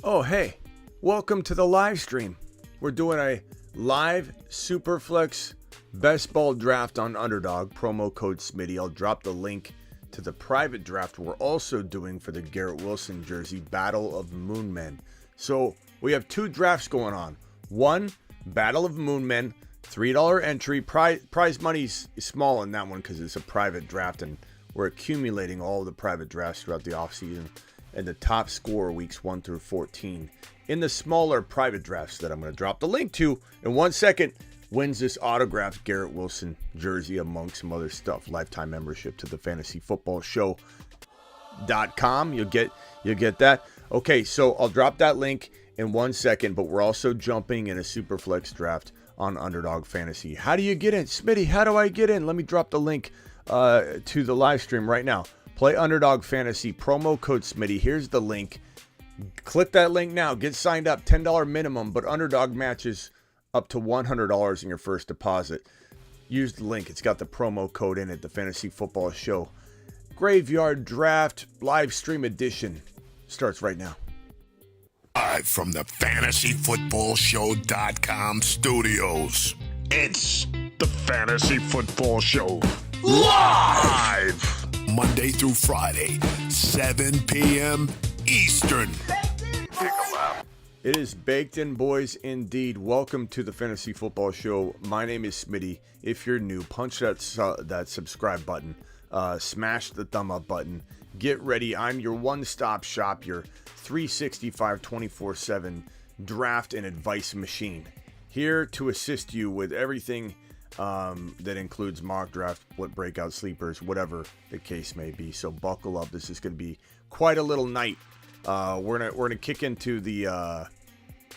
Oh, hey, welcome to the live stream. We're doing a live Superflex best ball draft on Underdog, promo code Smitty. I'll drop the link to the private draft we're also doing for the Garrett Wilson jersey, Battle of Moon Men. So we have two drafts going on. One, Battle of Moon Men, $3 entry. Prize money's small in that one because it's a private draft, and we're accumulating all the private drafts throughout the offseason. And the top score weeks 1 through 14 in the smaller private drafts that I'm going to drop the link to in 1 second wins this autographed Garrett Wilson jersey among some other stuff. Lifetime membership to the fantasyfootballshow.com. You'll get that. Okay, so I'll drop that link in 1 second, but we're also jumping in a Superflex draft on Underdog Fantasy. How do you get in? Smitty, how do I get in? Let me drop the link to the live stream right now. Play Underdog Fantasy, promo code Smitty. Here's the link. Click that link now. Get signed up. $10 minimum, but Underdog matches up to $100 in your first deposit. Use the link. It's got the promo code in it, the Fantasy Football Show. Graveyard Draft Live Stream Edition starts right now. Live from the FantasyFootballShow.com studios. It's the Fantasy Football Show. Live! Monday through Friday, 7 p.m. Eastern. It is baked in, boys, indeed. Welcome to the Fantasy Football Show. My name is Smitty. If you're new, punch that subscribe button. Smash the thumb up button. Get ready. I'm your one-stop shop, your 365, 24/7 draft and advice machine. Here to assist you with everything that includes mock draft, what breakout sleepers, whatever the case may be. So buckle up. This is going to be quite a little night. We're gonna kick into the we're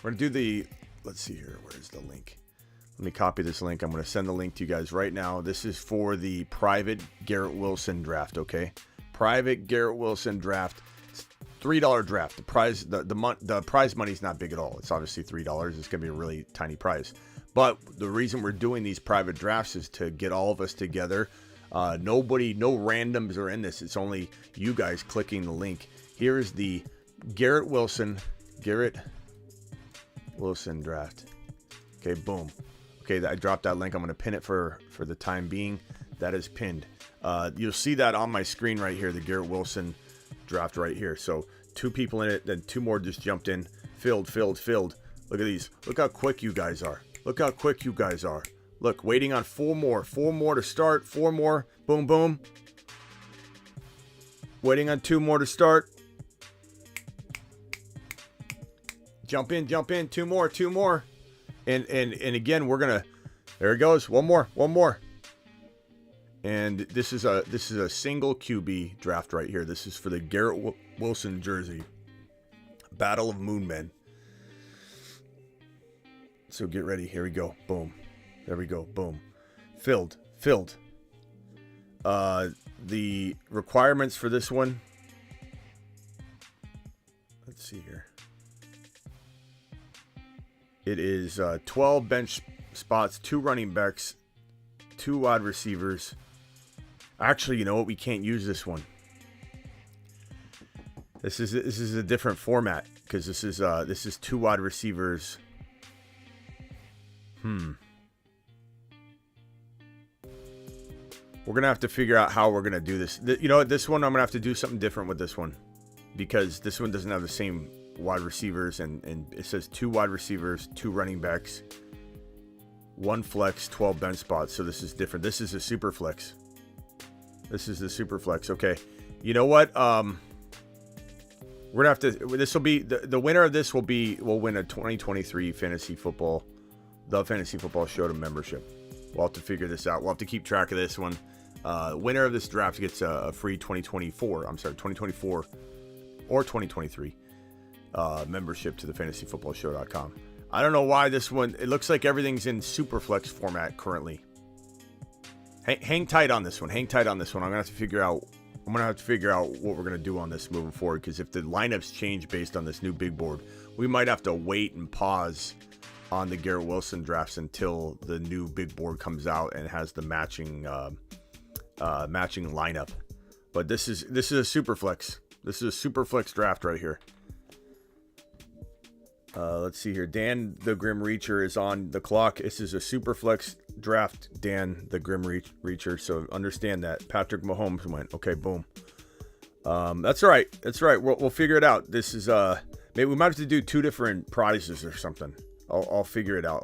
gonna do the, let's see here, where's the link? Let me copy this link. I'm gonna send the link to you guys right now. This is for the private Garrett Wilson draft. Okay, private Garrett Wilson draft. It's $3 draft. The prize the prize money is not big at all. It's obviously $3. It's gonna be a really tiny prize. But the reason we're doing these private drafts is to get all of us together. No randoms are in this. It's only you guys clicking the link. Here's the Garrett Wilson draft. Okay, boom. Okay, I dropped that link. I'm going to pin it for the time being. That is pinned. You'll see that on my screen right here, the Garrett Wilson draft right here. So 2 people in it, then 2 more just jumped in. Filled. Look at these. Look how quick you guys are. Look, waiting on 4 more. 4 more to start. 4 more. Boom, boom. Waiting on 2 more to start. Jump in. 2 more. And again, we're gonna. There it goes. One more. And this is a single QB draft right here. This is for the Garrett Wilson jersey. Battle of Moon Men. So get ready. Here we go. Boom. There we go. Boom. Filled. The requirements for this one. Let's see here. It is 12 bench spots, 2 running backs, 2 wide receivers. Actually, you know what? We can't use this one. This is a different format because this is 2 wide receivers. We're going to have to figure out how we're going to do this. You know what? This one, I'm going to have to do something different with this one. Because this one doesn't have the same wide receivers. And it says 2 wide receivers, 2 running backs, 1 flex, 12 bench spots. So this is different. This is a super flex. Okay. You know what? We're going to have to... This will be... The winner of this will win a 2023 Fantasy Football... The Fantasy Football Show to membership. We'll have to figure this out. We'll have to keep track of this one. Winner of this draft gets a free 2024 or 2023 membership to the fantasyfootballshow.com. I don't know why this one, it looks like everything's in Superflex format currently. Hang tight on this one. I'm going to have to figure out what we're going to do on this moving forward, because if the lineups change based on this new big board, we might have to wait and pause on the Garrett Wilson drafts until the new big board comes out and has the matching lineup. But this is a super flex. This is a super flex draft right here. Let's see here. Dan, the Grim Reacher, is on the clock. This is a super flex draft, Dan, the Grim Reacher. So understand that. Patrick Mahomes went. Okay, boom. That's all right. That's right. We'll figure it out. This is maybe we might have to do 2 different prizes or something. I'll figure it out.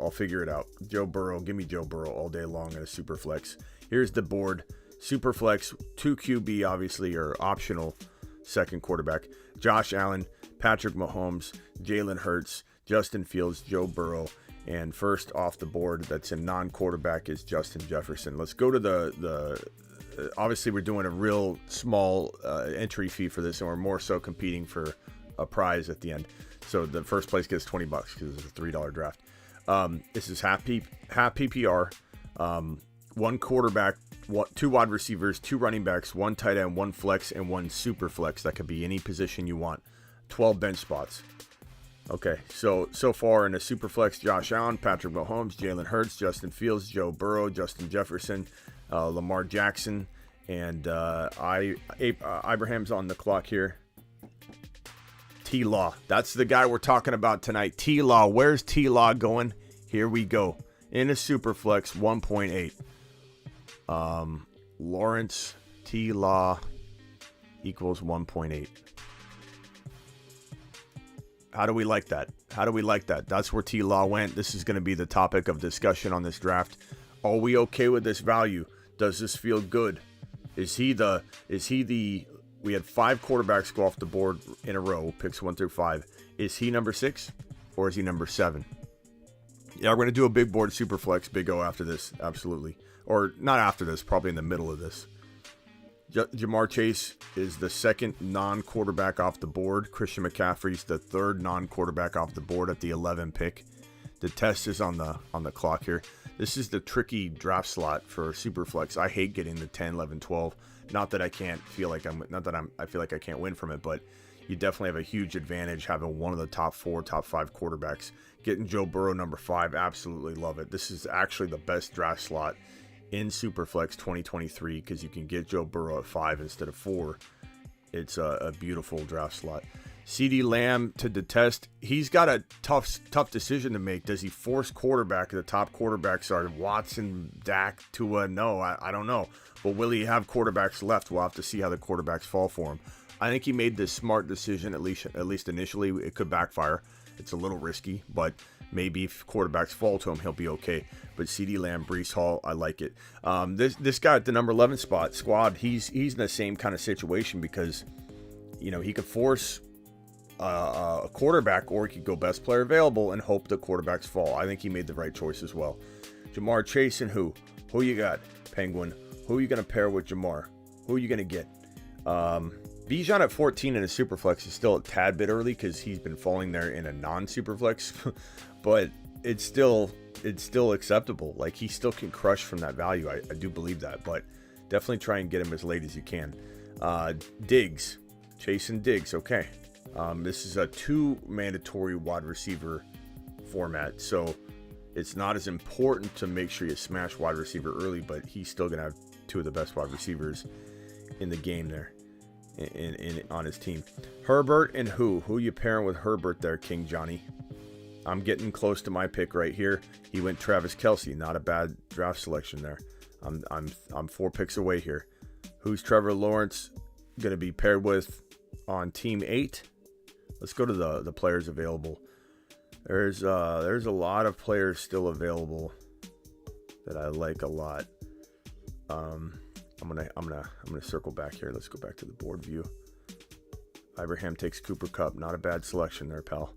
Joe Burrow. Give me Joe Burrow all day long at a super flex. Here's the board. Super flex, 2 QB obviously are optional. Second quarterback. Josh Allen, Patrick Mahomes, Jalen Hurts, Justin Fields, Joe Burrow, and first off the board that's a non-quarterback is Justin Jefferson. Let's go to the obviously we're doing a real small entry fee for this, and we're more so competing for a prize at the end. So the first place gets $20 because it's a $3 draft. This is half PPR, 1 quarterback, 2 wide receivers, 2 running backs, 1 tight end, 1 flex, and 1 super flex. That could be any position you want. 12 bench spots. Okay, so far in a super flex, Josh Allen, Patrick Mahomes, Jalen Hurts, Justin Fields, Joe Burrow, Justin Jefferson, Lamar Jackson, and Abraham's on the clock here. T-Law. That's the guy we're talking about tonight. T-Law. Where's T-Law going? Here we go. In a super flex, 1.8. Lawrence T-Law equals 1.8. How do we like that? That's where T-Law went. This is going to be the topic of discussion on this draft. Are we okay with this value? Does this feel good? Is he the we had 5 quarterbacks go off the board in a row, picks 1 through 5. Is he number 6 or is he number 7? Yeah, we're going to do a big board super flex, big O after this. Absolutely. Or not after this, probably in the middle of this. Jamar Chase is the second non-quarterback off the board. Christian McCaffrey's the third non-quarterback off the board at the 11 pick. The test is on the clock here. This is the tricky draft slot for Superflex. I hate getting the 10, 11, 12. Not that I feel like I can't win from it, but you definitely have a huge advantage having one of the top 4, top 5 quarterbacks. Getting Joe Burrow number 5, absolutely love it. This is actually the best draft slot in Superflex 2023 because you can get Joe Burrow at 5 instead of 4. It's a beautiful draft slot. CeeDee Lamb to detest. He's got a tough decision to make. Does he force quarterback? The top quarterbacks are Watson, Dak, Tua. No, I don't know. But will he have quarterbacks left? We'll have to see how the quarterbacks fall for him. I think he made this smart decision, at least initially. It could backfire. It's a little risky, but maybe if quarterbacks fall to him, he'll be okay. But CeeDee Lamb, Breece Hall, I like it. This guy at the number 11 spot, squad, he's in the same kind of situation because, he could force a quarterback, or he could go best player available and hope the quarterbacks fall. I think he made the right choice as well. Jamar Chase and who? Who you got, Penguin? Who are you going to pair with Jamar? Who are you going to get? Bijan at 14 in a Superflex is still a tad bit early because he's been falling there in a non-Superflex, but it's still acceptable. Like, he still can crush from that value. I do believe that, but definitely try and get him as late as you can. Diggs, Chase and Diggs, okay. This is a 2 mandatory wide receiver format, so it's not as important to make sure you smash wide receiver early, but he's still going to have 2 of the best wide receivers in the game there on his team. Herbert and who? Who you pairing with Herbert there, King Johnny? I'm getting close to my pick right here. He went Travis Kelce. Not a bad draft selection there. I'm 4 picks away here. Who's Trevor Lawrence going to be paired with on team 8? Let's go to the players available. There's a lot of players still available that I like a lot. I'm gonna circle back here. Let's go back to the board view. Abraham takes Cooper Kupp. Not a bad selection there, pal.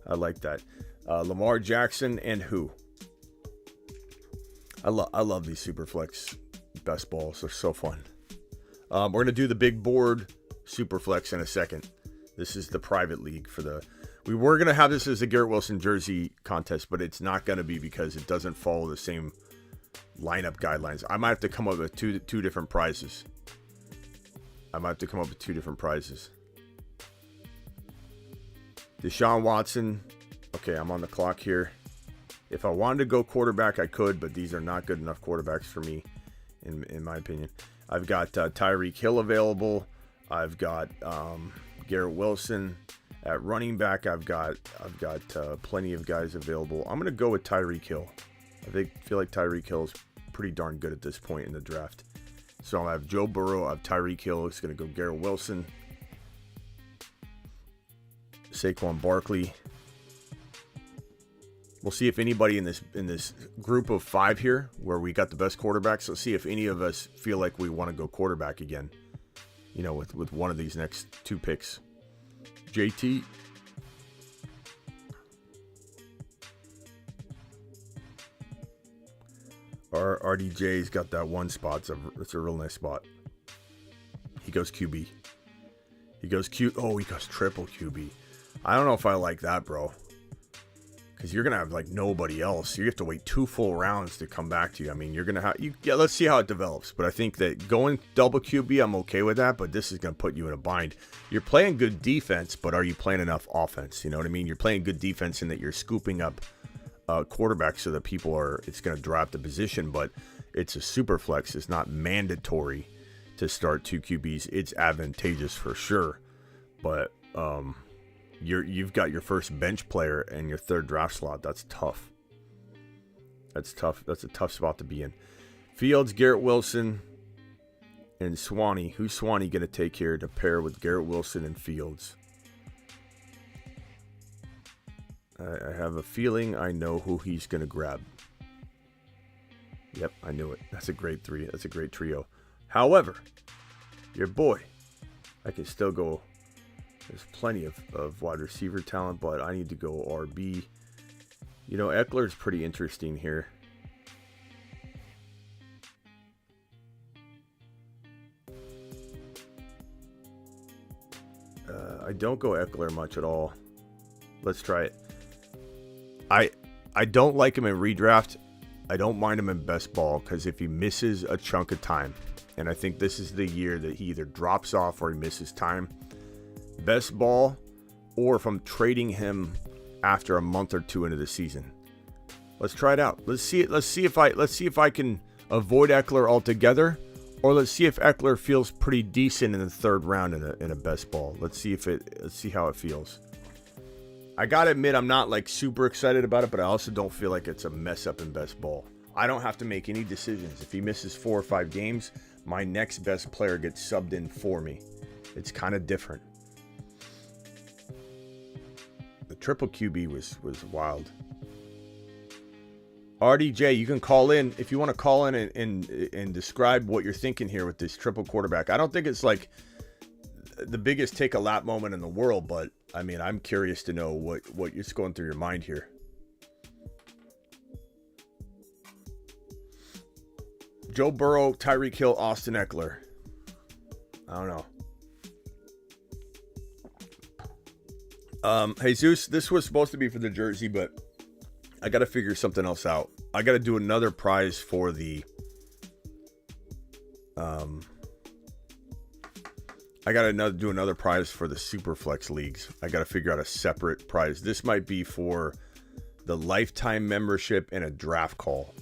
I like that. Lamar Jackson and who? I love these Superflex best balls. They're so fun. We're gonna do the big board Superflex in a second. This is the private league we were gonna have this as a Garrett Wilson jersey contest, but it's not gonna be because it doesn't follow the same lineup guidelines. I might have to come up with two different prizes. Deshaun Watson. Okay, I'm on the clock here. If I wanted to go quarterback, I could, but these are not good enough quarterbacks for me, in my opinion. I've got Tyreek Hill available. I've got Garrett Wilson At running back, I've got plenty of guys available. I'm gonna go with Tyreek Hill. Feel like Tyreek Hill is pretty darn good at this point in the draft. So I have Joe Burrow. I have Tyreek Hill. It's gonna go Garrett Wilson, Saquon Barkley. We'll see if anybody in this group of 5 here, where we got the best quarterbacks, let's see if any of us feel like we want to go quarterback again. With one of these next 2 picks. JT. RDJ's got that one spot. It's a real nice spot. He goes QB. He goes triple QB. I don't know if I like that, bro. Because you're going to have like nobody else. You have to wait 2 full rounds to come back to you. I mean, you're going to have... let's see how it develops. But I think that going double QB, I'm okay with that. But this is going to put you in a bind. You're playing good defense, but are you playing enough offense? You know what I mean? You're playing good defense in that you're scooping up quarterbacks so that it's going to drop the position. But it's a super flex. It's not mandatory to start 2 QBs. It's advantageous for sure. But... You've got your first bench player and your 3rd draft slot. That's tough. That's a tough spot to be in. Fields, Garrett Wilson, and Swanee. Who's Swanee going to take here to pair with Garrett Wilson and Fields? I have a feeling I know who he's going to grab. Yep, I knew it. That's a great 3. That's a great trio. However, your boy, I can still go... There's plenty of wide receiver talent, but I need to go RB. Eckler's pretty interesting here. I don't go Eckler much at all. Let's try it. I don't like him in redraft. I don't mind him in best ball because if he misses a chunk of time, and I think this is the year that he either drops off or he misses time. Best ball, or if I'm trading him after a month or 2 into the season. Let's try it out. Let's see if I can avoid Eckler altogether, or let's see if Eckler feels pretty decent in the 3rd round in a best ball. Let's see how it feels. I gotta admit, I'm not like super excited about it, but I also don't feel like it's a mess up in best ball. I don't have to make any decisions. If he misses 4 or 5 games, my next best player gets subbed in for me. It's kind of different. The triple QB was wild. RDJ, you can call in if you want to call in and describe what you're thinking here with this triple quarterback. I don't think it's like the biggest take a lap moment in the world, but I mean, I'm curious to know what is going through your mind here. Joe Burrow, Tyreek Hill, Austin Eckler. I don't know. Jesus, this was supposed to be for the jersey, but I got to figure something else out. I got to do another prize for the do another prize for the Superflex leagues. I got to figure out a separate prize. This might be for the lifetime membership and a draft call.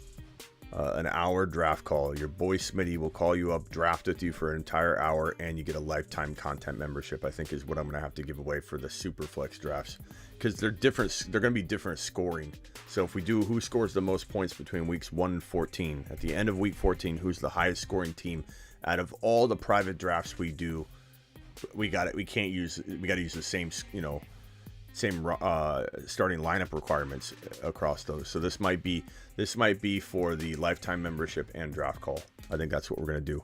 An hour draft call. Your boy Smitty will call you up, draft with you for an entire hour, and you get a lifetime content membership, I think is what I'm going to have to give away for the Superflex drafts. Because they're different. They're going to be different scoring. So if we do who scores the most points between weeks 1 and 14, at the end of week 14, who's the highest scoring team out of all the private drafts we do, we got it. We got to use the same, same starting lineup requirements across those. So this might be for the lifetime membership and draft call. I think that's what we're gonna do.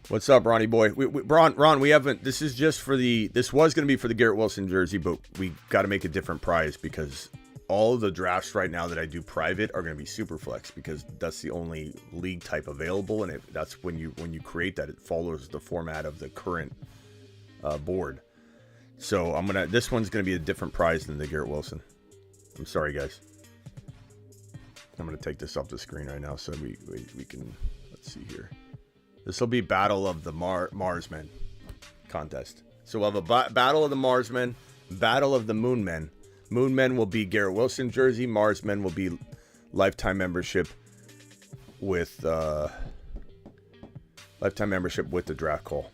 What's up, Ronnie boy? Ron, we haven't. This is just for the. This was gonna be for the Garrett Wilson jersey, but we got to make a different prize because all of the drafts right now that I do private are gonna be Superflex because that's the only league type available, and that's when you create that, it follows the format of the current board. So this one's gonna be a different prize than the Garrett Wilson. I'm sorry, guys. I'm gonna take this off the screen right now so we can. Let's see here. This will be Battle of the Marsmen contest. So we'll have a Battle of the Marsmen, Battle of the Moonmen. Moonmen will be Garrett Wilson jersey. Marsmen will be lifetime membership with the draft call.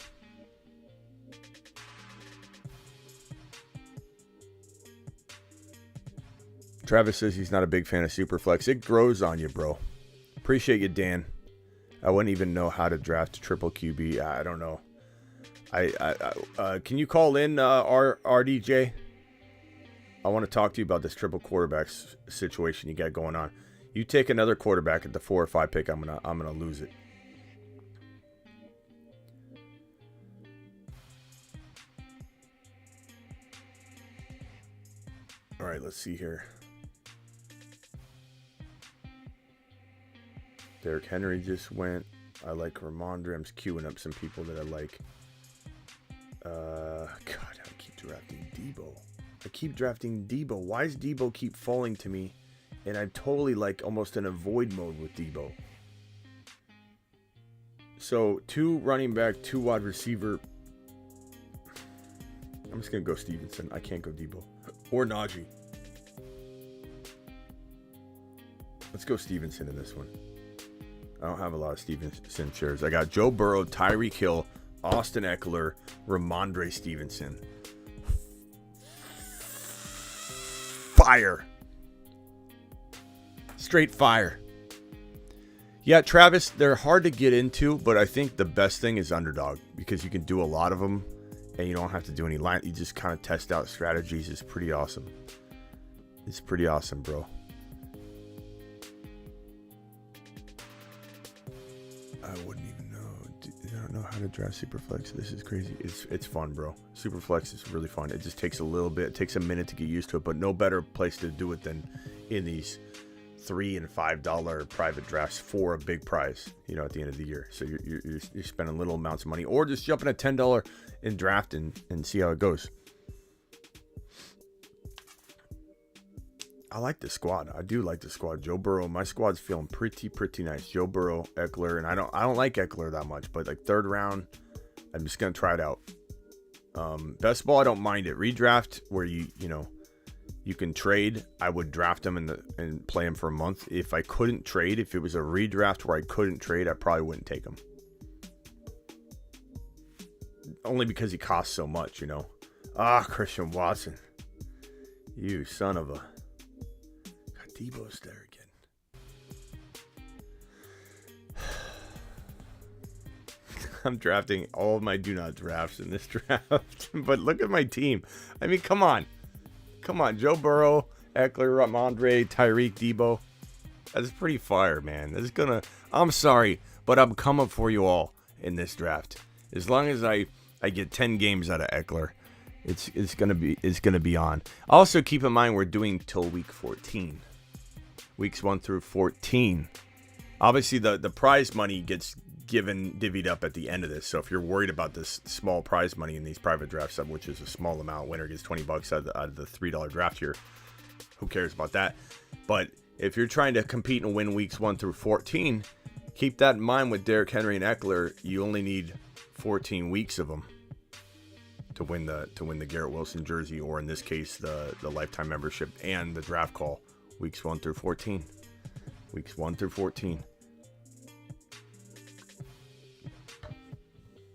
Travis says he's not a big fan of Superflex. It grows on you, bro. Appreciate you, Dan. I wouldn't even know how to draft triple QB. I don't know. Can you call in RDJ? I want to talk to you about this triple quarterbacks situation you got going on. You take another quarterback at the 4 or 5 pick, I'm gonna lose it. All right, let's see here. Derrick Henry just went. I like Ramondre. I'm just queuing up some people that I like. God, I keep drafting Debo. Why does Debo keep falling to me? And I'm totally like almost in avoid mode with Debo. So 2 running back, 2 wide receiver. I'm just going to go Stevenson. I can't go Debo. Or Najee. Let's go Stevenson in this one. I don't have a lot of Stevenson shares. I got Joe Burrow, Tyreek Hill, Austin Eckler, Ramondre Stevenson. Fire. Straight fire. Yeah, Travis, they're hard to get into, but I think the best thing is underdog because you can do a lot of them and you don't have to do any line. You just kind of test out strategies. It's pretty awesome. It's pretty awesome, bro. I wouldn't even know. I don't know how to draft Superflex. This is crazy. It's fun, bro. Superflex is really fun. It just takes a little bit. It takes a minute to get used to it, but no better place to do it than in these $3 and $5 private drafts for a big prize, at the end of the year. So you're spending little amounts of money, or just jumping at $10 in draft and see how it goes. I like the squad. I do like the squad. Joe Burrow, my squad's feeling pretty nice. Joe Burrow, Eckler, and I don't like Eckler that much, but like 3rd round, I'm just gonna try it out. Best ball, I don't mind it. Redraft where you can trade. I would draft him and play him for a month. If I couldn't trade, if it was a redraft where I couldn't trade, I probably wouldn't take him. Only because he costs so much, Christian Watson. You son of a... God, Debo's there again. I'm drafting all of my do not drafts in this draft. But look at my team. I mean, come on. Joe Burrow, Eckler, Ramondre, Tyreek, Debo. That's pretty fire, man. I'm sorry, but I'm coming for you all in this draft. As long as I get 10 games out of Eckler, it's gonna be on. Also, keep in mind we're doing till week 14. Weeks 1 through 14. Obviously, the prize money gets divvied up at the end of this. So if you're worried about this small prize money in these private drafts, which is a small amount, winner gets $20 out of the $3 draft here. Who cares about that? But if you're trying to compete and win weeks 1 through 14, keep that in mind with Derrick Henry and Eckler. You only need 14 weeks of them to win the Garrett Wilson jersey, or in this case, the lifetime membership and the draft call. Weeks 1 through 14. Weeks 1 through 14.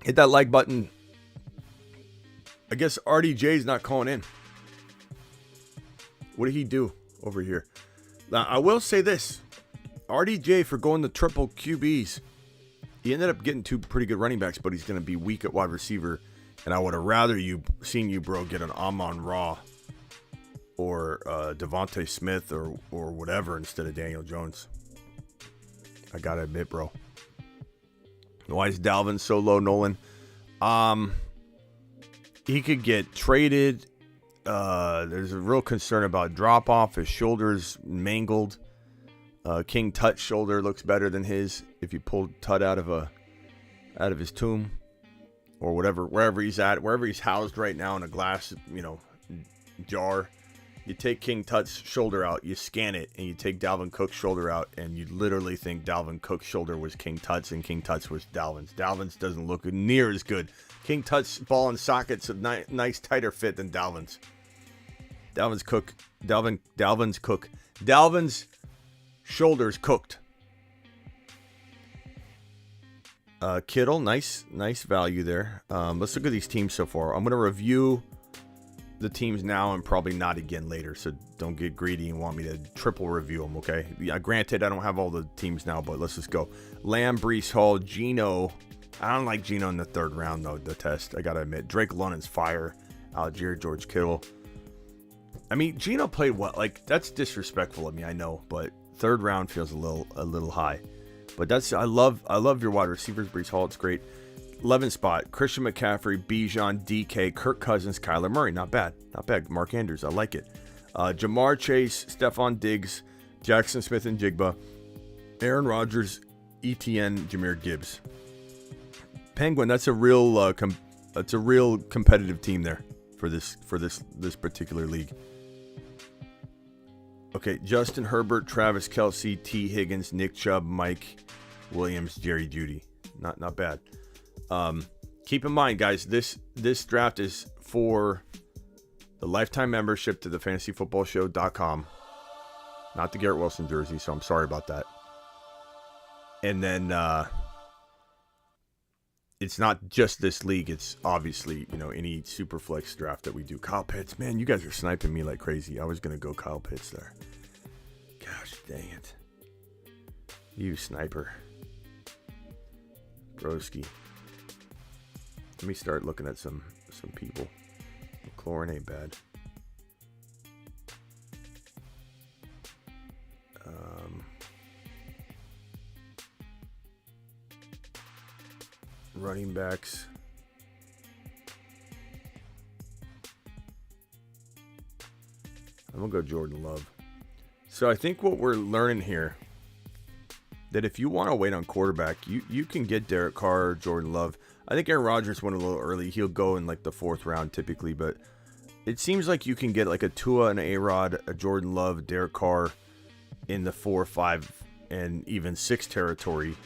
Hit that like button. I guess RDJ's not calling in. What did he do over here? Now, I will say this. RDJ, for going the triple QBs, he ended up getting 2 pretty good running backs, but he's going to be weak at wide receiver. And I would have rather seen you, bro, get an Amon-Ra or Devontae Smith or whatever instead of Daniel Jones. I got to admit, bro. Why is Dalvin so low, Nolan? He could get traded. There's a real concern about drop-off. His shoulder's mangled. King Tut's shoulder looks better than his if you pulled Tut out of his tomb or wherever he's at, wherever he's housed right now in a glass, jar. You take King Tut's shoulder out, you scan it, and you take Dalvin Cook's shoulder out, and you literally think Dalvin Cook's shoulder was King Tut's, and King Tut's was Dalvin's. Dalvin's doesn't look near as good. King Tut's ball and socket's a nice tighter fit than Dalvin's. Dalvin's cook. Dalvin's shoulder's cooked. Kittle, nice value there. Let's look at these teams so far. I'm going to review the teams now and probably not again later, so don't get greedy and want me to triple review them, okay? Yeah, granted, I don't have all the teams now, but let's just go. Lamb, Breece Hall, Geno. I don't like Geno in the third round, though, the test. I got to admit. Drake London's fire. Algier, George Kittle. I mean, Geno played well. Like, that's disrespectful of me, I know, but third round feels a little high. But I love your wide receivers. Breece Hall, it's great. 11th spot, Christian McCaffrey, Bijan, DK, Kirk Cousins, Kyler Murray. Not bad. Mark Andrews, I like it. Jamar Chase, Stephon Diggs, Jackson Smith and Jigba, Aaron Rodgers, ETN, Jahmyr Gibbs. Penguin, that's a real competitive team there for this particular league. Okay, Justin Herbert, Travis Kelce, T. Higgins, Nick Chubb, Mike Williams, Jerry Jeudy. Not bad. Keep in mind, guys, this draft is for the lifetime membership to the fantasyfootballshow.com, not the Garrett Wilson jersey, so I'm sorry about that. And then it's not just this league, it's obviously, any Superflex draft that we do. Kyle Pitts, man, you guys are sniping me like crazy. I was going to go Kyle Pitts there. Gosh, dang it. You sniper. Broski. Let me start looking at some people. McLaurin ain't bad. Running backs. I'm going to go Jordan Love. So I think what we're learning here, that if you want to wait on quarterback, you can get Derek Carr or Jordan Love. I think Aaron Rodgers went a little early. He'll go in like the 4th round typically, but it seems like you can get like a Tua and A-Rod, a Jordan Love, Derek Carr in the 4, 5, and even 6 territory.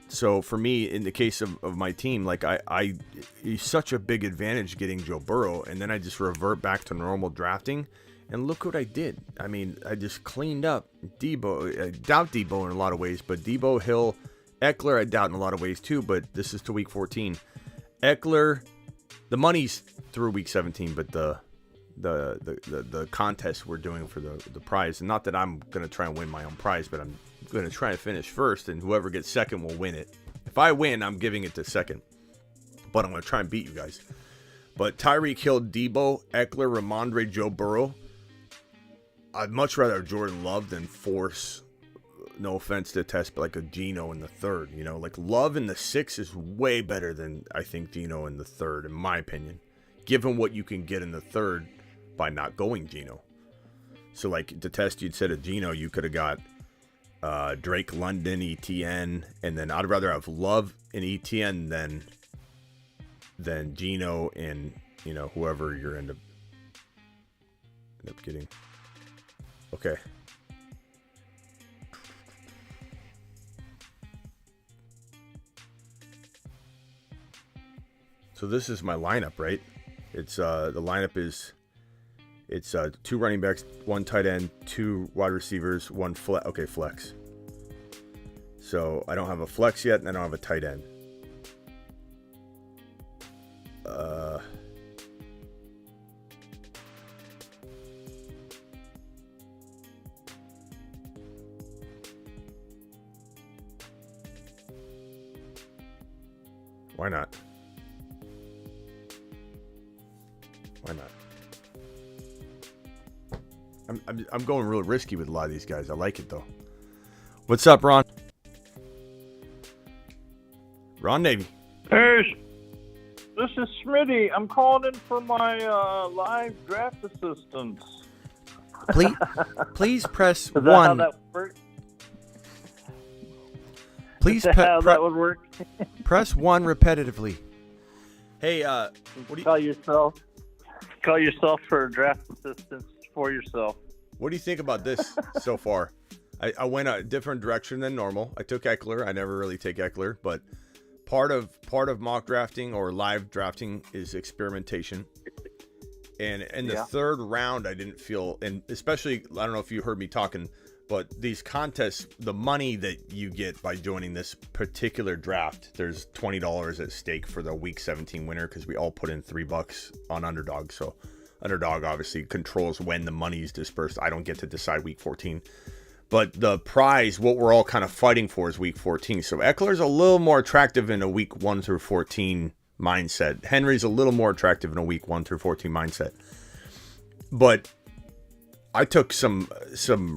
So for me, in the case of my team, like I it's such a big advantage getting Joe Burrow, and then I just revert back to normal drafting. And look what I did. I mean, I just cleaned up Debo. I doubt Debo in a lot of ways, but Debo, Hill, Eckler, I doubt in a lot of ways too, but this is to week 14. Eckler, the money's through week 17, but the contest we're doing for the prize, and not that I'm going to try and win my own prize, but I'm going to try and finish first, and whoever gets second will win it. If I win, I'm giving it to second, but I'm going to try and beat you guys. But Tyreek Hill, Debo, Eckler, Ramondre, Joe Burrow, I'd much rather Jordan Love than force, no offense to test, but like a Geno in the 3rd. Like Love in the 6 is way better than I think Geno in the 3rd, in my opinion, given what you can get in the 3rd by not going Geno. So like the test you'd said of Geno, you could have got Drake London, ETN, and then I'd rather have Love and ETN than Geno and whoever you're end up getting. Okay. So this is my lineup, right? It's the lineup is 2 running backs, 1 tight end, 2 wide receivers, 1 flex. Okay, flex. So I don't have a flex yet, and I don't have a tight end. Why not? Why not? I'm going real risky with a lot of these guys. I like it though. What's up, Ron? Ron Navy. Hey, this is Smitty. I'm calling in for my live draft assistance. Please press Is that 1. how that works? Please how that would work? press 1 repetitively. Hey, what do you call yourself for draft assistance for yourself? What do you think about this so far? I went a different direction than normal. I took Eckler. I never really take Eckler, but part of mock drafting or live drafting is experimentation. And in the 3rd round, I didn't feel, and especially, I don't know if you heard me talking, But these contests, the money that you get by joining this particular draft, there's $20 at stake for the week 17 winner because we all put in $3 on Underdog. So Underdog obviously controls when the money is dispersed. I don't get to decide week 14. But the prize, what we're all kind of fighting for, is week 14. So Eckler's a little more attractive in a week 1 through 14 mindset. Henry's a little more attractive in a week 1 through 14 mindset. But I took some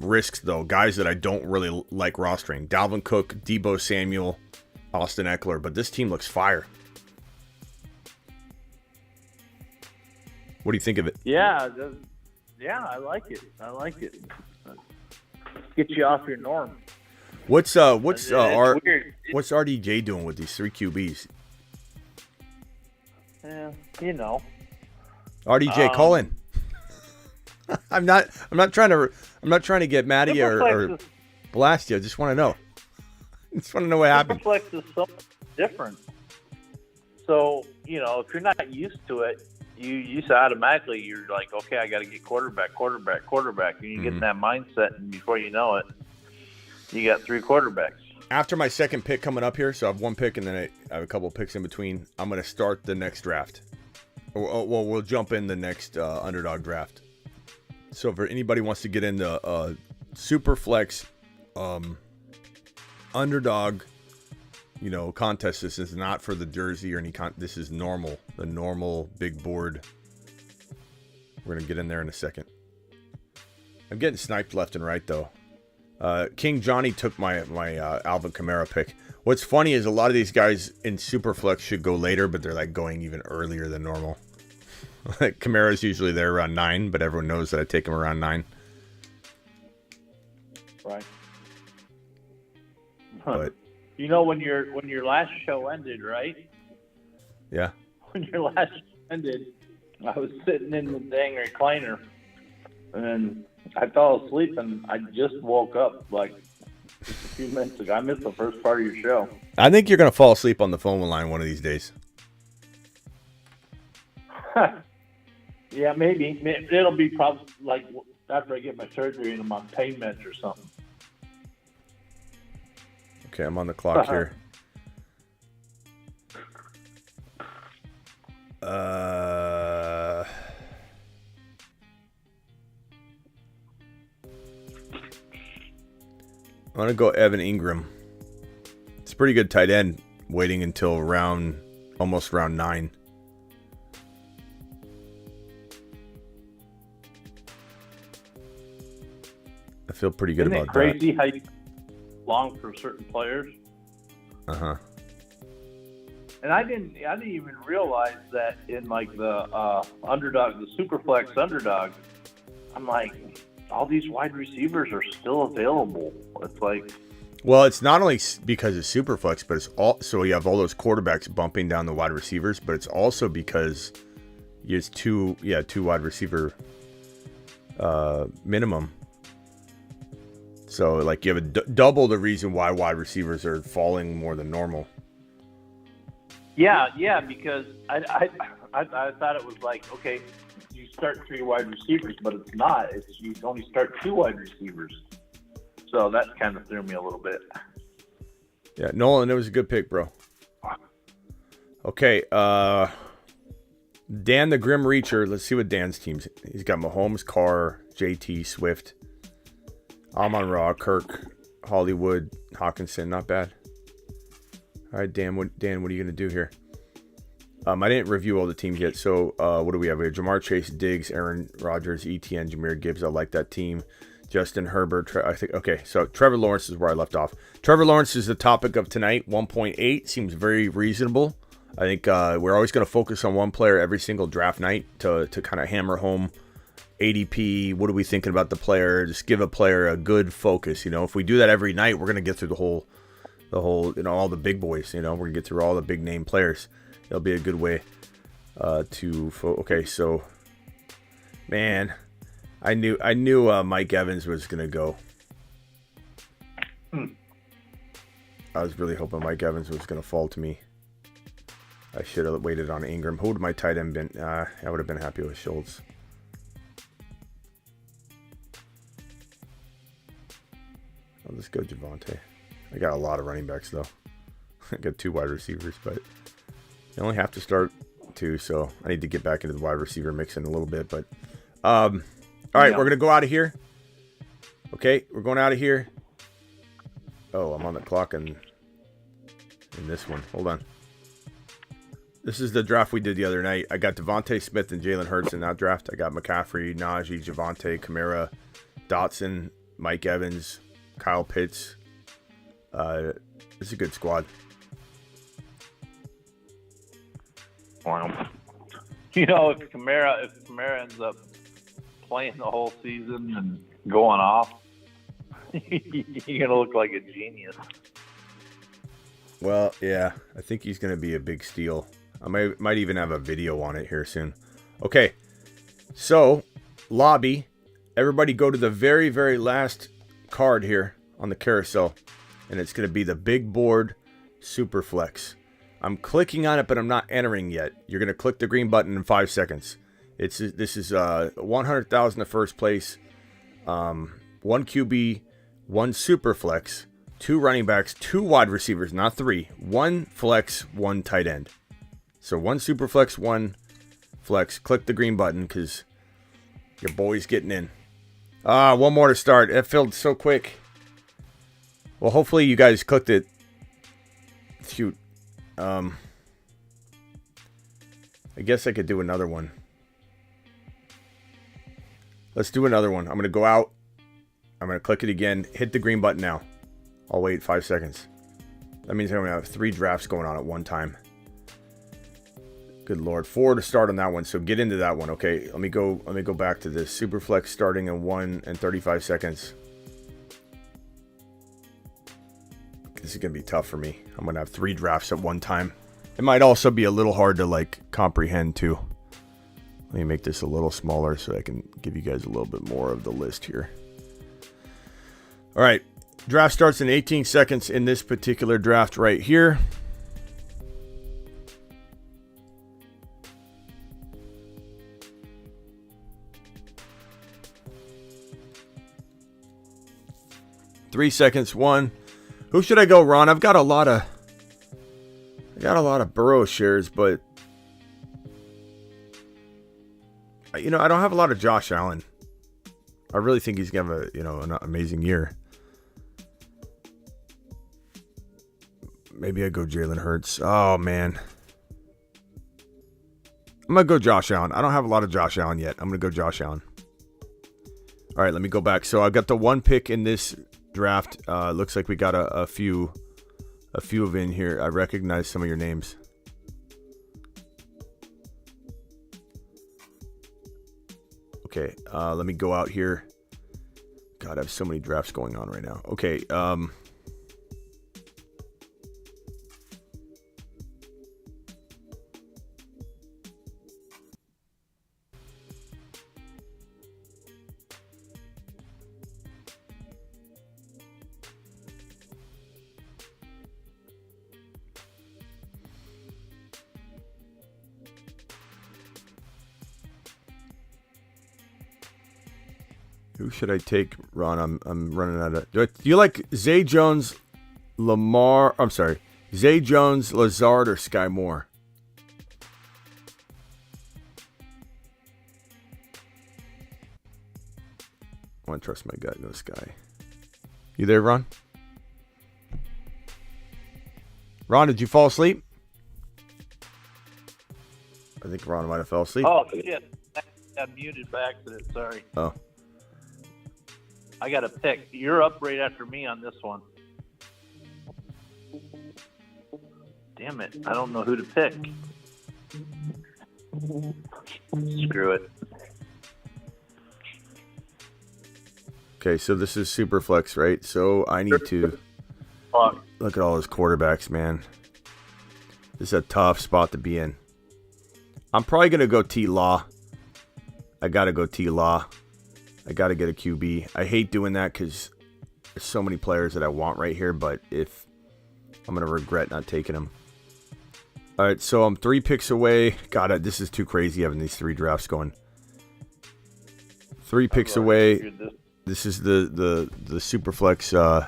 risks, though. Guys that I don't really like rostering. Dalvin Cook, Deebo Samuel, Austin Eckler. But this team looks fire. What do you think of it? Yeah, I like it. Get you off your norm. What's RDJ doing with these 3 QBs? Yeah, RDJ, call in. I'm not trying to get mad at you or blast you. I just want to know. What happened. Superflex is something different. So, if you're not used to it, you automatically you're like, okay, I got to get quarterback, and you get in that mindset, and before you know it, you got 3 quarterbacks. After my second pick coming up here, so I have 1 pick and then I have a couple picks in between. I'm going to start the next draft. Well, we'll jump in the next Underdog draft. So if anybody wants to get into Superflex Underdog, contest, this is not for the jersey or any this is normal, the normal big board. We're going to get in there in a second. I'm getting sniped left and right, though. King Johnny took my Alvin Kamara pick. What's funny is a lot of these guys in Superflex should go later, but they're like going even earlier than normal. Kamara's usually there around 9, but everyone knows that I take him around 9. Right. But when your last show ended, right? Yeah. When your last show ended, I was sitting in the dang recliner, and then I fell asleep, and I just woke up like just a few minutes ago. I missed the first part of your show. I think you're going to fall asleep on the phone line one of these days. Yeah, maybe. It'll be probably like after I get my surgery and I'm on pain meds or something. Okay, I'm on the clock here. I'm going to go Evan Ingram. It's a pretty good tight end, waiting until almost round 9. I feel pretty good about that. Isn't it crazy how you long for certain players? Uh-huh. And I didn't even realize that in like the Underdog, the Superflex Underdog, I'm like, all these wide receivers are still available. It's like, well, it's not only because it's Superflex, but it's also you have all those quarterbacks bumping down the wide receivers, but it's also because it's two wide receiver minimum. So like you have double the reason why wide receivers are falling more than normal. Yeah, because I thought it was like, okay, you start 3 wide receivers, but it's not. You only start 2 wide receivers. So that kind of threw me a little bit. Yeah, Nolan, it was a good pick, bro. Okay, Dan the Grim Reacher. Let's see what Dan's team's. He's got Mahomes, Carr, JT, Swift, Amon-Ra, Kirk, Hollywood, Hawkinson. Not bad. All right, Dan, what are you going to do here? I didn't review all the teams yet, so what do we have? We have Jamar Chase, Diggs, Aaron Rodgers, ETN, Jahmyr Gibbs. I like that team. Justin Herbert. I think, okay, so Trevor Lawrence is where I left off. Trevor Lawrence is the topic of tonight. 1.8 seems very reasonable. I think we're always going to focus on one player every single draft night to kind of hammer home ADP. What are we thinking about the player? Just give a player a good focus. If we do that every night, we're going to get through the whole, all the big boys. We're going to get through all the big name players. It'll be a good way okay, so, man, I knew Mike Evans was going to go. I was really hoping Mike Evans was going to fall to me. I should have waited on Ingram. Who would my tight end been? I would have been happy with Schultz. let's go Javonte. I got a lot of running backs, though. I got 2 wide receivers, but you only have to start 2, so I need to get back into the wide receiver mix in a little bit. But all right, we're going to go out of here. Okay, we're going out of here. Oh, I'm on the clock in this one. Hold on. This is the draft we did the other night. I got Devontae Smith and Jalen Hurts in that draft. I got McCaffrey, Najee, Javonte, Kamara, Dotson, Mike Evans, Kyle Pitts. This is a good squad. Wow. You know, if Kamara ends up playing the whole season and going off, you're gonna look like a genius. Well, yeah, I think he's gonna be a big steal. I might even have a video on it here soon. Okay, so lobby. Everybody go to the very, very last card here on the carousel, and it's gonna be the big board Superflex. I'm clicking on it, but I'm not entering yet. You're gonna click the green button in 5 seconds. This is 100,000 to first place, 1 QB, 1 Superflex, 2 running backs, 2 wide receivers, not 3, 1 flex, 1 tight end. So 1 Superflex, 1 flex. Click the green button because your boy's getting in. One more to start. It filled so quick. Well, hopefully you guys clicked it. Shoot. I guess I could do another one. Let's do another one. I'm going to go out. I'm going to click it again. Hit the green button now. I'll wait 5 seconds. That means I'm going to have 3 drafts going on at one time. Good Lord. 4 to start on that one. So get into that one. Okay, let me go back to this. Superflex starting in 1 and 35 seconds. This is going to be tough for me. I'm going to have 3 drafts at one time. It might also be a little hard to comprehend too. Let me make this a little smaller so I can give you guys a little bit more of the list here. All right. Draft starts in 18 seconds in this particular draft right here. Three seconds. 1. Who should I go, Ron? I've got a lot of Burrow shares, but I don't have a lot of Josh Allen. I really think he's gonna have an amazing year. Maybe I go Jalen Hurts. Oh man, I'm gonna go Josh Allen. I don't have a lot of Josh Allen yet. I'm gonna go Josh Allen. All right, let me go back. So I got the 1 pick in this draft. Looks like we got a few of in here. I recognize some of your names. Okay, let me go out here. God, I have so many drafts going on right now. Okay, who should I take, Ron? I'm running out of. Do you like Zay Jones, Zay Jones, Lazard, or Sky Moore? I want to trust my gut. No Sky. You there, Ron? Ron, did you fall asleep? I think Ron might have fell asleep. Oh shit! I muted by accident. Sorry. Oh. I got a pick. You're up right after me on this one. Damn it. I don't know who to pick. Screw it. Okay, so this is Superflex, right? So I need to look at all those quarterbacks, man. This is a tough spot to be in. I'm probably going to go T-Law. I got to go T-Law. I got to get a QB. I hate doing that because there's so many players that I want right here, but if I'm going to regret not taking them. All right, so I'm 3 picks away. God, this is too crazy having these 3 drafts going. 3 picks away. This is the Superflex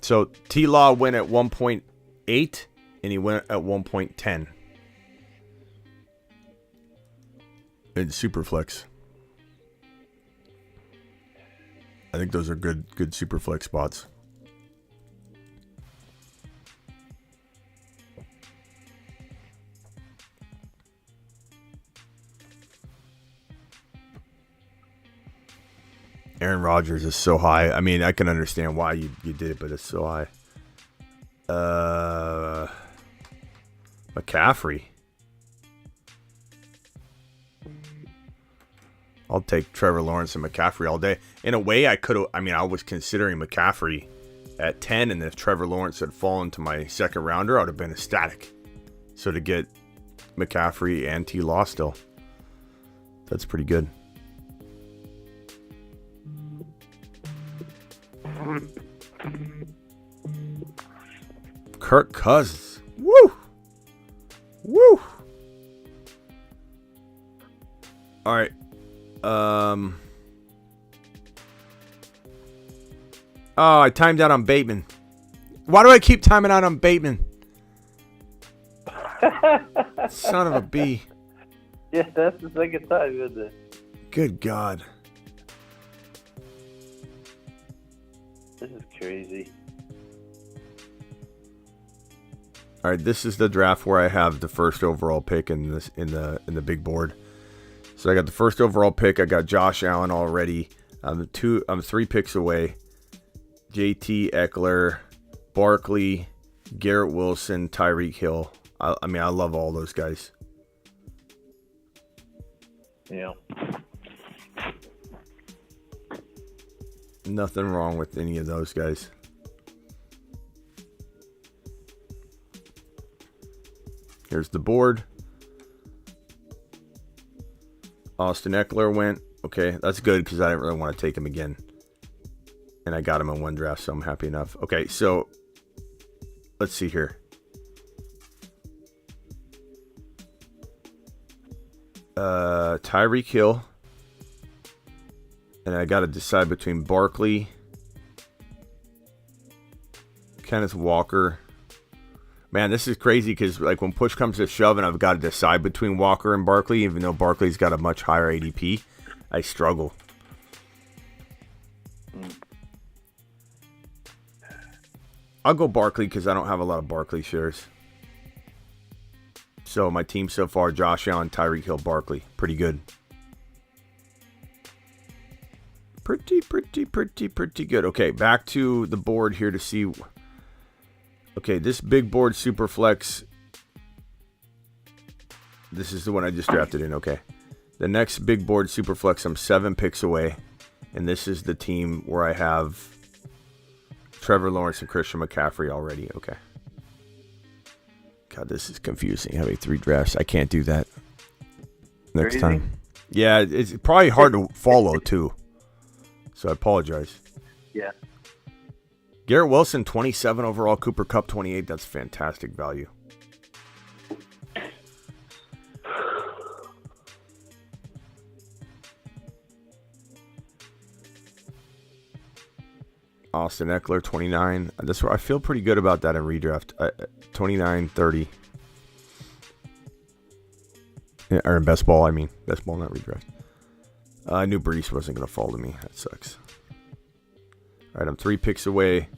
So T-Law went at 1.8 and he went at 1.10 in Superflex. I think those are good Superflex spots. Aaron Rodgers is so high. I mean, I can understand why you did it, but it's so high. McCaffrey. I'll take Trevor Lawrence and McCaffrey all day. In a way, I was considering McCaffrey at 10, and if Trevor Lawrence had fallen to my second rounder, I would have been ecstatic. So to get McCaffrey and T-Law still, that's pretty good. Kirk Cousins. Woo! Woo! All right. Oh, I timed out on Bateman. Why do I keep timing out on Bateman? Son of a B. Yeah, that's the second time, isn't it? Good God. This is crazy. All right, this is the draft where I have the first overall pick in the big board. So I got the first overall pick. I got Josh Allen already. I'm 3 picks away. JT, Eckler, Barkley, Garrett Wilson, Tyreek Hill. I love all those guys. Yeah. Nothing wrong with any of those guys. Here's the board. Austin Eckler went. Okay, that's good because I didn't really want to take him again. And I got him in one draft, so I'm happy enough. Okay, so let's see here. Tyreek Hill. And I got to decide between Barkley, Kenneth Walker. Man, this is crazy because like when push comes to shove and I've got to decide between Walker and Barkley, even though Barkley's got a much higher ADP, I struggle. I'll go Barkley because I don't have a lot of Barkley shares. So my team so far, Josh Allen, Tyreek Hill, Barkley. Pretty good. Pretty good. Okay, back to the board here to see. Okay, this big board Superflex. This is the one I just drafted in. Okay. The next big board Superflex, I'm 7 picks away. And this is the team where I have Trevor Lawrence and Christian McCaffrey already. Okay. God, this is confusing. Having 3 drafts. I can't do that next Crazy. time. Yeah, it's probably hard to follow, too. So I apologize. Yeah. Garrett Wilson, 27 overall. Cooper Kupp, 28. That's fantastic value. Austin Eckler, 29. I feel pretty good about that in redraft. 29, 30. Yeah, or in best ball, I mean. Best ball, not redraft. I knew Brees wasn't going to fall to me. That sucks. All right, I'm 3 picks away.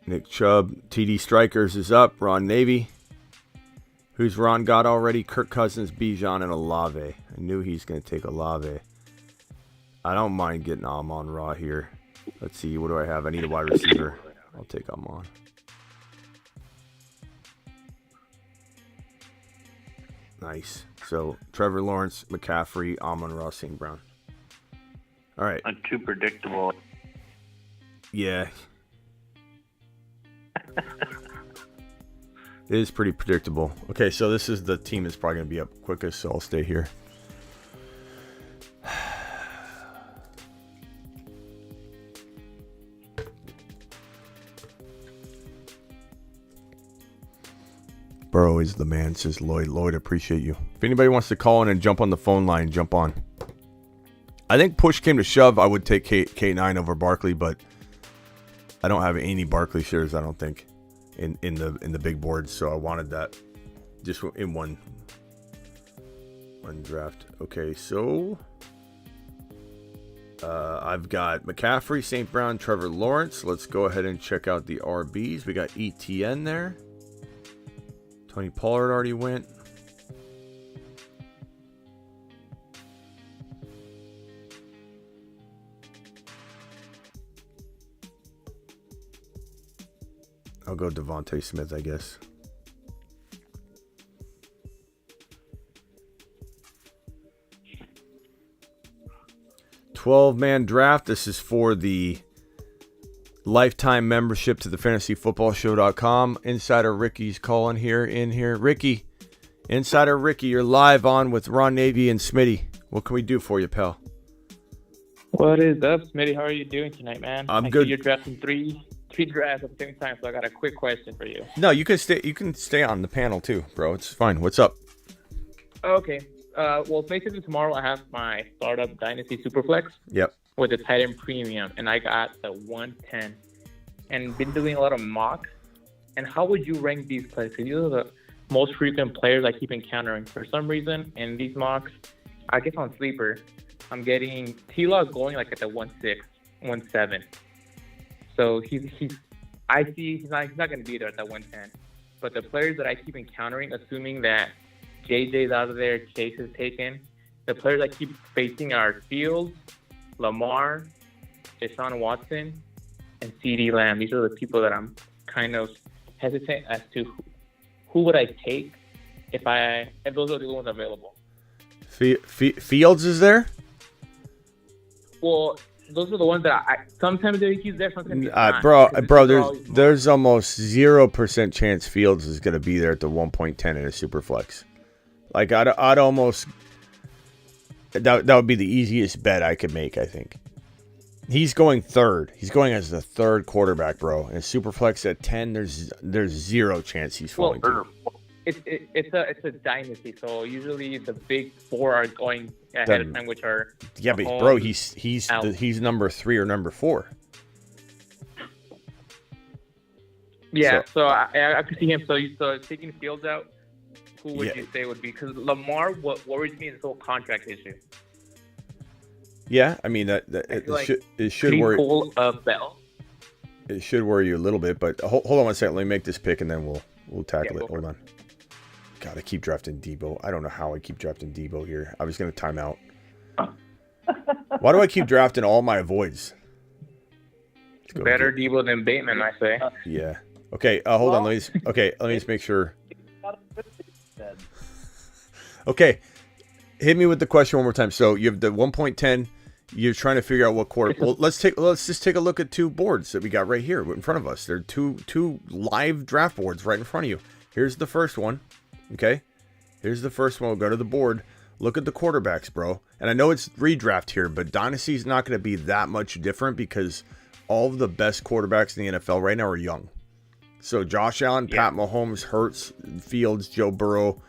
Nick Chubb, TD Strikers is up. Ron Navy. Who's Ron got already? Kirk Cousins, Bijan, and Olave. I knew he's going to take Olave. I don't mind getting Amon Ra here. Let's see. What do I have? I need a wide receiver. I'll take Amon. Nice. So, Trevor Lawrence, McCaffrey, Amon Ra, St. Brown. All right. I'm too predictable. Yeah. It is pretty predictable. Okay, so this is the team that's probably going to be up quickest, so I'll stay here. Burrow is the man, says Lloyd. Lloyd, appreciate you. If anybody wants to call in and jump on the phone line, jump on. I think push came to shove, I would take K9 over Barkley, but I don't have any Barkley shares, I don't think, in the big boards, so I wanted that just in one draft. Okay, so I've got McCaffrey, St. Brown, Trevor Lawrence. Let's go ahead and check out the RBs. We got ETN there. Tony Pollard already went. I'll go Devontae Smith, I guess. $12-man draft. This is for the lifetime membership to the fantasyfootballshow.com. Insider Ricky's calling in here. Ricky, Insider Ricky, you're live on with Ron Navy and Smitty. What can we do for you, pal? What is up, Smitty? How are you doing tonight, man? I'm good. You're drafting three drafts at the same time, so I got a quick question for you. No, you can stay. You can stay on the panel too, bro. It's fine. What's up? Okay. Well, basically tomorrow I have my startup Dynasty Superflex. Yep. With the tight end premium, and I got the 110, and been doing a lot of mocks. And how would you rank these players? Because these are the most frequent players I keep encountering for some reason. In these mocks, I guess on Sleeper, I'm getting T-Law going like at the 1.6, 1.7. So I see he's not going to be there at that 110. But the players that I keep encountering, assuming that JJ's out of there, Chase is taken, the players I keep facing are Fields, Lamar, Deshaun Watson, and CeeDee Lamb. These are the people that I'm kind of hesitant as to who would I take if those are the ones available. Fields is there? Well, those are the ones that sometimes he's there, sometimes he's not. Bro, there's almost 0% chance Fields is going to be there at the 1.10 in a super flex. Like I'd almost that would be the easiest bet I could make, I think. He's going third. He's going as the third quarterback, bro. And super flex at 10, there's zero chance he's falling through. It's a dynasty, so usually the big four are going ahead of time, which are but bro, he's number 3 or number 4. Yeah, so I could see him. So taking Fields out, who would you say would be? Because Lamar, what worries me is the whole contract issue. Yeah, I mean it should worry. Bell. It should worry you a little bit, but hold on one second. Let me make this pick and then we'll tackle it. Hold on. God, I keep drafting Debo. I don't know how I keep drafting Debo here. I was going to time out. Why do I keep drafting all my avoids? Better Debo than Bateman, I say. Yeah. Okay, hold on. Let me just make sure. Okay, hit me with the question one more time. So you have the 1.10. You're trying to figure out what quarter. Well, let's just take a look at two boards that we got right here in front of us. There are two live draft boards right in front of you. Here's the first one. Okay, here's the first one. We'll go to the board. Look at the quarterbacks, bro. And I know it's redraft here, but Dynasty's not going to be that much different because all of the best quarterbacks in the NFL right now are young. So Josh Allen, Pat Mahomes, Hurts, Fields, Joe Burrow,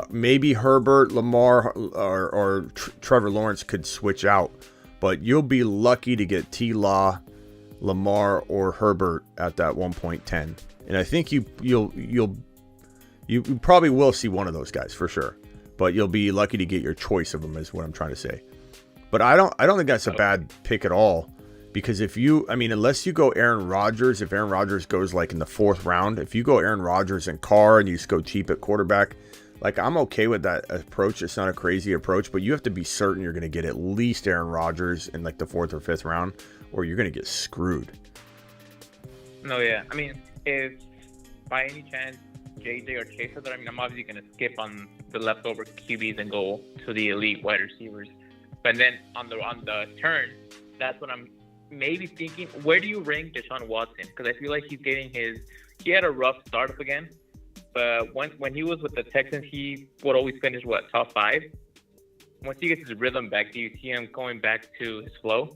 maybe Herbert, Lamar, or Trevor Lawrence could switch out. But you'll be lucky to get T-Law, Lamar, or Herbert at that 1.10. And I think you probably will see one of those guys for sure. But you'll be lucky to get your choice of them, is what I'm trying to say. But I don't think that's a bad pick at all. Because unless you go Aaron Rodgers, if Aaron Rodgers goes like in the 4th round, if you go Aaron Rodgers and Carr and you just go cheap at quarterback, like I'm okay with that approach. It's not a crazy approach, but you have to be certain you're going to get at least Aaron Rodgers in like the 4th or 5th round, or you're going to get screwed. No, yeah. I mean, if by any chance JJ or Chase are there, I'm obviously going to skip on the leftover QBs and go to the elite wide receivers. But then on the turn, that's what I'm maybe thinking. Where do you rank Deshaun Watson? Because I feel like he had a rough start up again. But when he was with the Texans, he would always finish, top 5? Once he gets his rhythm back, do you see him going back to his flow?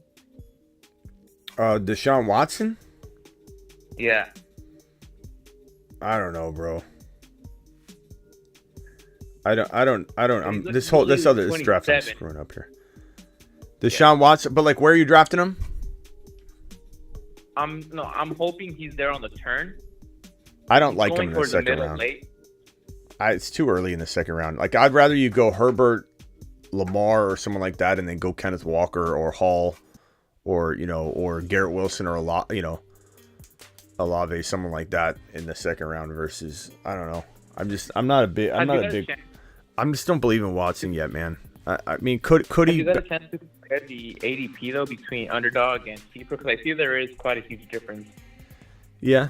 Deshaun Watson? Yeah. I don't know, bro. This draft I'm 27. screwing up here. Deshaun Watson, but like, where are you drafting him? I'm hoping he's there on the turn. I don't like him in the second round. It's too early in the second round. Like, I'd rather you go Herbert, Lamar, or someone like that, and then go Kenneth Walker or Hall, or or Garrett Wilson or Olave, someone like that in the second round versus, I don't know. I just don't believe in Watson yet, man. I mean, could he? You got a chance to compare the ADP though between underdog and sleeper? Because I see there is quite a huge difference. Yeah,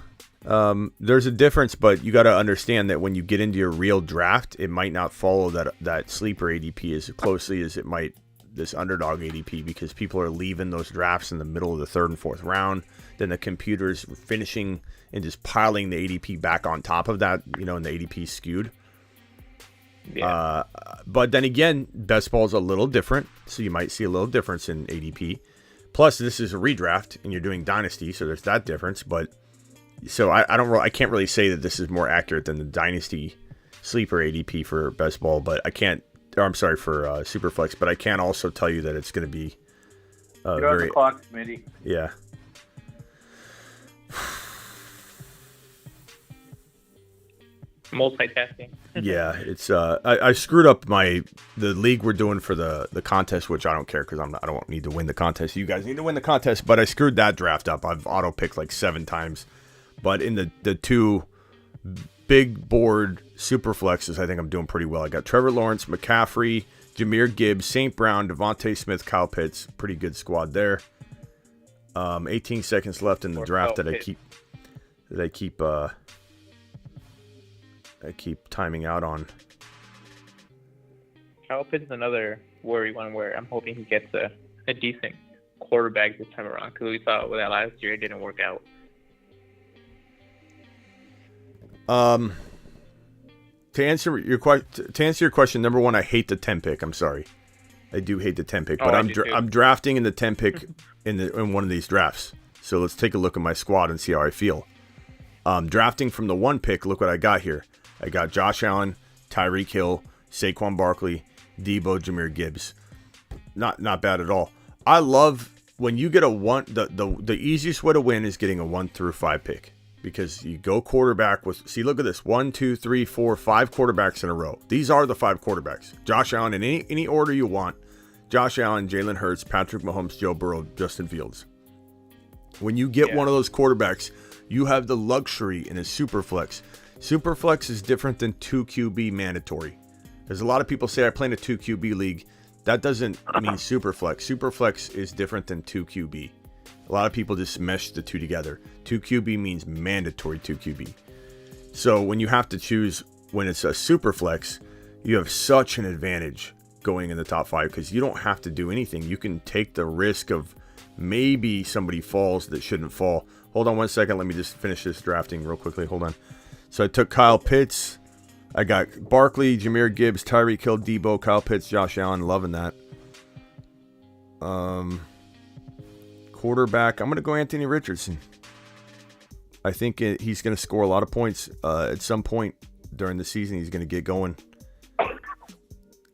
there's a difference, but you got to understand that when you get into your real draft, it might not follow that sleeper ADP as closely as it might this underdog ADP, because people are leaving those drafts in the middle of the third and fourth round. Then the computer's finishing and just piling the ADP back on top of that, and the ADP skewed. Yeah. But then again, best ball is a little different, so you might see a little difference in ADP. Plus, this is a redraft, and you're doing dynasty, so there's that difference. But so I can't really say that this is more accurate than the dynasty sleeper ADP for best ball, but I can't. Or I'm sorry for Superflex, but I can also tell you that it's going to be you're on the clock, Smitty. Yeah. Multitasking. Yeah, it's I screwed up the league we're doing for the contest, which I don't care because I don't need to win the contest. You guys need to win the contest, but I screwed that draft up. I've auto picked like 7 times, but in the 2 big board super flexes, I think I'm doing pretty well. I got Trevor Lawrence, McCaffrey, Jahmyr Gibbs, St. Brown, Devontae Smith, Kyle Pitts. Pretty good squad there. 18 seconds left in the draft that I keep timing out on. Kyle Pitts is another worry one where I'm hoping he gets a decent quarterback this time around, because we saw with that last year it didn't work out. To answer your question, number one, I hate the 10 pick. I'm sorry, I do hate the 10 pick, but I'm drafting in the 10 pick in one of these drafts. So let's take a look at my squad and see how I feel. Drafting from the 1 pick, look what I got here. I got Josh Allen, Tyreek Hill, Saquon Barkley, Debo, Jahmyr Gibbs. Not bad at all. I love when you get a one. The easiest way to win is getting a 1 through 5 pick, because you go quarterback with. See, look at this: 1, 2, 3, 4, 5 quarterbacks in a row. These are the 5 quarterbacks. Josh Allen in any order you want. Josh Allen, Jalen Hurts, Patrick Mahomes, Joe Burrow, Justin Fields. When you get one of those quarterbacks, you have the luxury in a super flex. Super flex is different than 2 QB mandatory. There's a lot of people say I play in a 2 QB league. That doesn't mean super flex. Super flex is different than 2 QB. A lot of people just mesh the two together. 2 QB means mandatory 2 QB. So when you have to choose, when it's a super flex, you have such an advantage going in the top 5, because you don't have to do anything. You can take the risk of maybe somebody falls that shouldn't fall. Hold on 1 second. Let me just finish this drafting real quickly. Hold on. So I took Kyle Pitts. I got Barkley, Jahmyr Gibbs, Tyreek Hill, Debo, Kyle Pitts, Josh Allen. Loving that. Quarterback, I'm going to go Anthony Richardson. I think he's going to score a lot of points at some point during the season. He's going to get going.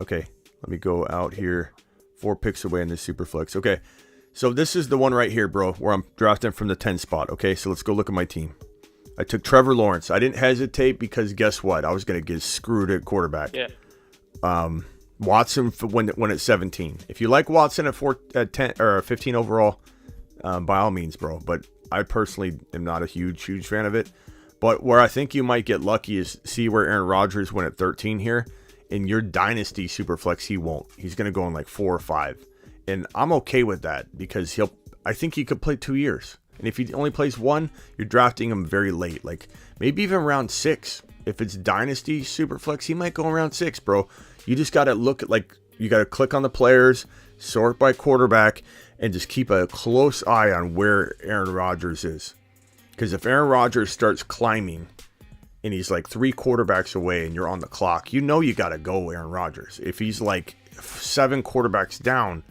Okay, let me go out here. 4 picks away in this super flex. Okay, so this is the one right here, bro, where I'm drafting from the 10 spot. Okay, so let's go look at my team. I took Trevor Lawrence. I didn't hesitate because guess what? I was going to get screwed at quarterback. Yeah. Watson when at 17. If you like Watson at 10 or 15 overall, by all means, bro. But I personally am not a huge fan of it. But where I think you might get lucky is see where Aaron Rodgers went at 13 here. In your dynasty superflex, he won't. He's going to go in like 4 or 5. And I'm okay with that because I think he could play 2 years. And if he only plays 1, you're drafting him very late. Like maybe even round 6. If it's dynasty superflex, he might go around 6, bro. You just got to look at you got to click on the players, sort by quarterback, and just keep a close eye on where Aaron Rodgers is. Because if Aaron Rodgers starts climbing and he's like 3 quarterbacks away and you're on the clock, you got to go Aaron Rodgers. If he's like 7 quarterbacks down,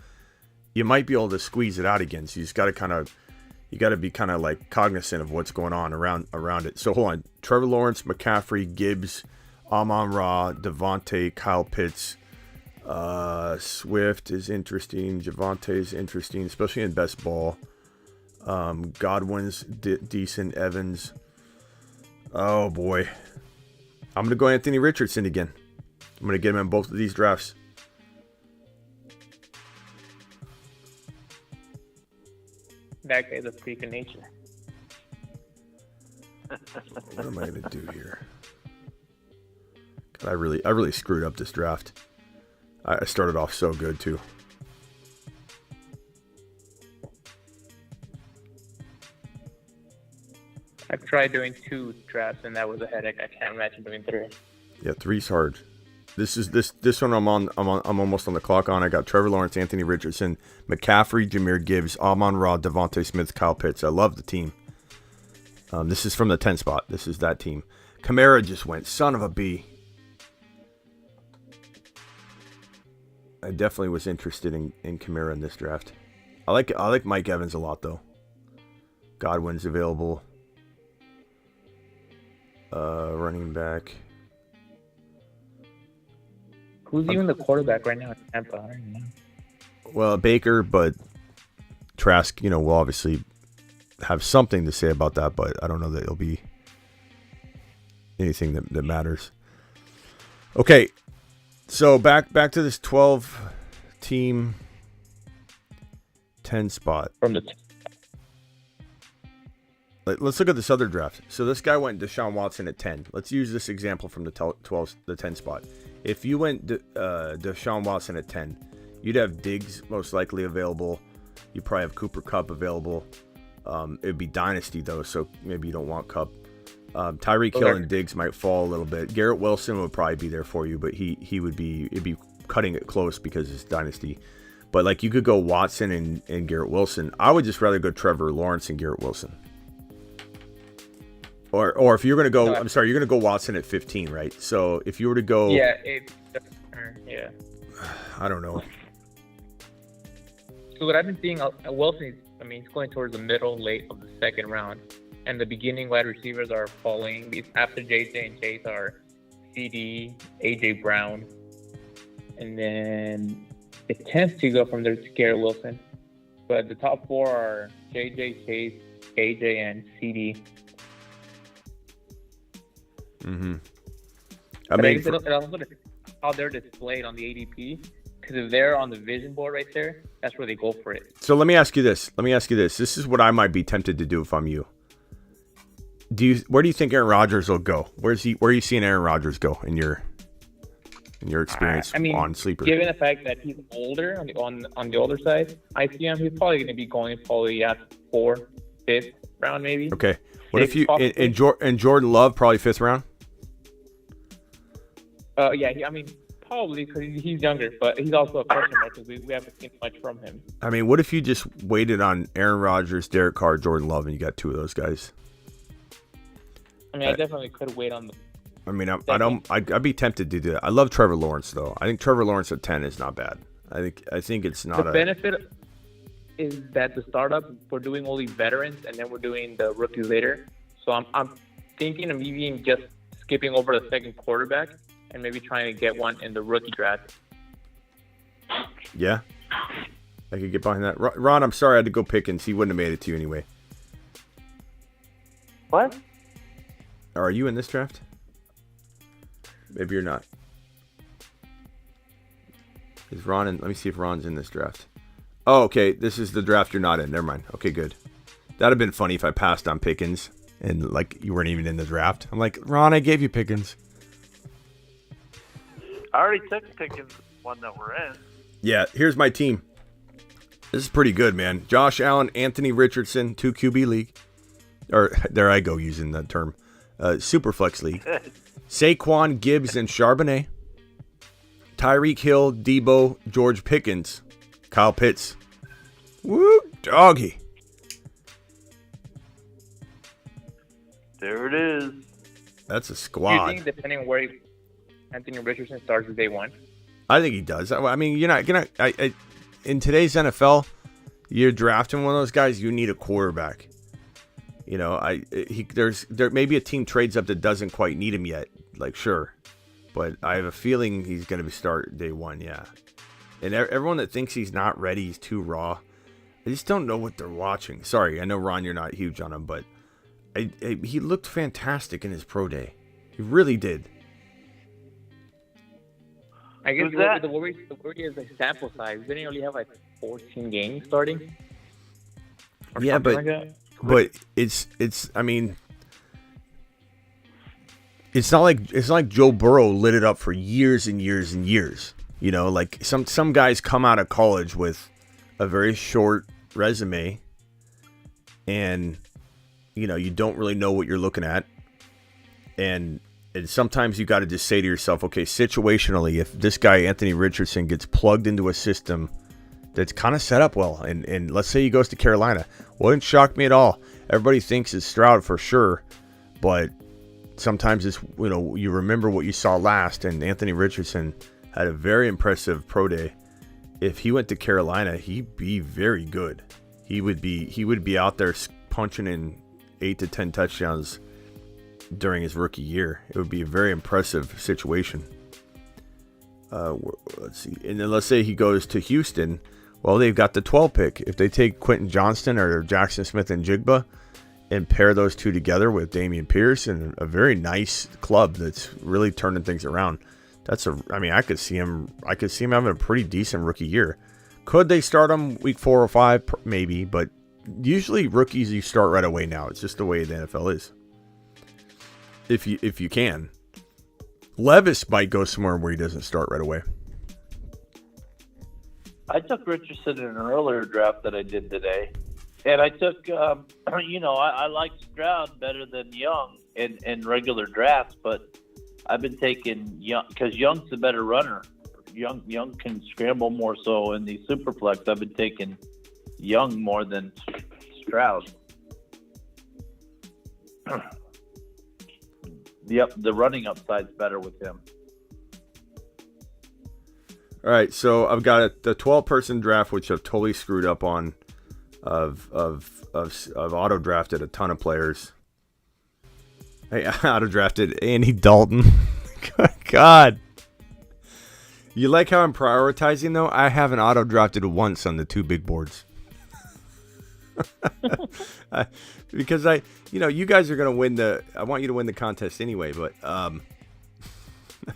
you might be able to squeeze it out again. So you just got to be kind of like cognizant of what's going on around it. So hold on. Trevor Lawrence, McCaffrey, Gibbs, Amon-Ra, Devontae, Kyle Pitts, Swift is interesting. Javonte is interesting, especially in best ball. Godwin's decent. Evans. Oh, boy. I'm going to go Anthony Richardson again. I'm going to get him in both of these drafts. That guy's a freak of nature. What am I going to do here? God, I really screwed up this draft. I started off so good, too. I've tried doing 2 drafts, and that was a headache. I can't imagine doing 3. Yeah, 3's hard. This one I'm almost on the clock on. I got Trevor Lawrence, Anthony Richardson, McCaffrey, Jahmyr Gibbs, Amon-Ra, Devontae Smith, Kyle Pitts. I love the team. This is from the 10 spot. This is that team. Kamara just went. Son of a B. I definitely was interested in Kamara in this draft. I like Mike Evans a lot, though. Godwin's available. Running back. Who's even the quarterback right now in Tampa? I don't know. Well, Baker, but Trask, will obviously have something to say about that, but I don't know that it'll be anything that matters. Okay, so back to this 12-team 10 spot. From the Let's look at this other draft. So this guy went Deshaun Watson at 10. Let's use this example from the 10 spot. If you went Deshaun Watson at 10, you'd have Diggs most likely available. You probably have Cooper Kupp available. It'd be dynasty though, so maybe you don't want Kupp. Tyreek Hill and Diggs might fall a little bit. Garrett Wilson would probably be there for you, but it'd be cutting it close because it's dynasty. But like you could go Watson and Garrett Wilson. I would just rather go Trevor Lawrence and Garrett Wilson. Or if you're going to go, I'm sorry, you're going to go Watson at 15, right? So if you were to go... Yeah. I don't know. So what I've been seeing, Wilson, he's going towards the middle, late of the second round. And the beginning wide receivers are falling. After JJ and Chase are CD, AJ Brown. And then it tends to go from there to Garrett Wilson. But the top 4 are JJ, Chase, AJ, and CD. Mm-hmm. How they're displayed on the ADP, because if they're on the vision board right there, that's where they go for it. So let me ask you this. This is what I might be tempted to do if I'm you. Where do you think Aaron Rodgers will go? Where are you seeing Aaron Rodgers go in your experience on Sleeper? Given the fact that he's older on the older side, I see him. He's probably going to be going at 4th, 5th round maybe. Okay. What if you and Jordan Love probably 5th round? Yeah. Probably because he's younger, but he's also a question mark because we haven't seen much from him. What if you just waited on Aaron Rodgers, Derek Carr, Jordan Love, and you got 2 of those guys? I definitely could wait on them. I'd be tempted to do that. I love Trevor Lawrence though. I think Trevor Lawrence at 10 is not bad. I think it's not the benefit is that the startup we're doing only veterans and then we're doing the rookies later. So I'm thinking of even just skipping over the second quarterback and maybe trying to get one in the rookie draft. Yeah, I could get behind that. Ron, I'm sorry I had to go Pickens. He wouldn't have made it to you anyway. What? Are you in this draft? Maybe you're not. Is Ron in? Let me see if Ron's in this draft. Oh, okay. This is the draft you're not in. Never mind. Okay, good. That'd have been funny if I passed on Pickens and you weren't even in the draft. I'm like, Ron, I gave you Pickens. I already took Pickens, one that we're in. Yeah, here's my team. This is pretty good, man. Josh Allen, Anthony Richardson, 2 QB league. Or there I go using that term. Superflex league. Saquon, Gibbs, and Charbonnet. Tyreek Hill, Debo, George Pickens, Kyle Pitts. Woo, doggy. There it is. That's a Do squad. you think depending on where Anthony Richardson starts day 1? I think he does. You're not gonna. In today's NFL, you're drafting one of those guys. You need a quarterback. There may be a team trades up that doesn't quite need him yet. Like, sure, but I have a feeling he's going to start day one. Yeah, and everyone that thinks he's not ready, he's too raw. I just don't know what they're watching. Sorry, I know Ron, you're not huge on him, but he looked fantastic in his pro day. He really did. I guess the worry is the sample size. Didn't he only have like 14 games starting? Yeah, but it's. I mean, it's not like Joe Burrow lit it up for years and years and years. You know, like some guys come out of college with a very short resume, and you don't really know what you're looking at, and sometimes you got to just say to yourself, okay, situationally, if this guy Anthony Richardson gets plugged into a system that's kind of set up well, and let's say he goes to Carolina, wouldn't shock me at all. Everybody thinks it's Stroud for sure, but sometimes it's you remember what you saw last, and Anthony Richardson had a very impressive pro day. If he went to Carolina, he'd be very good. He would be out there punching in 8 to 10 touchdowns during his rookie year. It would be a very impressive situation. Let's see. And then let's say he goes to Houston. Well, they've got the 12 pick. If they take Quentin Johnston or Jackson Smith and Jigba and pair those two together with Dameon Pierce and a very nice club that's really turning things around. I could see him having a pretty decent rookie year. Could they start him week 4 or 5? Maybe, but usually rookies you start right away now. It's just the way the NFL is. If you can. Levis might go somewhere where he doesn't start right away. I took Richardson in an earlier draft that I did today, and I took I like Stroud better than Young in regular drafts, but I've been taking Young because Young's the better runner. Young can scramble more, so in the Superflex I've been taking Young more than Stroud. Yep, the running upside's better with him. All right, so I've got the 12-person draft, which I've totally screwed up on. Of auto drafted a ton of players. I auto drafted Andy Dalton. God, you like how I'm prioritizing though? I haven't auto drafted once on the two big boards. Because you guys are gonna win I want you to win the contest anyway, but I'm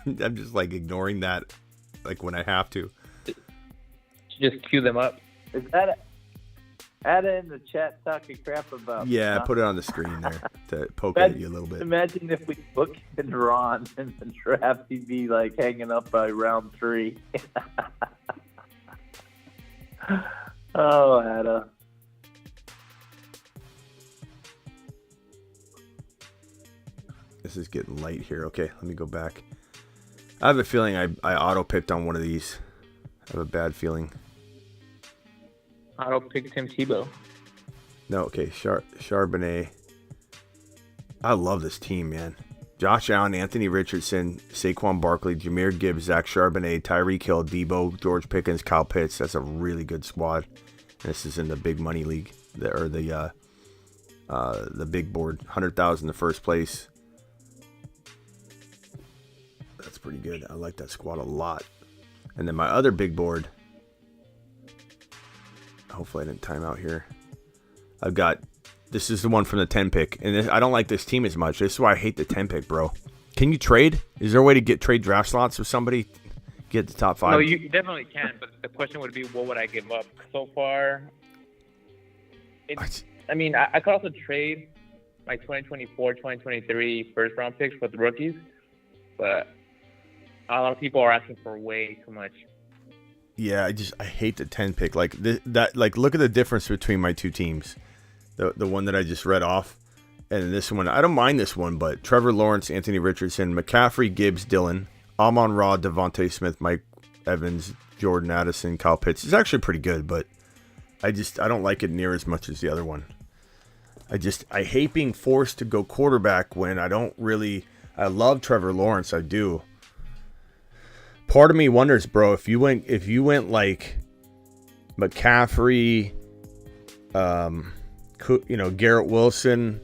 just like ignoring that, like when I have to. Just cue them up. Is that add it in the chat talking crap about? Yeah, put it on the screen there to poke at you a little bit. Imagine if we booked Ron in the draft, he'd be like hanging up by round 3. Oh, Ada. This is getting late here. Okay, let me go back. I have a feeling I auto-picked on one of these. I have a bad feeling. Auto-picked Tim Tebow. No, okay, Charbonnet. I love this team, man. Josh Allen, Anthony Richardson, Saquon Barkley, Jahmyr Gibbs, Zach Charbonnet, Tyreek Hill, Debo, George Pickens, Kyle Pitts. That's a really good squad. This is in the big money league, the big board. 100,000 the first place. That's pretty good. I like that squad a lot. And then my other big board. Hopefully I didn't time out here. I've got, this is the one from the 10 pick. And I don't like this team as much. This is why I hate the 10 pick, bro. Can you trade? Is there a way to trade draft slots with somebody? Get the top 5? No, you definitely can. But the question would be, what would I give up? So far, I could also trade my 2024, 2023 first round picks with the rookies. But a lot of people are asking for way too much. Yeah, I hate the 10 pick. Like look at the difference between my two teams. The one that I just read off and this one. I don't mind this one, but Trevor Lawrence, Anthony Richardson, McCaffrey, Gibbs, Dillon, Amon-Ra, Devontae Smith, Mike Evans, Jordan Addison, Kyle Pitts. It's actually pretty good, but I don't like it near as much as the other one. I hate being forced to go quarterback when I love Trevor Lawrence, I do. Part of me wonders, bro, if you went like McCaffrey, Garrett Wilson,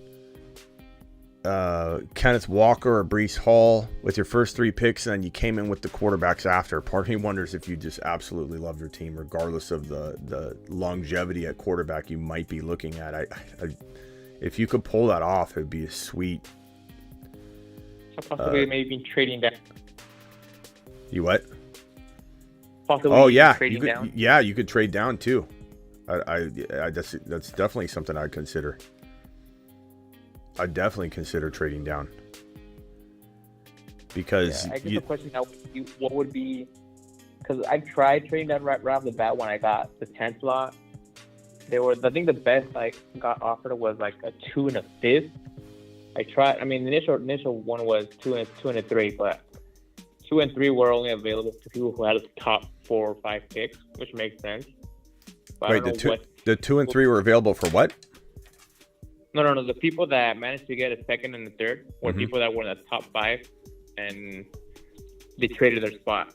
Kenneth Walker or Breece Hall with your first 3 picks, and then you came in with the quarterbacks after. Part of me wonders if you just absolutely love your team, regardless of the longevity at quarterback you might be looking at. I if you could pull that off, it'd be a sweet. So possibly maybe trading down. You what? Possibly Oh yeah, trading down. Yeah, you could trade down too. That's definitely something I'd consider. I'd definitely consider trading down because I guess the question now, what would be? Because I tried trading down right off the bat when I got the 10th slot. I think the best I got offered was like a 2 and a 5th. I tried. I mean, the initial one was 2 and a 3, but 2 and 3 were only available to people who had the top 4 or 5 picks, which makes sense. But wait, the 2 and 3 were available for what? No. The people that managed to get a 2nd and a 3rd were people that were in the top 5, and they traded their spot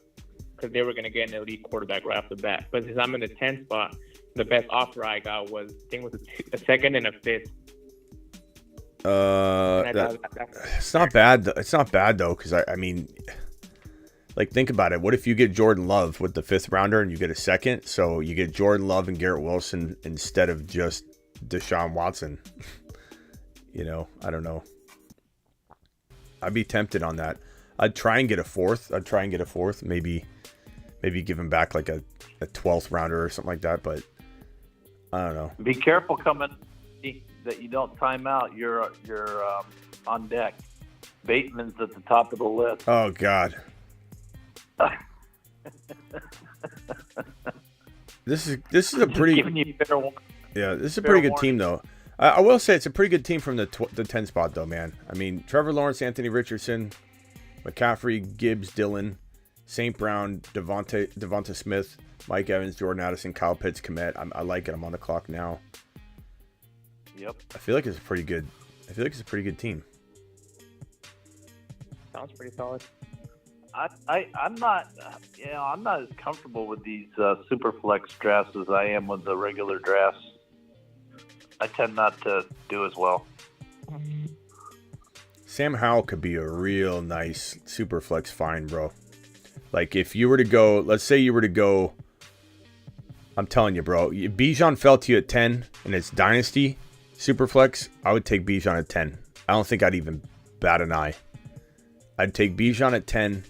because they were going to get an elite quarterback right off the bat. But since I'm in the 10th spot, the best offer I got was, I think, was a 2nd and a 5th. It's not bad. It's not bad though, because I mean, like, think about it. What if you get Jordan Love with the 5th rounder and you get a 2nd? So you get Jordan Love and Garrett Wilson instead of just Deshaun Watson. You know, I don't know. I'd be tempted on that. I'd try and get a 4th. Maybe give him back like a 12th rounder or something like that. But I don't know. Be careful coming that you don't time out. You're on deck. Bateman's at the top of the list. Oh God. This is a pretty. Yeah, this is a pretty good team though. I will say it's a pretty good team from the 10 spot though, man. I mean, Trevor Lawrence, Anthony Richardson, McCaffrey, Gibbs, Dillon, St. Brown, Devonta Smith, Mike Evans, Jordan Addison, Kyle Pitts, Kmet. I like it. I'm on the clock now. Yep. I feel like it's a pretty good team. Sounds pretty solid. I'm not as comfortable with these super flex drafts as I am with the regular drafts. I tend not to do as well. Sam Howell could be a real nice super flex find, bro. Like if you were to go, let's say you were to go, I'm telling you, bro, Bijan fell to you at 10 and it's dynasty super flex. I would take Bijan at 10. I don't think I'd even bat an eye. I'd take Bijan at 10.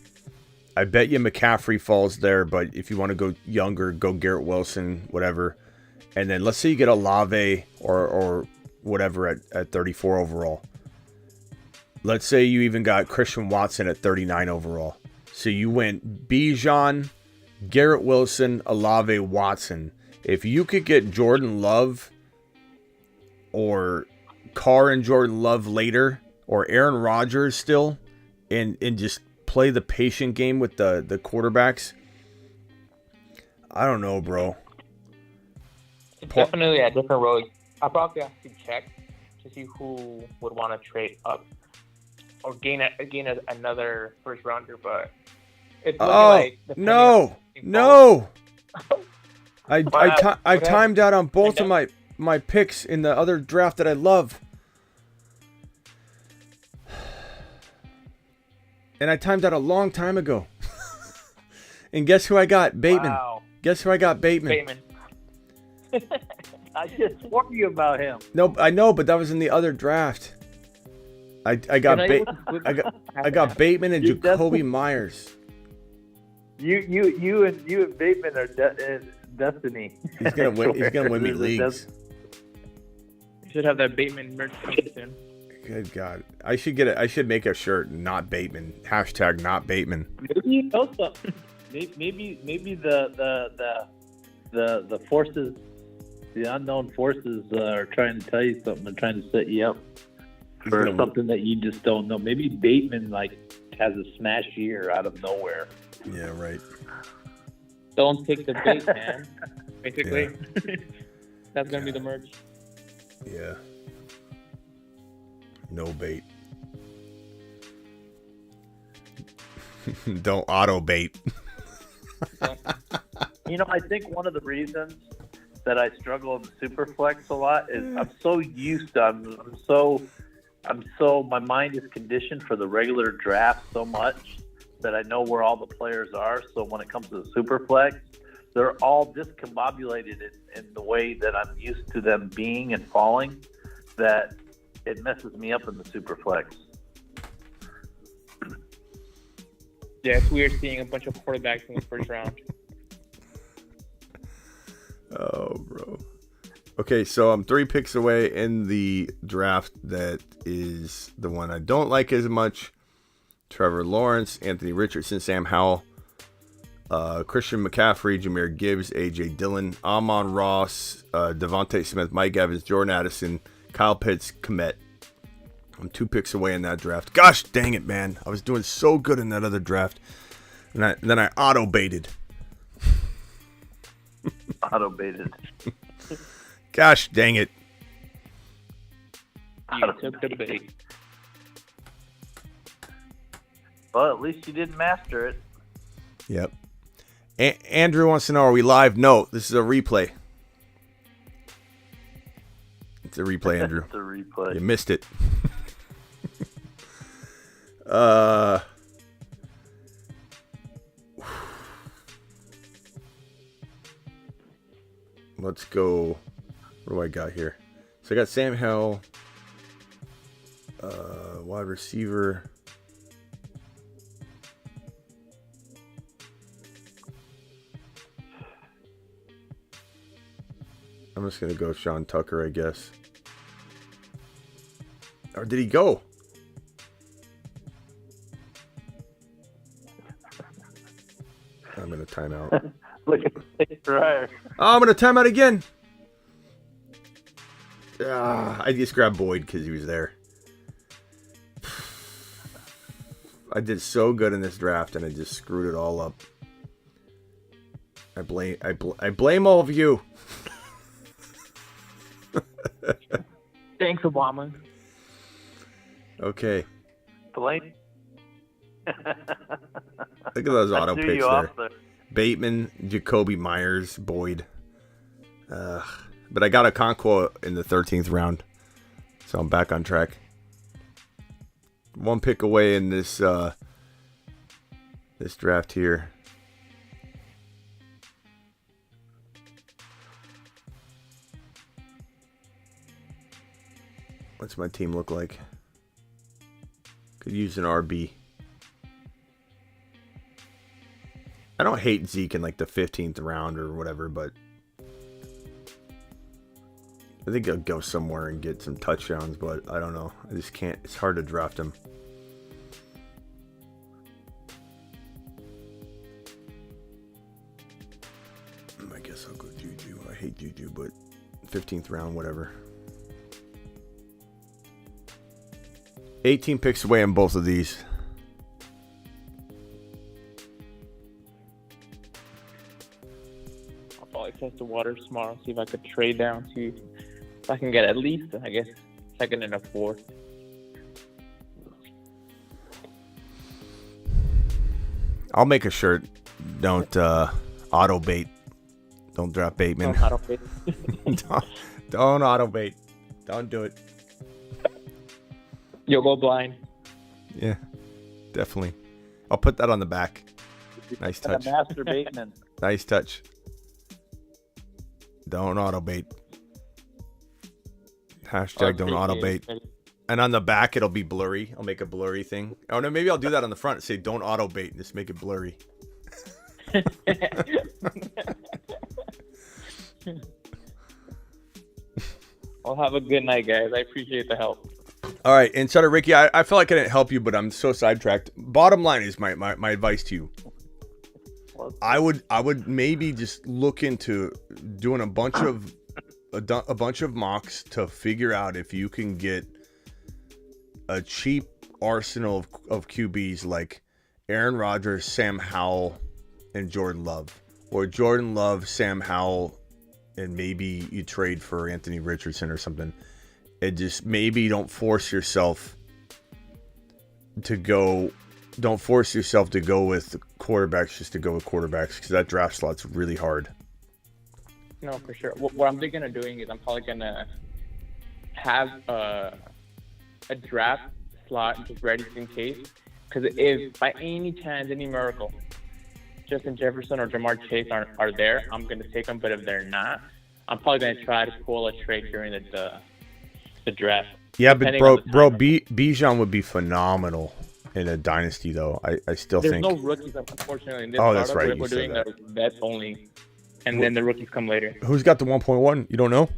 I bet you McCaffrey falls there, but if you want to go younger, go Garrett Wilson, whatever. And then let's say you get Olave or whatever at 34 overall. Let's say you even got Christian Watson at 39 overall. So you went Bijan, Garrett Wilson, Olave, Watson. If you could get Jordan Love or Carr and Jordan Love later, or Aaron Rodgers still, and just play the patient game with the quarterbacks, I don't know, bro. It's definitely a different road. I probably have to check to see who would want to trade up or gain another first rounder, but it's looking like no. I timed out on both of my picks in the other draft that I love. And I timed out a long time ago. And guess who I got? Bateman. Wow. Guess who I got? Bateman. I just warned you about him. No, I know, but that was in the other draft. I got Bateman and Jacoby Myers. You and Bateman are destiny. He's gonna win. He's gonna win me leagues. You should have that Bateman merch coming soon. Good God, I should make a shirt. Not Bateman. # not Bateman. Maybe you know something. Maybe the forces, the unknown forces, are trying to tell you something and trying to set you up for something that you just don't know. Maybe Bateman has a smash year out of nowhere. Yeah, right. Don't take the bait, man. Basically, yeah. That's gonna be the merch. Yeah. No bait. Don't auto bait. I think one of the reasons that I struggle in Superflex a lot is I'm so used to, I'm so my mind is conditioned for the regular draft so much that I know where all the players are. So when it comes to the Superflex, they're all discombobulated in the way that I'm used to them being and falling, that it messes me up in the Superflex. Yeah, it's weird seeing a bunch of quarterbacks in the first round. Oh, bro. Okay, so I'm 3 picks away in the draft that is the one I don't like as much. Trevor Lawrence, Anthony Richardson, Sam Howell, Christian McCaffrey, Jahmyr Gibbs, A.J. Dillon, Amon-Ra, Devontae Smith, Mike Evans, Jordan Addison, Kyle Pitts, Kmet. I'm 2 picks away in that draft. Gosh dang it, man. I was doing so good in that other draft. And then I auto-baited. Auto-baited. Gosh dang it. You took the bait. Well, at least you didn't master it. Yep. Andrew wants to know, are we live? No, this is a replay. It's a replay, Andrew. It's a replay. You missed it. Let's go. What do I got here? So I got Sam Howell, wide receiver. I'm just going to go Sean Tucker, I guess. Or did he go? I'm going to time out. Look at the dryer. Oh, I'm going to time out again. I just grabbed Boyd because he was there. I did so good in this draft and I just screwed it all up. I blame all of you. Thanks, Obama. Okay. Blame. Look at those auto Threw picks you off there. Bateman, Jacoby Myers, Boyd. But I got a Okonkwo in the 13th round, so I'm back on track. 1 pick away in this this draft here. What's my team look like? Could use an RB. I don't hate Zeke in like the 15th round or whatever, but I think I'll go somewhere and get some touchdowns, but I don't know. I just can't. It's hard to draft him. I guess I'll go Juju. I hate Juju, but 15th round, whatever. 18 picks away on both of these. I'll probably test the waters tomorrow, see if I could trade down, see if I can get at least, I guess, second and a fourth. I'll make a shirt. Don't auto bait. Don't draft Bateman. Don't auto bait. don't auto bait. Don't do it. You'll go blind. Yeah, definitely. I'll put that on the back. Nice touch. Master Bateman. Nice touch. Don't auto bait. Hashtag don't auto bait. And on the back, it'll be blurry. I'll make a blurry thing. Oh, no, maybe I'll do that on the front. Say don't auto bait and just make it blurry. Well, have a good night, guys. I appreciate the help. All right, and so Ricky, I feel like I didn't help you, but I'm so sidetracked. Bottom line is my advice to you. I would maybe just look into doing a bunch of mocks to figure out if you can get a cheap arsenal of QBs like Aaron Rodgers, Sam Howell, and Jordan Love, or Jordan Love, Sam Howell, and maybe you trade for Anthony Richardson or something. And just maybe don't force yourself to go with quarterbacks just to go with quarterbacks, because that draft slot's really hard. No, for sure. What I'm thinking of doing is I'm probably going to have a draft slot just ready in case. Because if by any chance, any miracle, Justin Jefferson or Jamar Chase are there, I'm going to take them. But if they're not, I'm probably going to try to pull a trade during the draft. Yeah, but bro, Bijan would be phenomenal in a dynasty, though. I still There's think. There's no rookies, unfortunately, in this that's startup. right. We're doing the vets only, and then the rookies come later. Who's got the 1.1? You don't know?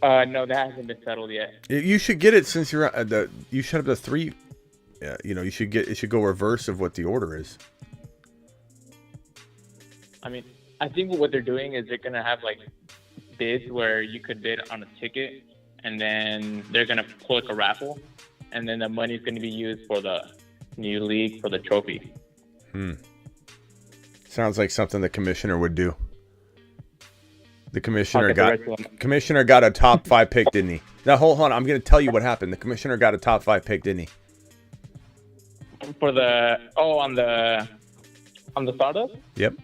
No, that hasn't been settled yet. You should get it since you're at you should have the 3. You should it should go reverse of what the order is. I mean, I think what they're doing is they're gonna have like bids where you could bid on a ticket, and then they're gonna pull like a raffle, and then the money's gonna be used for the new league for the trophy. Sounds like something the commissioner would do. The commissioner got a top 5 pick, didn't he? Now hold on, I'm gonna tell you what happened. The commissioner got a top 5 pick, didn't he? For on the startup? Yep.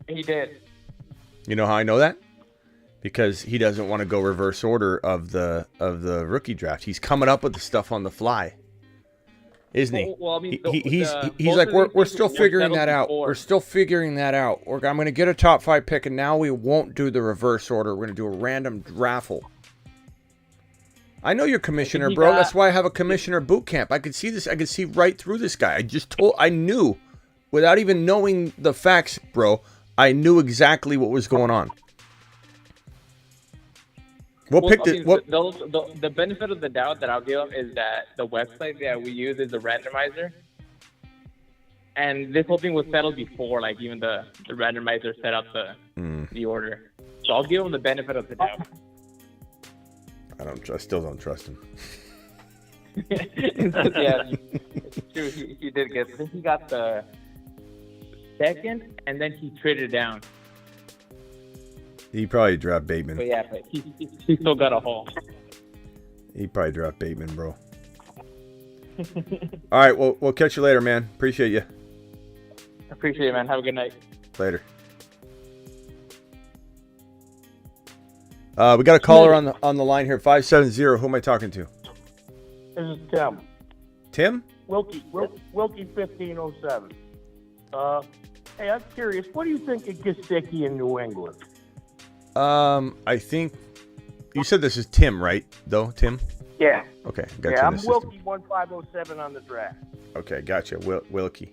He did. You know how I know that? Because he doesn't want to go reverse order of the rookie draft. He's coming up with the stuff on the fly, isn't he? Well, I mean, he's like, we're still figuring that out. We're still figuring that out. I'm going to get a top 5 pick, and now we won't do the reverse order. We're going to do a random raffle. I know you're commissioner, bro. That's why I have a commissioner boot camp. I could see this. I could see right through this guy. I knew, without even knowing the facts, bro. I knew exactly what was going on. The benefit of the doubt that I'll give them is that the website that we use is a randomizer, and this whole thing was settled before, like even the randomizer set up the order. So I'll give them the benefit of the doubt. I still don't trust him. Yeah, it's true. He did get. He got the second, and then he traded down. He probably dropped Bateman. But yeah, he still got a haul. He probably dropped Bateman, bro. All right, well, we'll catch you later, man. Appreciate you. Appreciate it, man. Have a good night. Later. We got a caller on the line here, 570. Who am I talking to? This is Tim. Tim? Wilkie 1507. Hey, I'm curious. What do you think of Gesicki in New England? I think you said this is Tim, right? Though Tim. Yeah. Okay. I'm Wilkie 1507 on the draft. Okay, gotcha. Wilkie.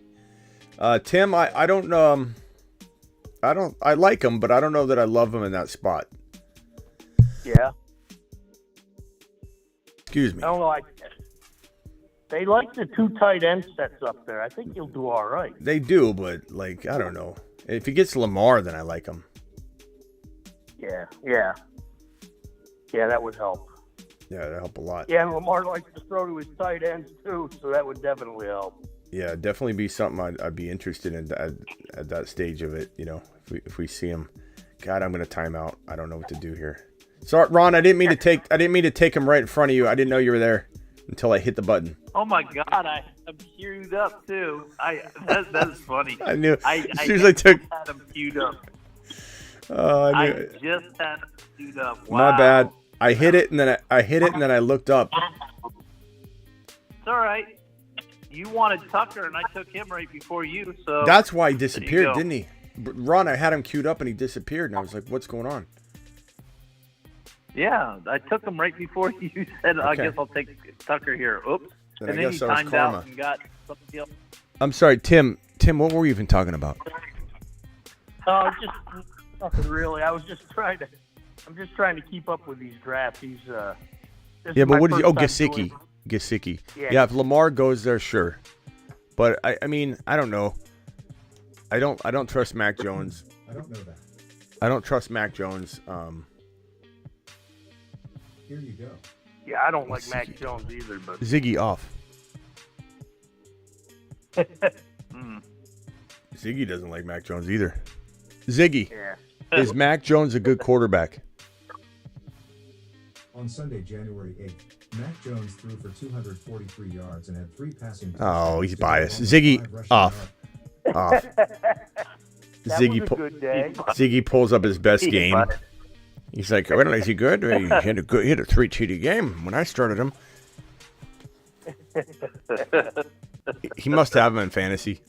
Tim, I like him, but I don't know that I love him in that spot. Yeah. Excuse me. I don't know. They like the 2 tight end sets up there. I think he'll do all right. They do, but I don't know. If he gets Lamar, then I like him. Yeah, that would help. Yeah, that'd help a lot. Yeah, and Lamar likes to throw to his tight ends too, so that would definitely help. Yeah, definitely be something I'd be interested in at that stage of it. If we see him. God, I'm gonna time out. I don't know what to do here. Sorry, Ron. I didn't mean to take him right in front of you. I didn't know you were there until I hit the button. Oh my God, I'm queued up too. That's funny. I knew. I just had him queued up. I just had him queued up. Wow. My bad. I hit it and then I looked up. It's all right. You wanted Tucker and I took him right before you, so that's why he disappeared, didn't he? Ron, I had him queued up and he disappeared, and I was like, "What's going on?" Yeah, I took him right before you said, I guess I'll take Tucker here. Oops. Then and I then guess he that was timed karma. out and got something else. I'm sorry, Tim. What were we even talking about? Oh, just nothing really. I'm just trying to keep up with these drafts. Yeah, but what did you? Oh, Gesicki. Yeah, if Lamar goes there, sure. But I mean, I don't know. I don't trust Mac Jones. I don't know that. I don't trust Mac Jones. Here you go. Yeah, I don't like Mac Jones either, but Ziggy off. Ziggy doesn't like Mac Jones either. Ziggy, is Mac Jones a good quarterback? On Sunday, January 8th, Mac Jones threw for 243 yards and had 3 passing. Oh, he's biased. Ziggy off. Ziggy pulls up his best game. He's like, well, is he good? He had a 3 TD game when I started him. He must have him in fantasy.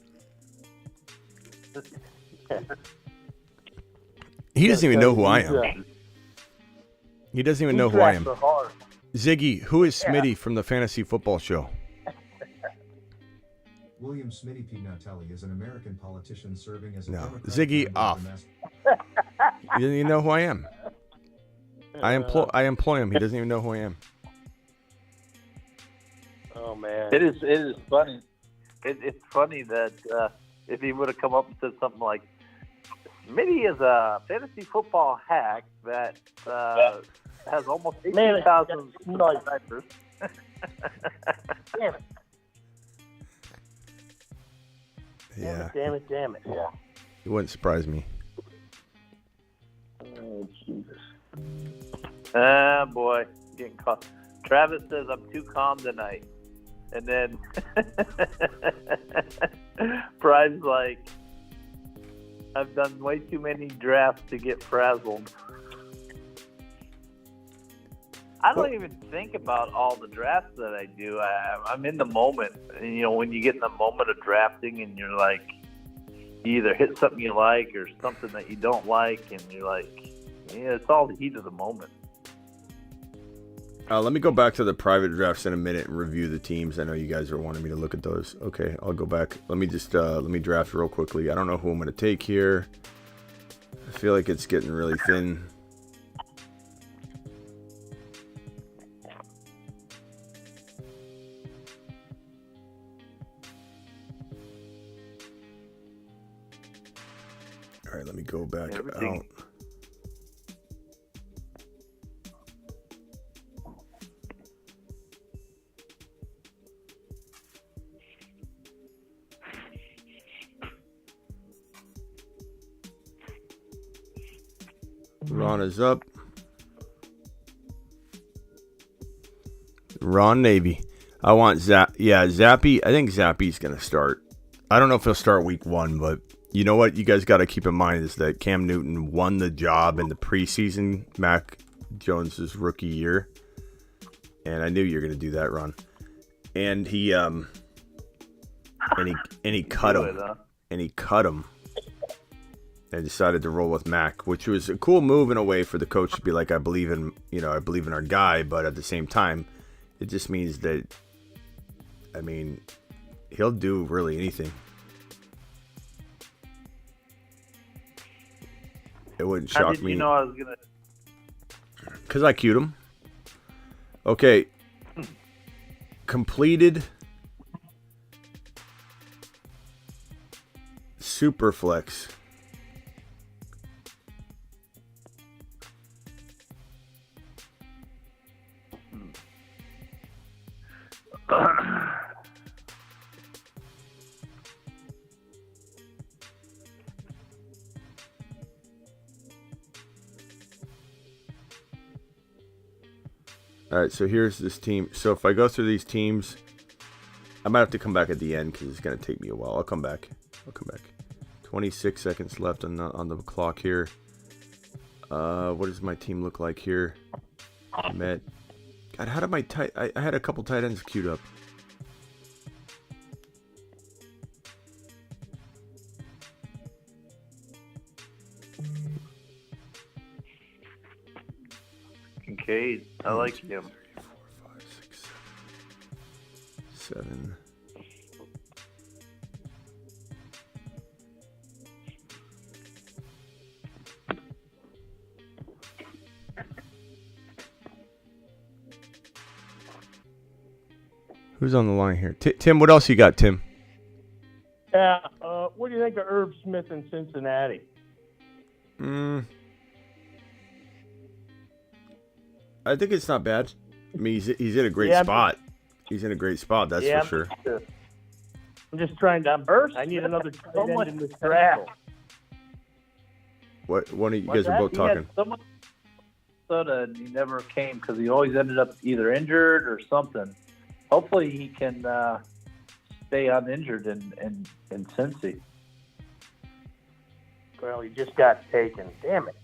He doesn't even know who I am. He doesn't even know who I am. Ziggy, who is Smitty from the Fantasy Football Show? William Smitty Pignatelli is an American politician serving as a No. Democratic Ziggy, member off. of the Mass- He doesn't even know who I am. I employ him. He doesn't even know who I am. Oh man, It is funny. It's funny that if he would have come up and said something like, Smitty is a fantasy football hack that has almost 18,000 subscribers. damn it, Yeah. damn it. Yeah. It wouldn't surprise me. Oh Jesus. Ah, boy, getting caught. Travis says I'm too calm tonight, and then Pride's like, I've done way too many drafts to get frazzled. I don't even think about all the drafts that I do. I'm in the moment. And, you know, when you get in the moment of drafting and you're like, you either hit something you like or something that you don't like, and you're like, yeah, it's all the heat of the moment. Let me go back to the private drafts in a minute and review the teams. I know you guys are wanting me to look at those. Okay, I'll go back. Let me just let me draft real quickly. I don't know who I'm going to take here. I feel like it's getting really thin. All right, let me go back out. Ron is up. Ron Navy. I want Zap. Yeah, Zappy. I think Zappy's going to start. I don't know if he'll start week 1, but you know what you guys got to keep in mind is that Cam Newton won the job in the preseason, Mac Jones's rookie year. And I knew you were going to do that, Ron. And he cut him. And he cut him. And decided to roll with Mac, which was a cool move in a way for the coach to be like, I believe in our guy, but at the same time, it just means that, I mean, he'll do really anything. It wouldn't shock me. How did you know I was gonna? Because I cued him. Okay. Completed Superflex. All right, so here's this team. So if I go through these teams, I might have to come back at the end because it's going to take me a while. I'll come back. 26 seconds left on the clock here. What does my team look like here? Met. God, how did my I had a couple tight ends queued up. Kincaid. I like him. 3, 4, 5, 6, 7. Who's on the line here? Tim, what else you got, Tim? Yeah. What do you think of Irv Smith in Cincinnati? I think it's not bad. I mean, he's in a great spot. He's in a great spot, that's for sure. I'm just trying to burst. I need another tight end in this draft. What? One of you guys are both talking. Someone Minnesota and he never came because he always ended up either injured or something. Hopefully he can stay uninjured in Cincy. Well, he just got taken. Damn it.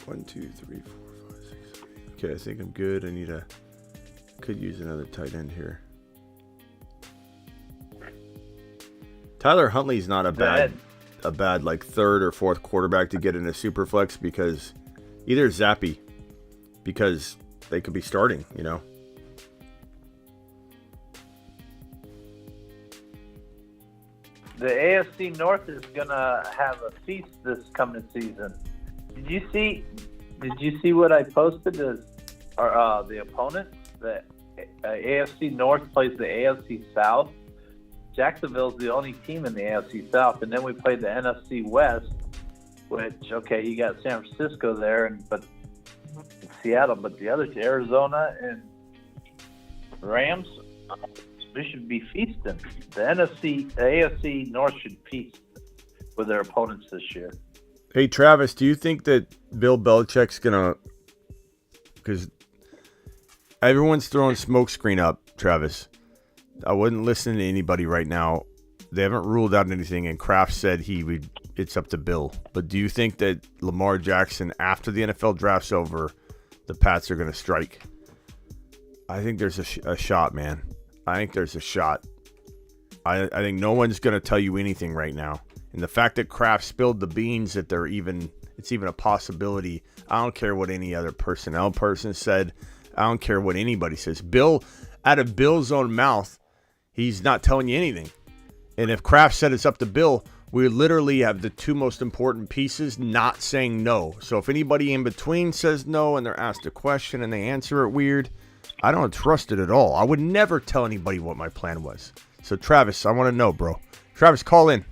1, 2, 3, 4, 5, 6, 7, 8. Okay, I think I'm good. Could use another tight end here. Tyler Huntley's not a bad like third or fourth quarterback to get in a super flex because either Zappy, because they could be starting, you know. The AFC North is gonna have a feast this coming season. Did you see what I posted? The opponents? The AFC North plays the AFC South. Jacksonville's the only team in the AFC South, and then we played the NFC West, which, okay, you got San Francisco there, but Seattle, but the others, Arizona and Rams, we should be feasting. The AFC North should feast with their opponents this year. Hey, Travis, do you think that Bill Belichick's gonna? Because everyone's throwing smokescreen up, Travis. I wouldn't listen to anybody right now. They haven't ruled out anything, and Kraft said it's up to Bill. But do you think that Lamar Jackson, after the NFL draft's over, the Pats are going to strike? I think there's a shot, man. I think there's a shot. I think no one's going to tell you anything right now. And the fact that Kraft spilled the beans that it's even a possibility. I don't care what any other personnel person said. I don't care what anybody says. Bill, out of Bill's own mouth, he's not telling you anything. And if Kraft said it's up to Bill, we literally have the two most important pieces not saying no. So if anybody in between says no and they're asked a question and they answer it weird, I don't trust it at all. I would never tell anybody what my plan was. So Travis, I want to know, bro. Travis, call in.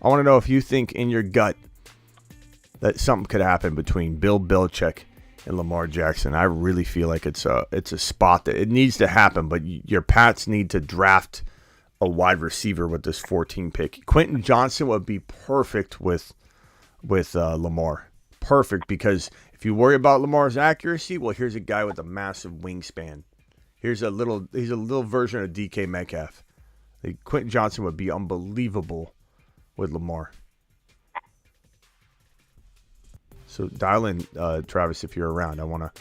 I want to know if you think in your gut that something could happen between Bill Belichick and Lamar Jackson. I really feel like it's a spot that it needs to happen, but your Pats need to draft a wide receiver with this 14 pick. Quentin Johnson would be perfect with Lamar. Perfect, because if you worry about Lamar's accuracy, well, here's a guy with a massive wingspan. He's a little version of DK Metcalf. Quentin Johnson would be unbelievable with Lamar. So dial in, Travis, if you're around. I want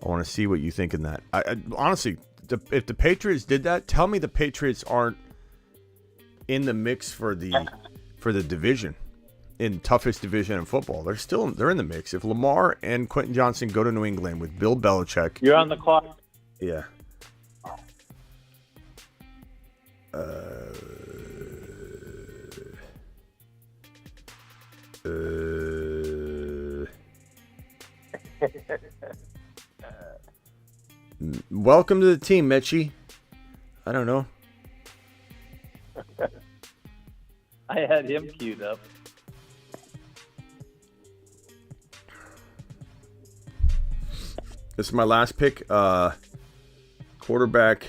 to see what you think in that. I honestly, if the Patriots did that, tell me the Patriots aren't in the mix for the division, in toughest division in football. They're in the mix. If Lamar and Quentin Johnson go to New England with Bill Belichick, You're on the clock. yeah. Welcome to the team, Mitchie. I don't know. I had him queued up. This is my last pick. Quarterback.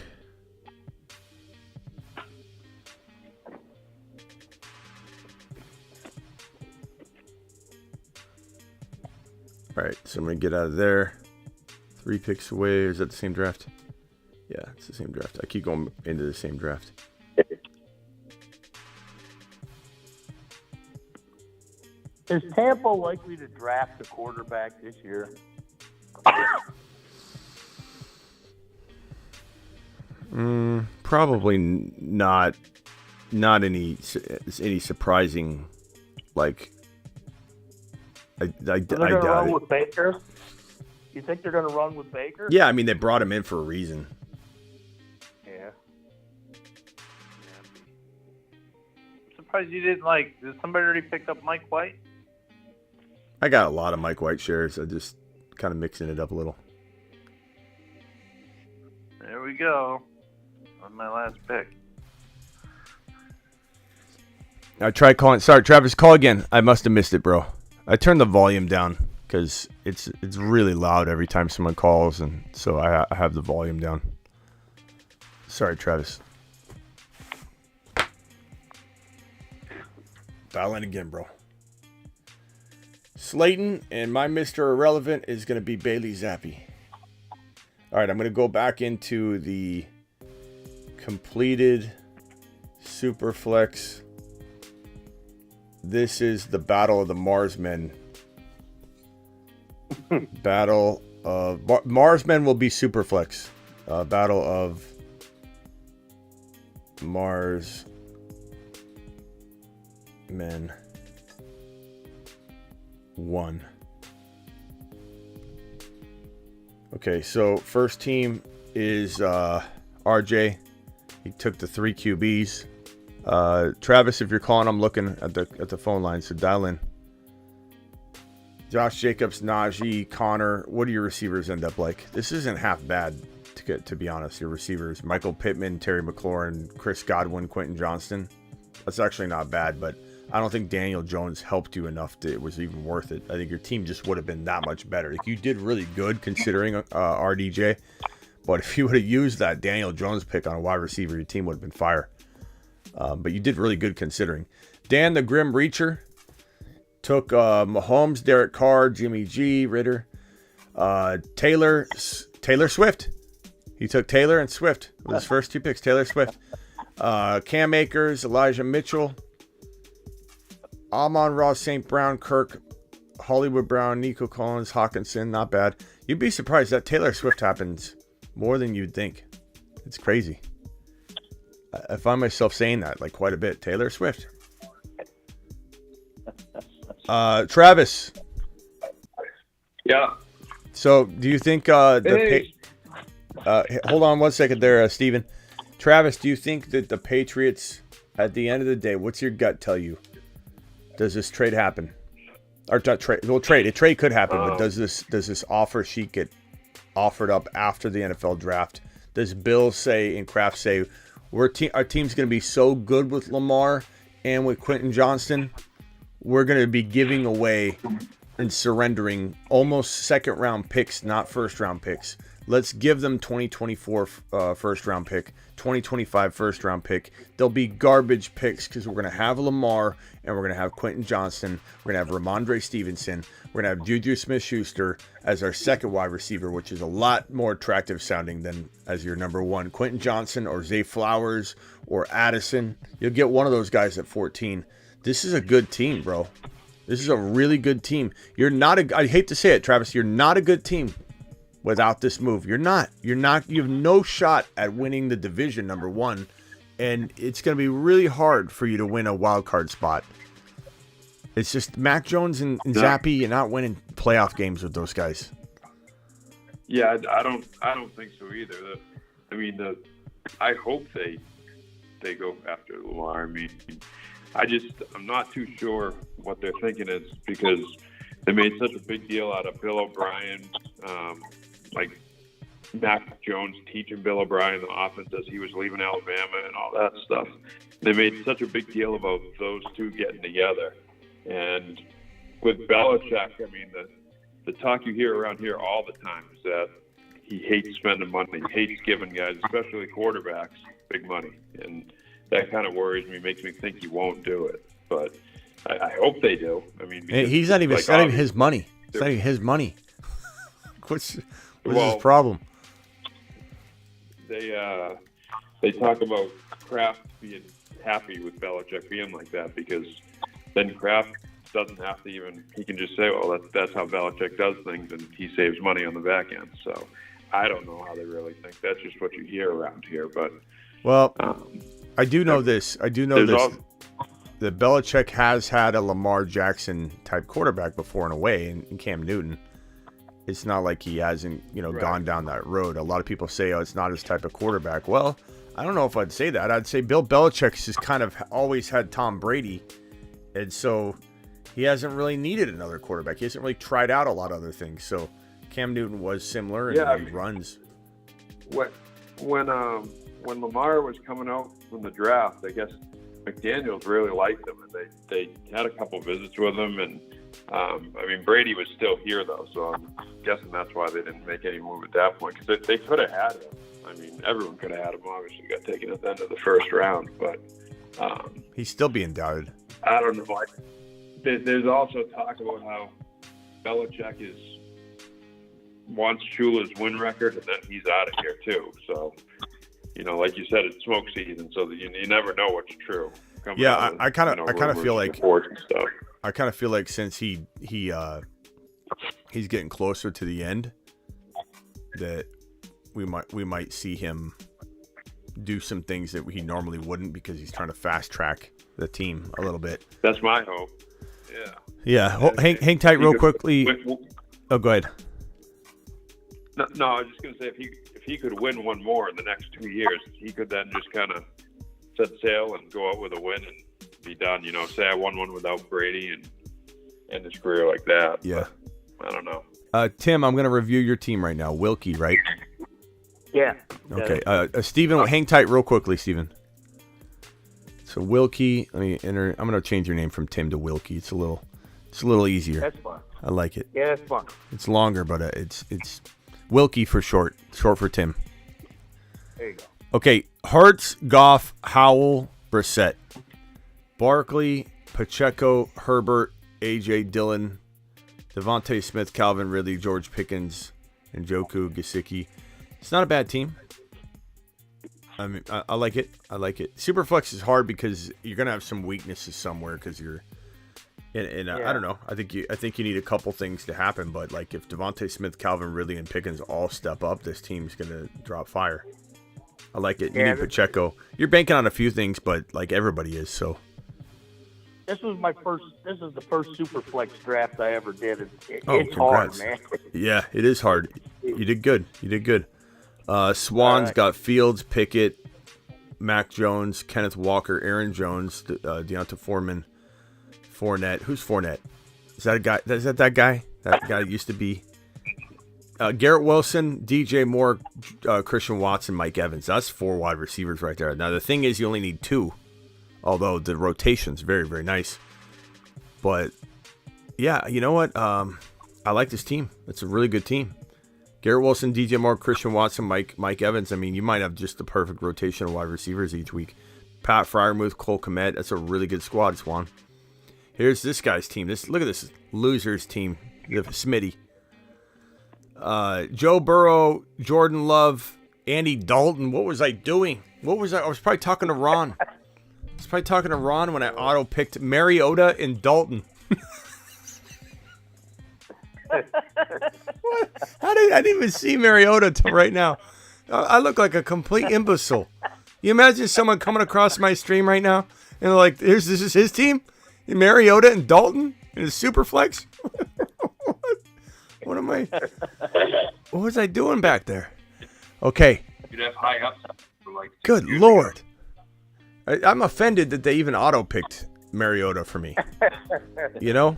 All right, so I'm going to get out of there. 3 picks away. Is that the same draft? Yeah, it's the same draft. I keep going into the same draft. Is Tampa likely to draft a quarterback this year? Probably not. Not any surprising, like. I They're going to doubt run it. with Baker? You think they're going to run with Baker? Yeah, I mean, they brought him in for a reason. Yeah. I'm surprised you didn't did somebody already pick up Mike White? I got a lot of Mike White shares. I just kind of mixing it up a little. There we go. On my last pick. I tried calling. Sorry, Travis, call again. I must have missed it, bro. I turned the volume down because it's really loud every time someone calls, and so I have the volume down. Sorry, Travis. Dial in again, bro. Slayton and my Mr. Irrelevant is going to be Bailey Zappi. All right, I'm going to go back into the completed Superflex. This is the Battle of the Marsmen. Battle of Marsmen will be Superflex. Battle of Mars Men 1. Okay, so first team is RJ. He took the 3 QBs. Travis, if you're calling, I'm looking at the phone line, so dial in. Josh Jacobs, Najee, Connor. What do your receivers end up like? This isn't half bad, to be honest. Your receivers: Michael Pittman, Terry McLaurin, Chris Godwin, Quentin Johnston. That's actually not bad, but I don't think Daniel Jones helped you enough that it was even worth it. I think your team just would have been that much better. Like, you did really good considering RDJ, but if you would have used that Daniel Jones pick on a wide receiver, your team would have been fire. But you did really good considering. Dan the Grim Reacher took Mahomes, Derek Carr, Jimmy G, Ritter, Taylor Swift. He took Taylor and Swift with his first 2 picks. Taylor Swift, Cam Akers, Elijah Mitchell, Amon-Ra St. Brown, Kirk, Hollywood Brown, Nico Collins, Hawkinson. Not bad. You'd be surprised that Taylor Swift happens more than you'd think. It's crazy. I find myself saying that like quite a bit. Taylor Swift. Travis. Yeah. So, do you think hold on one second there, Steven. Travis, do you think that the Patriots, at the end of the day, what's your gut tell you? Does this trade happen? Or not trade? Well, trade. A trade could happen, but does this offer sheet get offered up after the NFL draft? Does Bill say and Kraft say our team's going to be so good with Lamar and with Quentin Johnston, we're going to be giving away and surrendering almost second-round picks, not first-round picks. Let's give them 2024 first-round pick, 2025 first-round pick. They'll be garbage picks because we're going to have Lamar and we're going to have Quentin Johnston. We're going to have Ramondre Stevenson. We're going to have Juju Smith-Schuster as our second wide receiver, which is a lot more attractive sounding than as your number one. Quentin Johnson or Zay Flowers or Addison. You'll get one of those guys at 14. This is a good team, bro. This is a really good team. I hate to say it, Travis, you're not a good team without this move. You have no shot at winning the division, number one, and it's going to be really hard for you to win a wild card spot. It's just Mac Jones and Zappy. You're not winning playoff games with those guys. Yeah, I don't think so either. I hope they go after Lamar. I mean, I'm not too sure what they're thinking is, because they made such a big deal out of Bill O'Brien, like Mac Jones teaching Bill O'Brien the offense as he was leaving Alabama and all that stuff. They made such a big deal about those two getting together. And with Belichick, I mean, the talk you hear around here all the time is that he hates spending money, he hates giving guys, especially quarterbacks, big money. And that kind of worries me, makes me think he won't do it. But I hope they do. I mean, he's not even, it's not even his money. It's not even his money. What's his problem? They talk about Kraft being happy with Belichick being like that, because then Kraft doesn't have to he can just say, well, that's how Belichick does things, and he saves money on the back end. So I don't know how they really think. That's just what you hear around here. But I do know this. that Belichick has had a Lamar Jackson type quarterback before in a way, in Cam Newton. It's not like he hasn't, gone down that road. A lot of people say, it's not his type of quarterback. Well, I don't know if I'd say that. I'd say Bill Belichick's just kind of always had Tom Brady, and so he hasn't really needed another quarterback. He hasn't really tried out a lot of other things. So Cam Newton was similar, and he runs. When Lamar was coming out from the draft, I guess McDaniels really liked him, and they had a couple visits with him. And Brady was still here though, so I'm guessing that's why they didn't make any move at that point, because they could have had him. I mean, everyone could have had him. Obviously, got taken at the end of the first round, but he's still being doubted. I don't know. There's also talk about how Belichick wants Shula's win record, and then he's out of here too. So, like you said, it's smoke season, so that you never know what's true. I kind of feel like since he he's getting closer to the end, that we might see him do some things that he normally wouldn't, because he's trying to fast track the team a little bit. That's my hope. Yeah. Yeah. Hang tight real quickly. Oh, go ahead. No, I was just going to say, if he could win one more in the next 2 years, he could then just kind of set sail and go out with a win and be done. You know, say I won one without Brady and end his career like that. Yeah. But I don't know. Tim, I'm going to review your team right now. Wilkie, right? Yeah. Okay. Steven, hang tight real quickly, Steven. So Wilkie, let me enter. I'm going to change your name from Tim to Wilkie. It's a little easier. That's fine. I like it. Yeah, that's fine. It's longer, but it's Wilkie for short for Tim. There you go. Okay, Hurts, Goff, Howell, Brissett, Barkley, Pacheco, Herbert, AJ Dillon, Devontae Smith, Calvin Ridley, George Pickens, and Njoku, Gesicki. It's not a bad team. I mean, I like it. I like it. Superflex is hard because you're gonna have some weaknesses somewhere because you're. And I don't know. I think you need a couple things to happen, but like if Devontae Smith, Calvin Ridley, and Pickens all step up, this team's gonna drop fire. I like it. You need Pacheco. You're banking on a few things, but like everybody is. So this is the first Superflex draft I ever did. It's congrats. hard, man. Yeah, it is hard. You did good. Swan's got Fields, Pickett, Mac Jones, Kenneth Walker, Aaron Jones, Deonta Foreman, Fournette. Who's Fournette? Is that a guy? Is that guy? That guy used to be Garrett Wilson, DJ Moore, Christian Watson, Mike Evans. That's 4 wide receivers right there. Now the thing is, you only need 2, although the rotation's very, very nice. But yeah, you know what? I like this team. It's a really good team. Garrett Wilson, DJ Moore, Christian Watson, Mike Evans. I mean, you might have just the perfect rotation of wide receivers each week. Pat Freiermuth, Cole Kmet. That's a really good squad, Swan. Here's this guy's team. Look at this loser's team. You have Smitty. Joe Burrow, Jordan Love, Andy Dalton. What was I doing? I was probably talking to Ron. When I auto-picked Mariota and Dalton. What? I didn't even see Mariota till right now. I look like a complete imbecile. You imagine someone coming across my stream right now and they're like, this is his team? Mariota and Dalton in his Superflex? What was I doing back there? Okay. You'd have high ups for like. Good Lord. I'm offended that they even auto-picked Mariota for me. You know?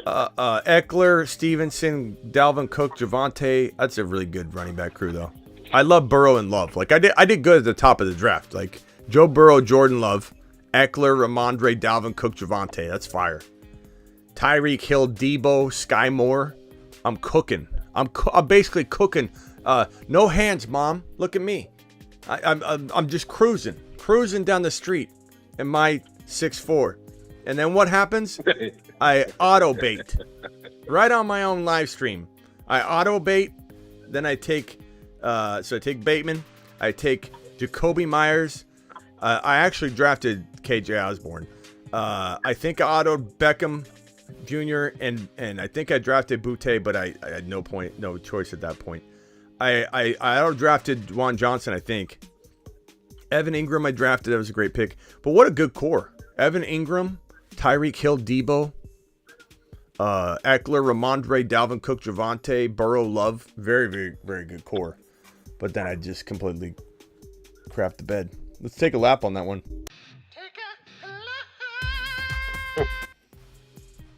Eckler, Stevenson, Dalvin Cook, Javonte. That's a really good running back crew, though. I love Burrow and Love. Like I did good at the top of the draft. Like Joe Burrow, Jordan Love, Eckler, Ramondre, Dalvin Cook, Javonte. That's fire. Tyreek Hill, Debo, Sky Moore. I'm cooking. I'm basically cooking. No hands, Mom. Look at me. I'm just cruising down the street in my 6'4". And then what happens? I auto bait right on my own live stream. I auto bait. Then I take. So I take Bateman. I take Jacoby Myers. I actually drafted KJ Osborne. I think I autoed Beckham Jr. and I think I drafted Boutte, but I had no choice at that point. I auto drafted Juwan Johnson. I think Evan Ingram I drafted. That was a great pick. But what a good core. Evan Ingram, Tyreek Hill, Debo, Eckler, Ramondre, Dalvin Cook, Javonte, Burrow, Love. Very, very, very good core. But then I just completely crapped the bed. Let's take a lap on that one.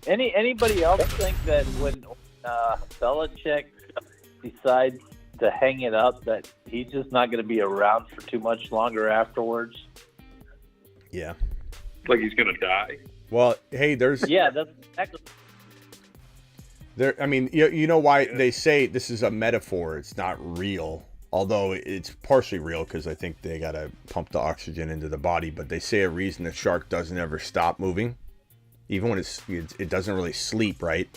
Anybody else think that when Belichick decides to hang it up, that he's just not going to be around for too much longer afterwards? Yeah. Like he's going to die? Well, hey, there's... Yeah, that's exactly... I mean, you know why they say this is a metaphor. It's not real. Although it's partially real because I think they got to pump the oxygen into the body. But they say a reason a shark doesn't ever stop moving, even when it doesn't really sleep, right?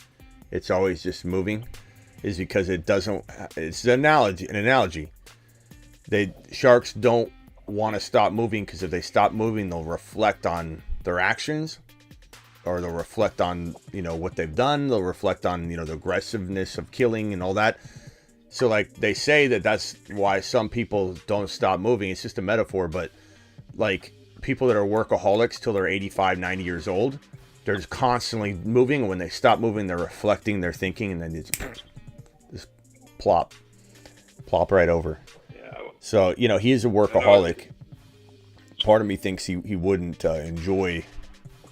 It's always just moving, is because it doesn't. It's an analogy. Sharks don't want to stop moving because if they stop moving, they'll reflect on their actions. or they'll reflect on, you know, what they've done. They'll reflect on, you know, the aggressiveness of killing and all that. So, like, they say that's why some people don't stop moving. It's just a metaphor, but, like, people that are workaholics till they're 85, 90 years old, they're just constantly moving. And when they stop moving, they're reflecting, they're thinking, and then it's just plop right over. Yeah. So, you know, he is a workaholic. Part of me thinks he wouldn't enjoy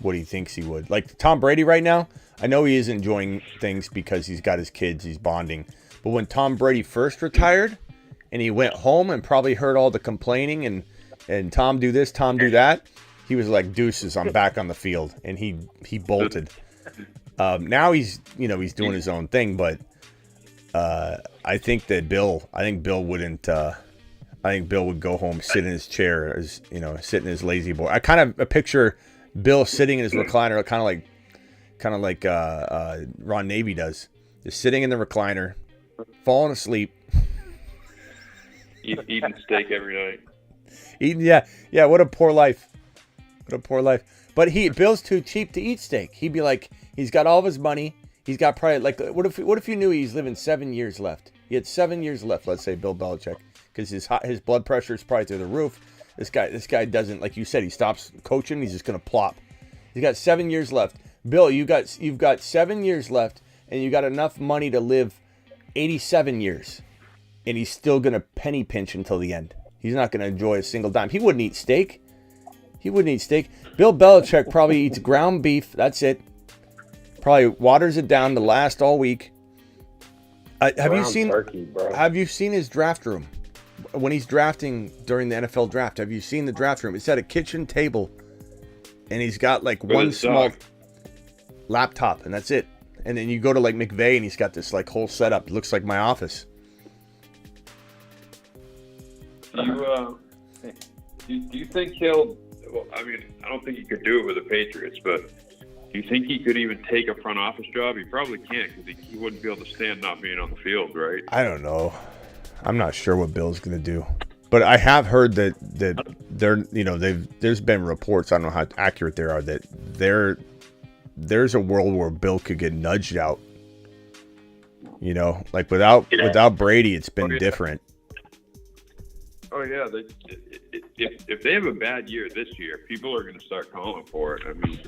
what he thinks he would. Like Tom Brady right now, I know he is enjoying things because he's got his kids, he's bonding. But when Tom Brady first retired and he went home and probably heard all the complaining and Tom do this, Tom do that, he was like, deuces, I'm back on the field. And he bolted. Now he's doing his own thing, but I think Bill wouldn't. I think Bill would go home, sit in his chair, as you know, sit in his lazy boy. I kind of picture Bill sitting in his recliner, kind of like Ron Navy does, just sitting in the recliner, falling asleep, eating steak every night. Yeah. What a poor life. But Bill's too cheap to eat steak. He'd be like, he's got all of his money. He's got probably like, what if you knew he's living 7 years left? He had 7 years left. Let's say Bill Belichick, because his blood pressure is probably through the roof. This guy doesn't, like you said, he stops coaching. He's just gonna plop. He's got 7 years left. Bill, you've got 7 years left, and you got enough money to live 87 years, and he's still gonna penny pinch until the end. He's not gonna enjoy a single dime. He wouldn't eat steak. Bill Belichick probably eats ground beef. That's it. Probably waters it down to last all week. Have you seen his draft room? When he's drafting during the NFL draft, have you seen the draft room? It's at a kitchen table, and he's got like one small laptop, and that's it. And then you go to like McVay, and he's got this like whole setup. It looks like my office. Do you think he'll? Well, I mean, I don't think he could do it with the Patriots, but do you think he could even take a front office job? He probably can't, because he wouldn't be able to stand not being on the field, right? I don't know. I'm not sure what Bill's going to do, but I have heard that they're, you know, there's been reports, I don't know how accurate they are, that there's a world where Bill could get nudged out. You know, like without Brady, it's been different. Oh yeah, if they have a bad year this year, people are going to start calling for it. I mean,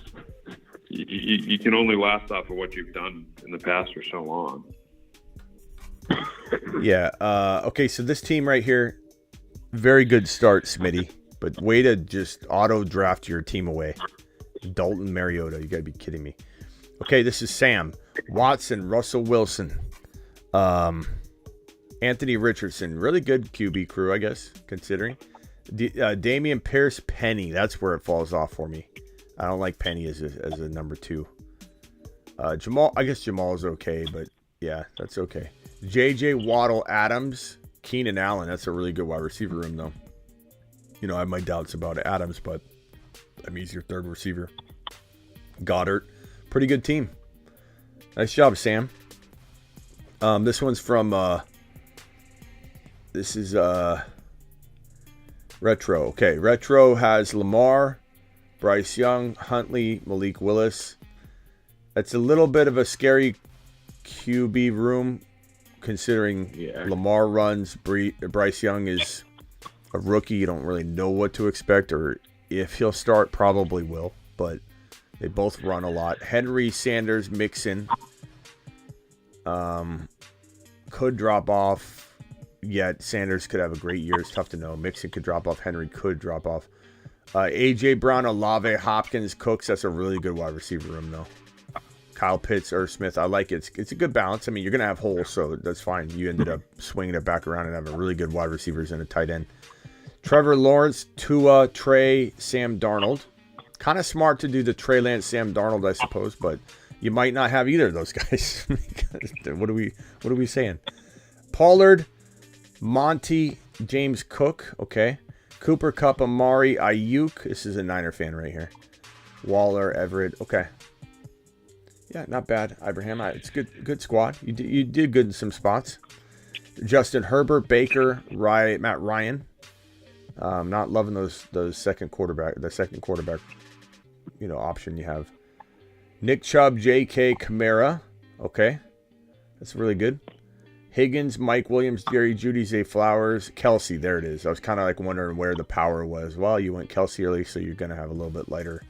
you can only last off of what you've done in the past for so long. Yeah. Okay, so this team right here, very good start, Smitty, but way to just auto draft your team away. Dalton Mariota, you got to be kidding me. Okay, this is Sam. Watson, Russell Wilson, Anthony Richardson, really good QB crew, I guess, considering. Damian Pierce, Penny, that's where it falls off for me. I don't like Penny as a number 2. Jamal, I guess Jamal is okay, but yeah, that's okay. J.J. Waddle, Adams, Keenan Allen, that's a really good wide receiver room, though. You know, I have my doubts about Adams, but I mean, he's your third receiver. Goddard, pretty good team. Nice job, Sam. This one's from... This is Retro. Okay, Retro has Lamar, Bryce Young, Huntley, Malik Willis. That's a little bit of a scary QB room, considering Lamar runs. Bryce Young is a rookie. You don't really know what to expect, or if he'll start, probably will. But they both run a lot. Henry, Sanders, Mixon. Could drop off. Yet Sanders could have a great year. It's tough to know. Mixon could drop off. Henry could drop off. A.J. Brown, Olave, Hopkins, Cooks. That's a really good wide receiver room, though. Kyle Pitts, Irv Smith. I like it. It's a good balance. I mean, you're going to have holes, so that's fine. You ended up swinging it back around and having really good wide receivers and a tight end. Trevor Lawrence, Tua, Trey, Sam Darnold. Kind of smart to do the Trey Lance, Sam Darnold, I suppose, but you might not have either of those guys. What are we saying? Pollard, Monty, James Cook, okay. Cooper Kupp, Amari, Ayuk. This is a Niner fan right here. Waller, Everett, okay. Yeah, not bad, Ibrahim. It's good squad. You did good in some spots. Justin Herbert, Baker, Matt Ryan. Not loving the second quarterback, you know, option you have. Nick Chubb, J.K. Kamara. Okay. That's really good. Higgins, Mike Williams, Jerry Jeudy, Zay Flowers, Kelsey. There it is. I was kind of like wondering where the power was. Well, you went Kelsey early, so you're going to have a little bit lighter.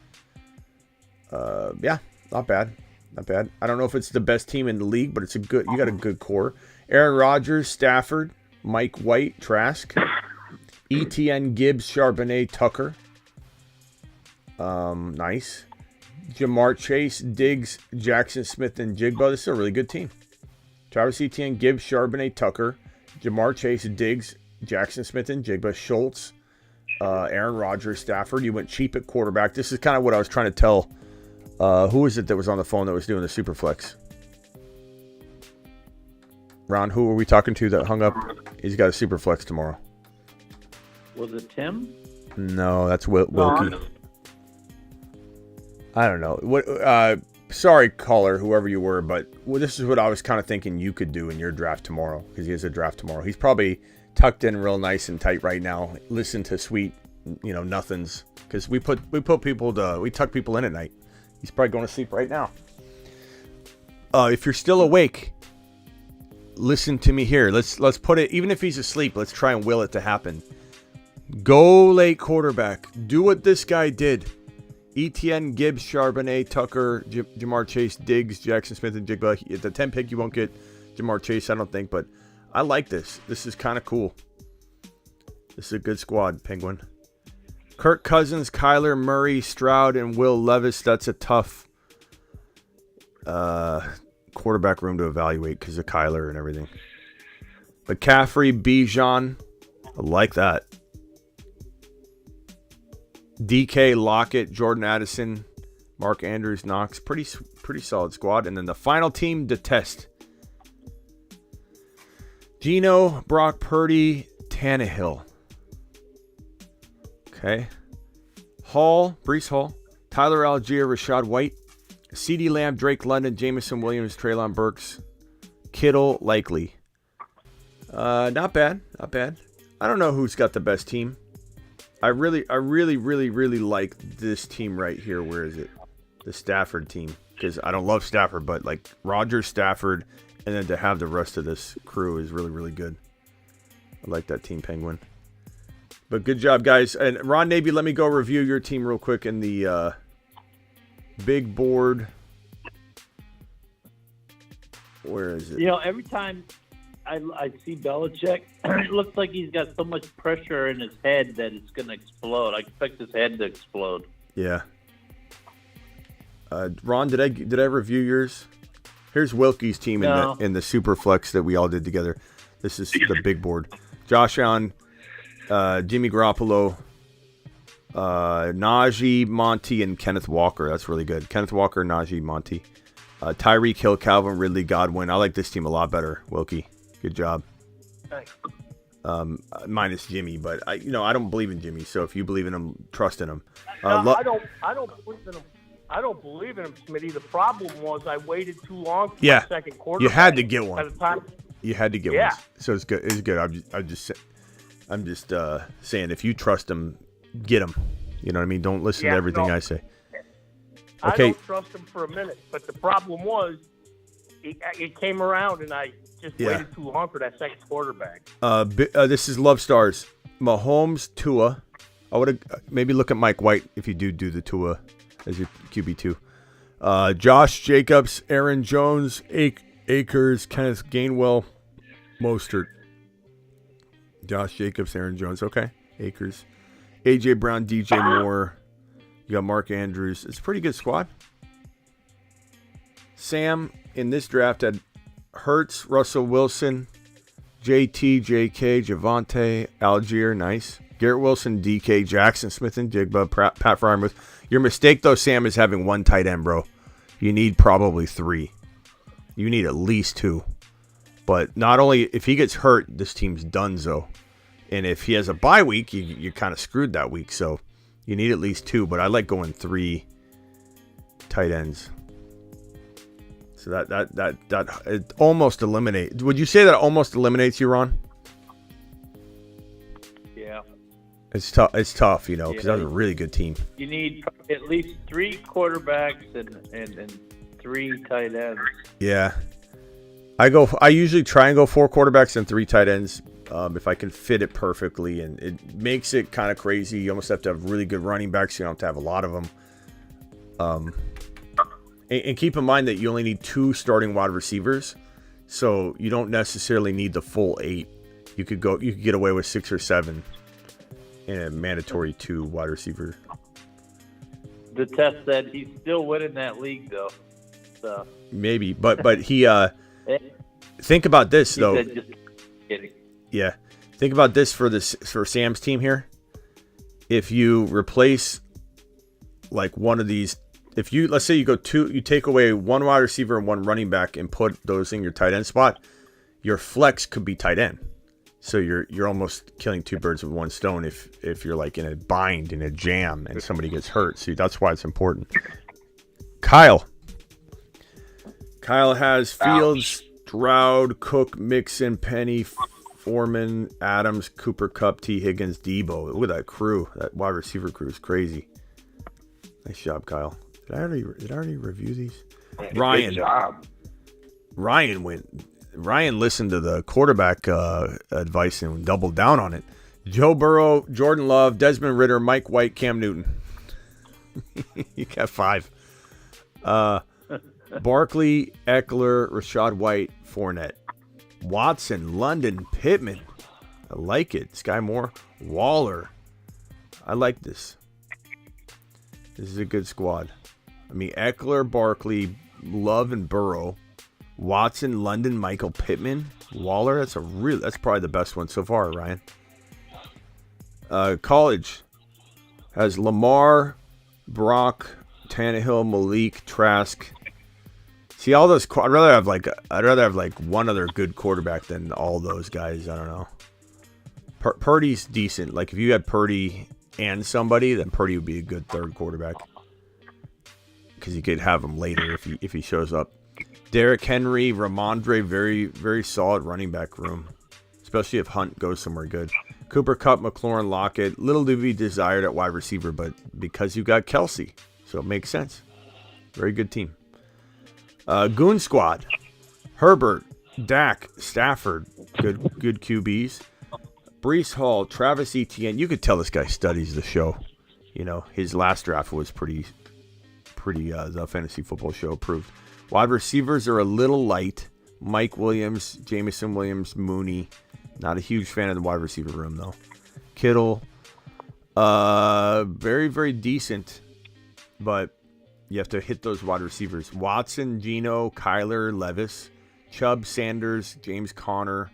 Yeah, not bad. Not bad. I don't know if it's the best team in the league, but it's you got a good core. Aaron Rodgers, Stafford, Mike White, Trask, ETN, Gibbs, Charbonnet, Tucker. Nice. Jamar Chase, Diggs, Jackson Smith, and Jigba. This is a really good team. Travis Etienne, Gibbs, Charbonnet, Tucker, Jamar Chase, Diggs, Jackson Smith, and Jigba, Schultz, Aaron Rodgers, Stafford. You went cheap at quarterback. This is kind of what I was trying to tell. Who was it that was on the phone that was doing the Superflex? Ron, who were we talking to that hung up? He's got a Superflex tomorrow. Was it Tim? No, that's Wilkie. I don't know. What? Sorry, caller, whoever you were, but this is what I was kind of thinking you could do in your draft tomorrow, because he has a draft tomorrow. He's probably tucked in real nice and tight right now. Listen to sweet, nothings, because we tuck people in at night. He's probably going to sleep right now. If you're still awake, listen to me here. Let's put it. Even if he's asleep, let's try and will it to happen. Go late quarterback. Do what this guy did. ETN, Gibbs, Charbonnet, Tucker, Jamar Chase, Diggs, Jackson Smith, and Jigba. At the 10 pick, you won't get Jamar Chase, I don't think, but I like this. This is kind of cool. This is a good squad, Penguin. Kirk Cousins, Kyler Murray, Stroud, and Will Levis. That's a tough quarterback room to evaluate because of Kyler and everything. McCaffrey, Bijan. I like that. DK, Lockett, Jordan Addison, Mark Andrews, Knox. Pretty solid squad. And then the final team to test. Geno, Brock Purdy, Tannehill. Okay. Hall, Breece Hall, Tyler Algier, Rashad White, CeeDee Lamb, Drake London, Jameson Williams, Treylon Burks, Kittle, Likely. Not bad. Not bad. I don't know who's got the best team. I really like this team right here. Where is it? The Stafford team. Because I don't love Stafford, but like Rodgers, Stafford, and then to have the rest of this crew is really, really good. I like that team, Penguin. But good job, guys. And Ron Navy, let me go review your team real quick in the big board. Where is it? Every time I see Belichick, it looks like he's got so much pressure in his head that it's going to explode. I expect his head to explode. Yeah. Ron, did I review yours? Here's Wilkie's team in the Superflex that we all did together. This is the big board. Josh Allen, Jimmy Garoppolo, Najee, Monty, and Kenneth Walker. That's really good. Kenneth Walker, Najee, Monty. Tyreek Hill, Calvin Ridley, Godwin. I like this team a lot better, Wilkie. Good job. Thanks. Minus Jimmy, but I don't believe in Jimmy. So if you believe in him, trust in him. I don't believe in him. I don't believe in him, Smitty. The problem was I waited too long for the second quarter. You had to get one. At the time. You had to get one. So it's good. It's good. I'm just saying, if you trust him, get him. You know what I mean? Don't listen to everything I say. Okay. I don't trust him for a minute, but the problem was it came around, and I just waited too long for that second quarterback. This is Love Stars. Mahomes, Tua. I would maybe look at Mike White if you do the Tua as your QB2. Josh Jacobs, Aaron Jones, Akers, Kenneth Gainwell, Mostert. Josh Jacobs, Aaron Jones. Okay. Akers. A.J. Brown, DJ Moore. You got Mark Andrews. It's a pretty good squad. Sam, in this draft, had Hurts, Russell Wilson, JT, JK, Javonte, Algier. Nice. Garrett Wilson, DK, Jackson Smith, and Jigba, Pat Fryermuth. Your mistake, though, Sam, is having one tight end, bro. You need probably 3. You need at least 2. But not only if he gets hurt, this team's donezo. And if he has a bye week, you're kind of screwed that week. So you need at least 2. But I like going 3 tight ends. So that it almost eliminates. Would you say that almost eliminates you, Ron? Yeah. It's tough. It's tough, because that was a really good team. You need at least 3 quarterbacks and 3 tight ends. Yeah. I usually try and go 4 quarterbacks and 3 tight ends if I can fit it perfectly, and it makes it kind of crazy. You almost have to have really good running backs. You don't have to have a lot of them. And keep in mind that you only need 2 starting wide receivers, so you don't necessarily need the full 8. You could get away with 6 or 7 in a mandatory 2 wide receiver. The test said he's still winning that league, though. So Maybe, but he think about this though. said just kidding. Yeah, think about this for Sam's team here. If you replace like one of these, let's say you take away 1 wide receiver and 1 running back and put those in your tight end spot, your flex could be tight end. So you're almost killing 2 birds with 1 stone if you're like in a bind, in a jam, and somebody gets hurt. So that's why it's important. Kyle has Fields, Stroud, Cook, Mixon, Penny, Foreman, Adams, Cooper Kupp, T. Higgins, Debo. Look at that crew. That wide receiver crew is crazy. Nice job, Kyle. Did I already review these? Ryan. Good job. Ryan listened to the quarterback advice and doubled down on it. Joe Burrow, Jordan Love, Desmond Ridder, Mike White, Cam Newton. You got 5. Barkley, Eckler, Rashad White, Fournette, Watson, London, Pittman. I like it. Sky Moore, Waller. I like this. This is a good squad. I mean, Eckler, Barkley, Love, and Burrow. Watson, London, Michael Pittman, Waller. That's probably the best one so far, Ryan. College has Lamar, Brock, Tannehill, Malik, Trask. See all those. I'd rather have like one other good quarterback than all those guys. I don't know. Purdy's decent. Like if you had Purdy and somebody, then Purdy would be a good 3rd quarterback because you could have him later if he shows up. Derrick Henry, Ramondre, very, very solid running back room, especially if Hunt goes somewhere good. Cooper Kupp, McLaurin, Lockett, little to be desired at wide receiver, but because you got Kelsey, so it makes sense. Very good team. Goon Squad, Herbert, Dak, Stafford, good QBs. Breece Hall, Travis Etienne. You could tell this guy studies the show. You know, his last draft was pretty. The Fantasy Football Show approved. Wide receivers are a little light. Mike Williams, Jamison Williams, Mooney. Not a huge fan of the wide receiver room, though. Kittle. Very, very decent. But you have to hit those wide receivers. Watson, Geno, Kyler, Levis. Chubb, Sanders, James Conner.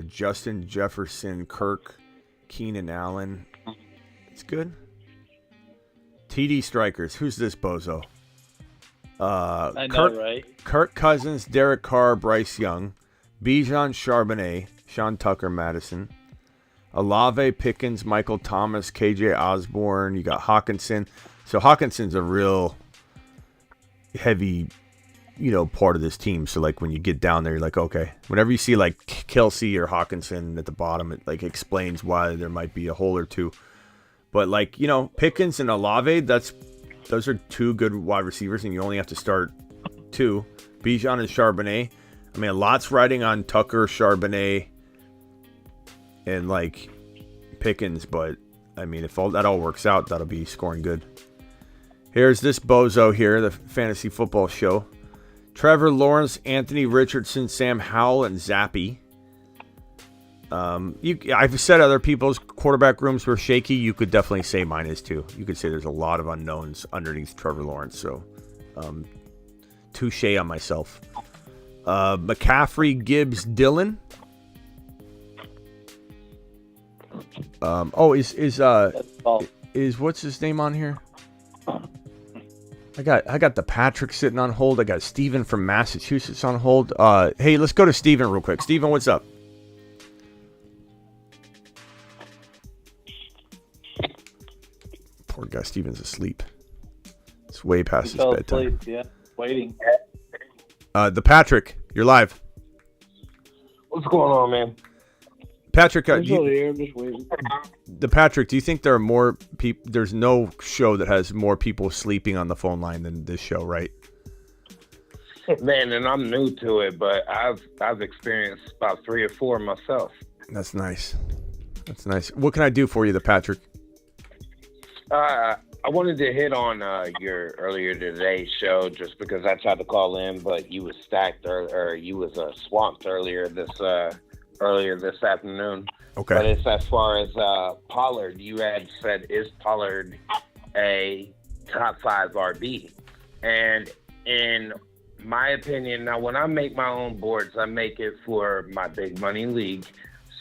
Justin Jefferson, Kirk, Keenan Allen. It's good. TD strikers. Who's this bozo? I know, right? Kirk Cousins, Derek Carr, Bryce Young, Bijan Charbonnet, Sean Tucker, Madison, Olave, Pickens, Michael Thomas, KJ Osborne. You got Hawkinson. So Hawkinson's a real heavy, part of this team. So like when you get down there, you're like, okay. Whenever you see like Kelsey or Hawkinson at the bottom, it like explains why there might be a hole or two. But like, Pickens and Olave, those are 2 good wide receivers, and you only have to start 2. Bijan and Charbonnet. I mean, a lot's riding on Tucker, Charbonnet, and like Pickens, but I mean, if that all works out, that'll be scoring good. Here's this bozo here, the Fantasy Football Show. Trevor Lawrence, Anthony Richardson, Sam Howell, and Zappy. I've said other people's quarterback rooms were shaky. You could definitely say mine is too. You could say there's a lot of unknowns underneath Trevor Lawrence. So, touche on myself. McCaffrey, Gibbs, Dillon. Is what's his name on here? I got the Patrick sitting on hold. I got Steven from Massachusetts on hold. Hey, let's go to Steven real quick. Steven, what's up? Poor guy, Steven's asleep. It's way past his bedtime. Asleep, yeah, waiting. The Patrick, you're live. What's going on, man? Patrick, I'm still here. I'm just waiting. Patrick, do you think there are more people? There's no show that has more people sleeping on the phone line than this show, right? Man, and I'm new to it, but I've experienced about 3 or 4 myself. That's nice. That's nice. What can I do for you, Patrick? I wanted to hit on your earlier today show just because I tried to call in, but you was stacked or you was swamped earlier this afternoon. Okay. But it's as far as Pollard. You had said, is Pollard a top 5 RB? And in my opinion, now when I make my own boards, I make it for my big money league.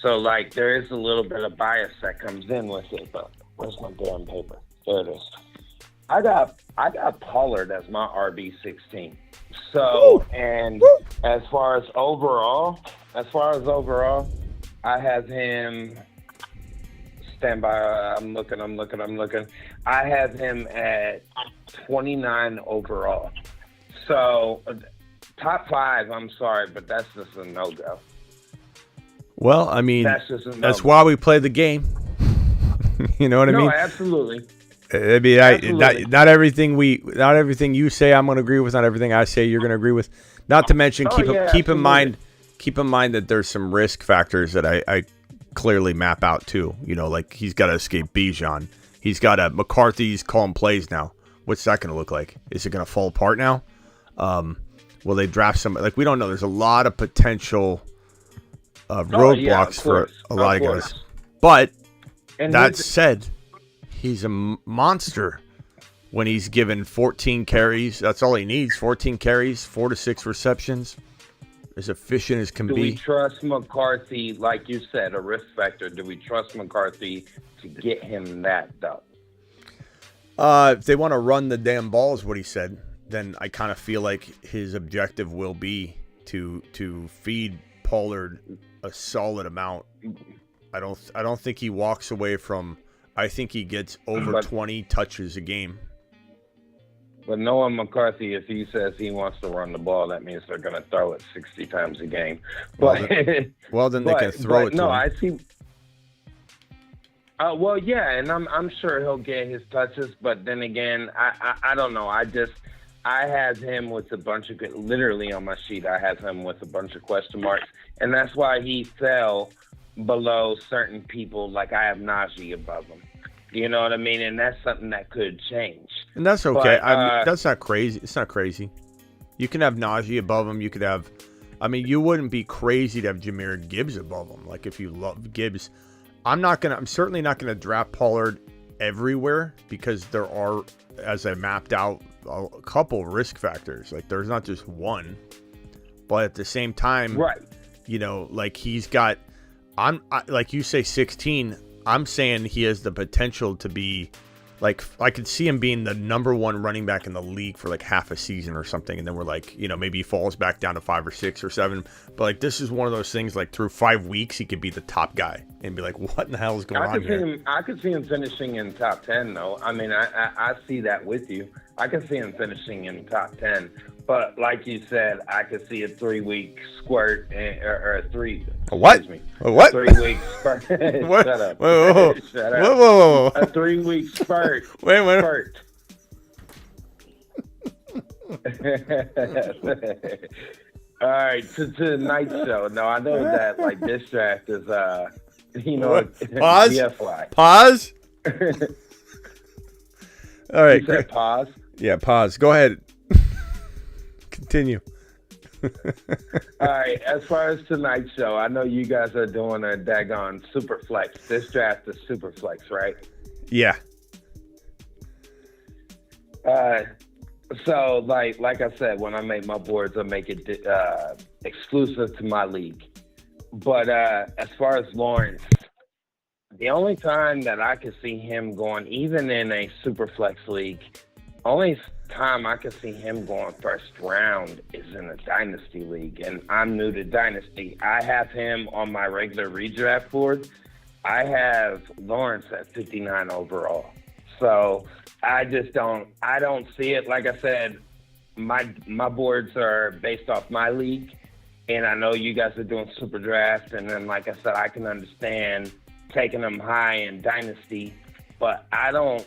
So like there is a little bit of bias that comes in with it, but where's my damn paper? There it is. I got Pollard as my RB16. So, and as far as overall, I have him. Stand by. I'm looking. I have him at 29 overall. So, top 5. I'm sorry, but that's just a no-go. Well, I mean, that's just a no-go. That's why we play the game. You know what I mean? No, absolutely. I mean, not everything you say I'm going to agree with. Not everything I say you're going to agree with. Not to mention, keep in mind that there's some risk factors that I clearly map out too. You know, like he's got to escape Bijan. He's got McCarthy's calling plays now. What's that going to look like? Is it going to fall apart now? Will they draft somebody? Like we don't know. There's a lot of potential roadblocks for a lot of guys. But that said, he's a monster when he's given 14 carries. That's all he needs. 14 carries, 4 to 6 receptions. As efficient as can be. Do we trust McCarthy, like you said, a risk factor? Do we trust McCarthy to get him that, though? If they want to run the damn ball, is what he said, then I kind of feel like his objective will be to feed Pollard a solid amount. I don't think he walks away from. I think he gets over 20 touches a game. But knowing McCarthy, if he says he wants to run the ball, that means they're going to throw it 60 times a game. But well, then they can throw it to him. I see. Well, yeah, and I'm sure he'll get his touches. But then again, I don't know. I have him with a bunch of, literally on my sheet, I have him with a bunch of question marks. And that's why he fell below certain people. Like I have Najee above him. You know what I mean? And that's something that could change. And that's okay. That's not crazy. It's not crazy. You can have Najee above him. You could have, you wouldn't be crazy to have Jahmyr Gibbs above him. Like if you love Gibbs, I'm certainly not going to draft Pollard everywhere because there are, as I mapped out, a couple risk factors. Like there's not just one, but at the same time, right? You know, like he's got, like you say, 16. I'm saying he has the potential to be, like, I could see him being the number 1 running back in the league for like half a season or something, and then we're like, you know, maybe he falls back down to 5 or 6 or 7. But like this is one of those things. Like through 5 weeks, he could be the top guy and be like, what in the hell is going on here? I could see him finishing in top 10, though. I mean, I see that with you. I can see him finishing in top 10. But like you said, I could see a 3-week squirt or a 3. A what? Excuse me. A what? 3-week spurt. What? Shut up. Whoa. Shut up. Whoa. A 3-week spurt. Wait. Spurt. All right, to the night show. No, I know that like this draft is pause. BFY. Pause. All right. You said pause. Yeah, pause. Go ahead. Continue. All right, as far as tonight's show, I know you guys are doing a daggone super flex. This draft is super flex, right? Yeah. So, like I said, when I make my boards, I make it exclusive to my league. But as far as Lawrence, the only time that I could see him going, even in a super flex league, only time I could see him going first round is in a dynasty league, and I'm new to dynasty. I have him on my regular redraft board. I have Lawrence at 59 overall. So I don't see it. Like I said, my boards are based off my league, and I know you guys are doing super draft, and then like I said, I can understand taking him high in dynasty, but I don't.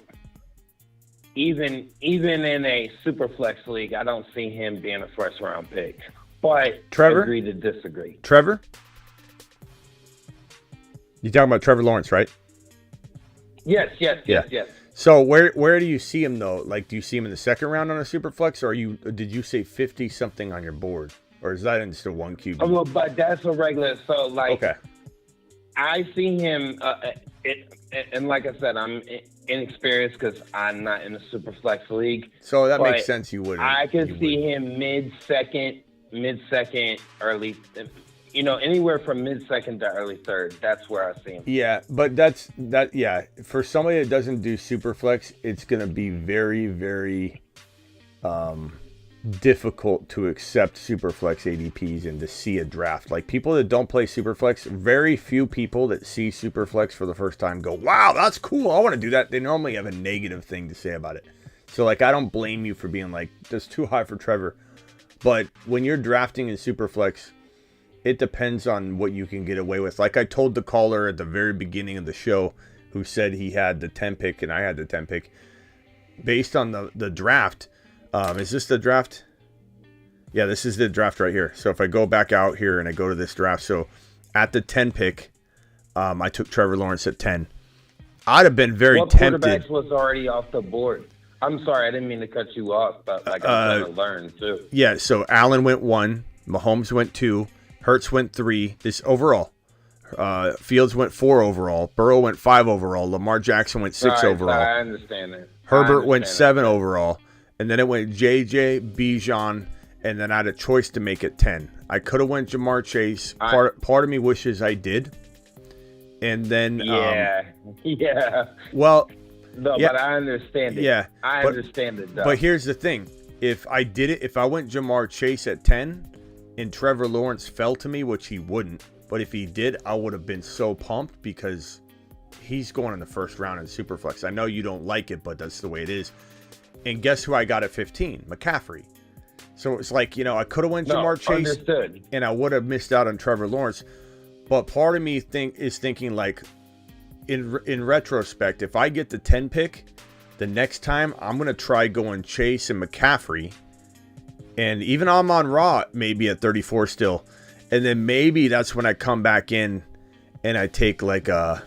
Even in a super flex league, I don't see him being a first round pick. But Trevor? Agree to disagree. Trevor? You talking about Trevor Lawrence, right? Yes. So where do you see him though? Like, do you see him in the second round on a super flex, or did you say 50 something on your board, or is that in just a one QB? Well, but that's a regular. So like, Okay. I see him, and like I said, I'm inexperienced because I'm not in a super flex league. So that makes sense. You wouldn't. I could see him mid second, early. Anywhere from mid second to early third. That's where I see him. Yeah, but yeah, for somebody that doesn't do super flex, it's going to be very, very difficult to accept super flex ADPs and to see a draft. Like, people that don't play super flex, very few people that see super flex for the first time go, wow, that's cool, I want to do that. They normally have a negative thing to say about it. So like, I don't blame you for being like, that's too high for Trevor. But when you're drafting in super flex, it depends on what you can get away with. Like I told the caller at the very beginning of the show, who said he had the 10 pick and I had the 10 pick, based on the draft. Is this the draft? Yeah, this is the draft right here. So if I go back out here and I go to this draft, so at the 10 pick, I took Trevor Lawrence at 10. I'd have been very tempted. What quarterbacks was already off the board? I'm sorry, I didn't mean to cut you off, but like I'm trying to learn too. Yeah, so Allen went 1, Mahomes went 2, Hurts went 3. This overall. Fields went 4 overall. Burrow went 5 overall. Lamar Jackson went 6 overall. I understand that. Herbert went 7 overall. And then it went JJ, Bijan, and then I had a choice to make it 10. I could have went Jamar Chase. Part of me wishes I did. And then yeah. Well, no, yeah, but I understand it. Yeah, I understand it. Though. But here's the thing: if I went Jamar Chase at 10, and Trevor Lawrence fell to me, which he wouldn't, but if he did, I would have been so pumped because he's going in the first round in Superflex. I know you don't like it, but that's the way it is. And guess who I got at 15? McCaffrey. So it's like, I could have went Jamar Chase, understood. And I would have missed out on Trevor Lawrence. But part of me is thinking like, in retrospect, if I get the 10 pick, the next time I'm going to try going Chase and McCaffrey. And even Amon-Ra maybe at 34 still. And then maybe that's when I come back in and I take like I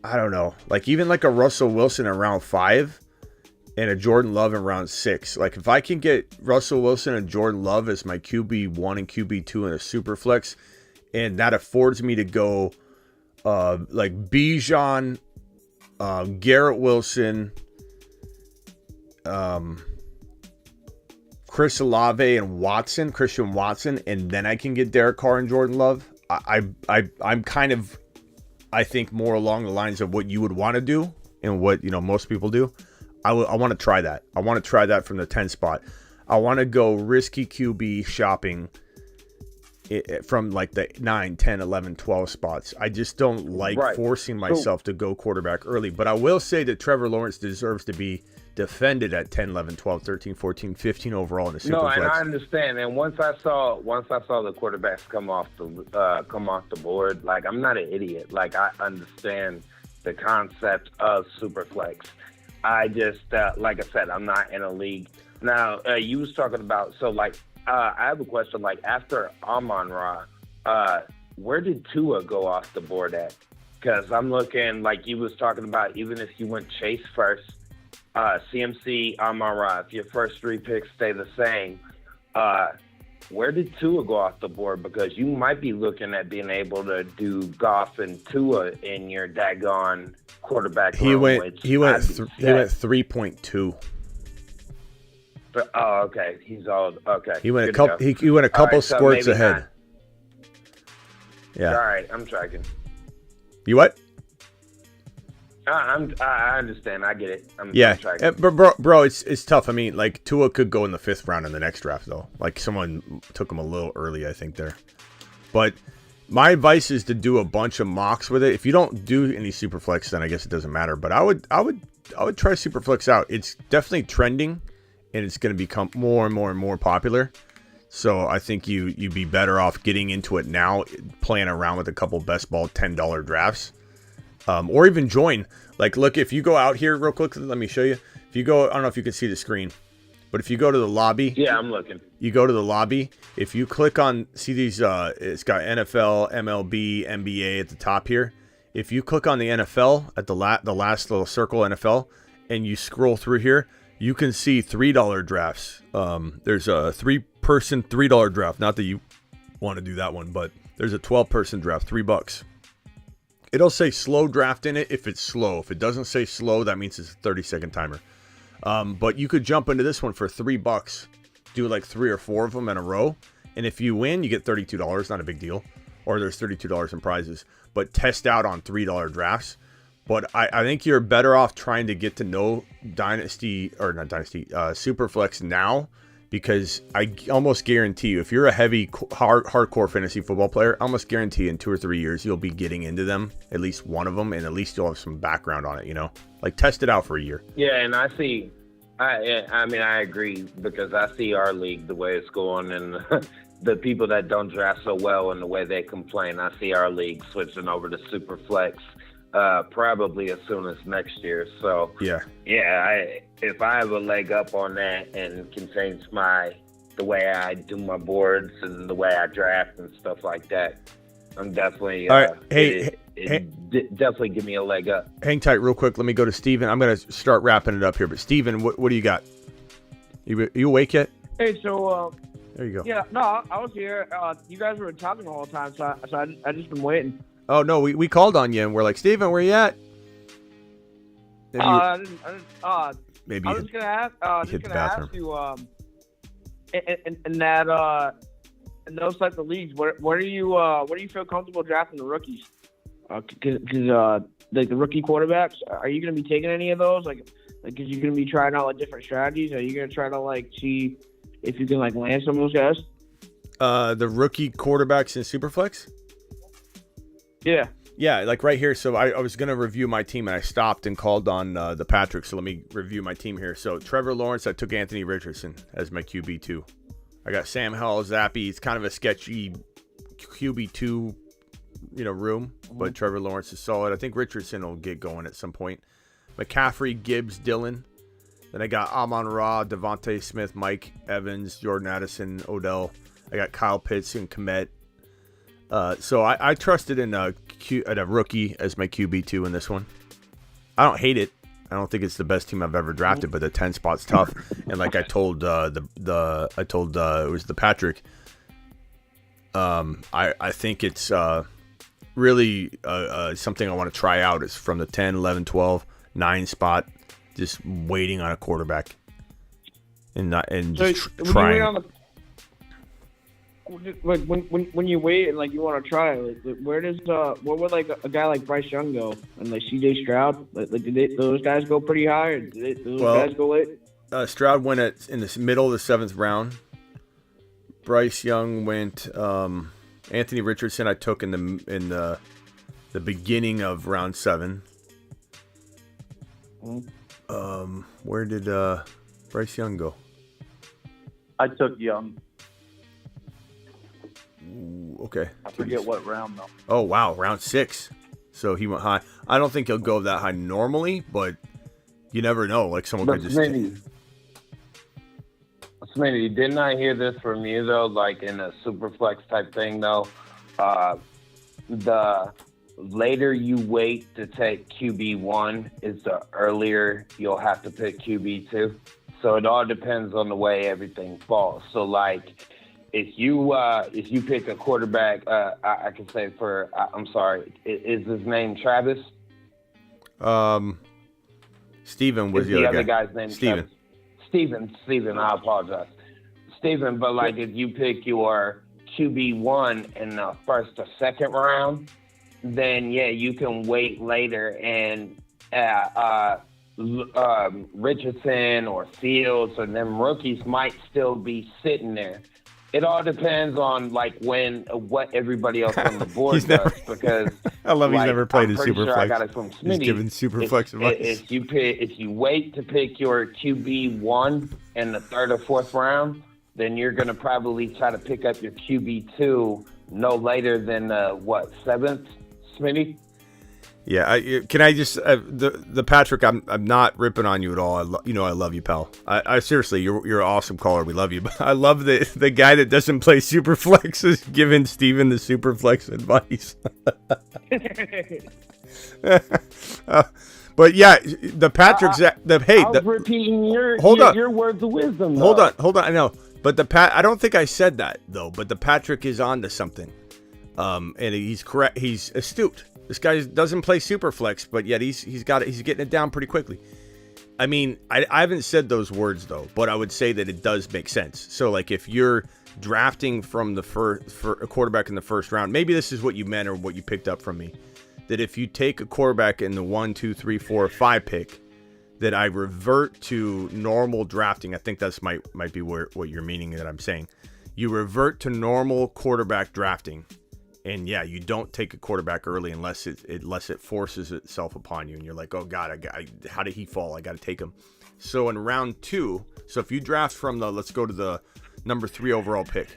don't know, like even like a Russell Wilson in round 5 and a Jordan Love in round 6. Like if I can get Russell Wilson and Jordan Love as my QB1 and QB2 in a super flex, and that affords me to go like Bijan, Garrett Wilson, Chris Olave and Christian Watson, and then I can get Derek Carr and Jordan Love. I'm kind of, I think, more along the lines of what you would want to do and what most people do. I want to try that. I want to try that from the 10 spot. I want to go risky QB shopping from like the 9, 10, 11, 12 spots. I just don't like forcing myself to go quarterback early. But I will say that Trevor Lawrence deserves to be defended at 10, 11, 12, 13, 14, 15 overall in the super flex. And I understand. And once I saw the quarterbacks come off the board, like I'm not an idiot. Like I understand the concept of super flex. I just like I said, I'm not in a league. Now you was talking about I have a question. Like after Amon-Ra, where did Tua go off the board at? Because I'm looking like you was talking about. Even if you went Chase first, CMC, Amon-Ra, if your first 3 picks stay the same, where did Tua go off the board? Because you might be looking at being able to do Goff and Tua in your daggone quarterback. He went 3.2. Oh, okay. He's all okay. He went a couple. He went a couple squirts ahead. Yeah. All right, I'm tracking. You what? I understand. I get it. I'm tracking. But bro, it's tough. I mean, like Tua could go in the 5th round in the next draft, though. Like someone took him a little early, I think there. But my advice is to do a bunch of mocks with it. If you don't do any super flex, then I guess it doesn't matter. But I would try super flex out. It's definitely trending. And it's going to become more and more and more popular. So I think you'd be better off getting into it now, playing around with a couple best ball $10 drafts, or even join. Like, look, if you go out here real quick, let me show you. If you go, I don't know if you can see the screen, but if you go to the lobby, Yeah, I'm looking. you go to the lobby. If you click on, see these, it's got NFL, MLB, NBA at the top here. If you click on the NFL at the last little circle NFL, and you scroll through here, you can see $3 drafts. There's a 3-person $3 draft. Not that you want to do that one, but there's a 12-person draft, $3. It'll say slow draft in it if it's slow. If it doesn't say slow, that means it's a 30-second timer. But you could jump into this one for $3. Do like 3 or 4 of them in a row. And if you win, you get $32. Not a big deal. Or there's $32 in prizes. But test out on $3 drafts. But I think you're better off trying to get to know Superflex now, because I almost guarantee you, if you're a heavy, hardcore fantasy football player, I almost guarantee in 2 or 3 years, you'll be getting into them, at least one of them, and at least you'll have some background on it, you know? Like, test it out for a year. Yeah, and I agree, because I see our league, the way it's going, and the people that don't draft so well and the way they complain. I see our league switching over to Superflex probably as soon as next year. So yeah, if I have a leg up on that and can change the way I do my boards and the way I draft and stuff like that, I'm definitely all right. Definitely give me a leg up. Hang tight real quick. Let me go to Steven. I'm going to start wrapping it up here. But Steven, what do you got? You awake yet? Hey, so there you go. Yeah, no, I was here. You guys were talking the whole time, so I just been waiting. Oh no, we called on you and we're like, Steven, where you at? Maybe I was just gonna ask. Ask you. In those types of leagues, where do you feel comfortable drafting the rookies? Because like the rookie quarterbacks, are you gonna be taking any of those? Like, is you gonna be trying out like different strategies? Are you gonna try to like see if you can like land some of those guys? The rookie quarterbacks in Superflex? Yeah, like right here. So I was going to review my team, and I stopped and called on the Patrick. So let me review my team here. So Trevor Lawrence, I took Anthony Richardson as my QB2. I got Sam Howell, Zappy. It's kind of a sketchy QB2, room, but Trevor Lawrence is solid. I think Richardson will get going at some point. McCaffrey, Gibbs, Dillon. Then I got Amon-Ra, Devontae Smith, Mike Evans, Jordan Addison, Odell. I got Kyle Pitts and Komet. So I trusted in a rookie as my QB2 in this one. I don't hate it. I don't think it's the best team I've ever drafted, but the 10 spot's tough. And like I told it was the Patrick. I think it's really something I want to try out. Is from the 10, 11, 12, 9 spot, just waiting on a quarterback and just trying. Like when you wait and like you want to try, like where would like a guy like Bryce Young go and like C.J. Stroud? Like did those guys go pretty high, or did those guys go late? Stroud went in the middle of the 7th round. Bryce Young went. Anthony Richardson I took in the beginning of round 7. Where did Bryce Young go? I took Young. Okay. I forget what round though. Oh wow, round 6. So he went high. I don't think he'll go that high normally, but you never know. Like someone could just. Smitty, didn't I hear this from you though? Like in a Superflex type thing though, the later you wait to take QB1 is the earlier you'll have to pick QB2. So it all depends on the way everything falls. So like. If you pick a quarterback, I can say I'm sorry, is his name Travis? Steven was the other guy's name. Steven, I apologize. Steven, but like if you pick your QB1 in the 1st or 2nd round, then yeah, you can wait later and Richardson or Fields or them rookies might still be sitting there. It all depends on like what everybody else on the board does. Because I love he's never played in Superflex. Sure I got it from Smitty. He's giving Superflex advice. If you wait to pick your QB1 in the 3rd or 4th round, then you're going to probably try to pick up your QB2 no later than, 7th, Smitty? Yeah, can I just the Patrick? I'm not ripping on you at all. I love you, pal. I seriously, you're an awesome caller. We love you. But I love the guy that doesn't play Superflex is giving Steven the Superflex advice. But yeah, the Patrick's I was repeating your words of wisdom. Though. Hold on. I know, but I don't think I said that though. But the Patrick is on to something, and he's correct. He's astute. This guy doesn't play Superflex, but yet he's getting it down pretty quickly. I mean, I haven't said those words though, but I would say that it does make sense. So like if you're drafting from for a quarterback in the first round, maybe this is what you meant or what you picked up from me. That if you take a quarterback in the 1, 2, 3, 4, 5 pick, that I revert to normal drafting. I think that's might be what you're meaning that I'm saying. You revert to normal quarterback drafting. And yeah, you don't take a quarterback early unless it forces itself upon you, and you're like, oh God, how did he fall? I got to take him. So in round 2, so if you draft from let's go to the number 3 overall pick.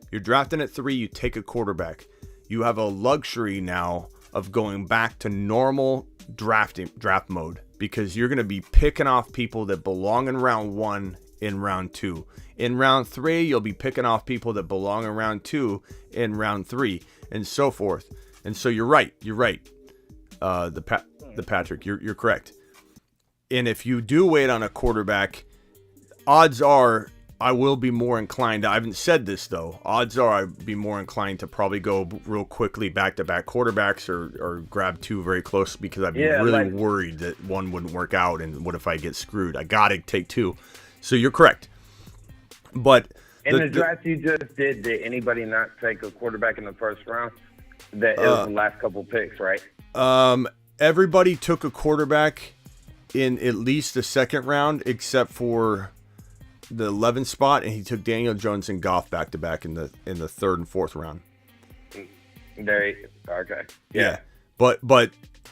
You're drafting at 3, you take a quarterback. You have a luxury now of going back to normal draft mode because you're going to be picking off people that belong in round 1 in round 2. In round 3, you'll be picking off people that belong in round 2 in round 3. And so forth. And so you're right. The Patrick, you're correct. And if you do wait on a quarterback, odds are I will be more inclined. I haven't said this though. Odds are I'd be more inclined to probably go real quickly back-to-back quarterbacks or grab 2 very close because I'd be really worried that one wouldn't work out. And what if I get screwed? I got to take 2. So you're correct. But in the draft you just did anybody not take a quarterback in the first round? That it was the last couple picks, right? Everybody took a quarterback in at least the second round, except for the 11th spot, and he took Daniel Jones and Goff back to back in the 3rd and 4th round. Okay. Yeah. But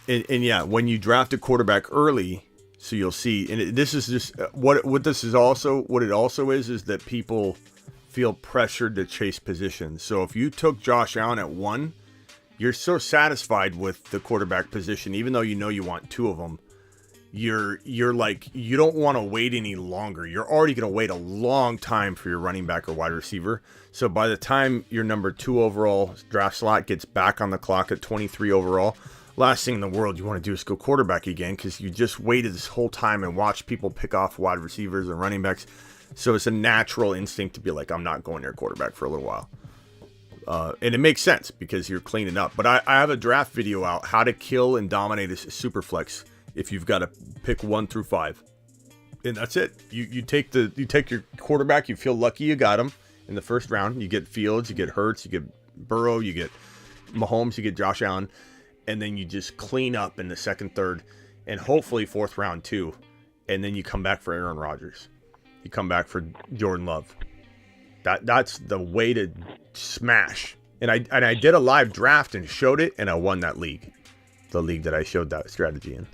yeah, when you draft a quarterback early. So you'll see, and this is just what it also is that people feel pressured to chase positions. So if you took Josh Allen at 1, you're so satisfied with the quarterback position, even though you want 2 of them. You're like, you don't want to wait any longer. You're already going to wait a long time for your running back or wide receiver. So by the time your number 2 overall draft slot gets back on the clock at 23 overall, last thing in the world you want to do is go quarterback again because you just waited this whole time and watched people pick off wide receivers and running backs. So it's a natural instinct to be like, I'm not going near quarterback for a little while. And it makes sense because you're cleaning up. But I have a draft video out, how to kill and dominate a Superflex if you've got to pick 1 through 5. And that's it. You take your quarterback, you feel lucky you got him in the first round. You get Fields, you get Hurts, you get Burrow, you get Mahomes, you get Josh Allen. And then you just clean up in the 2nd, 3rd, and hopefully 4th round too. And then you come back for Aaron Rodgers. You come back for Jordan Love. That's the way to smash. And I did a live draft and showed it, and I won that league. The league that I showed that strategy in.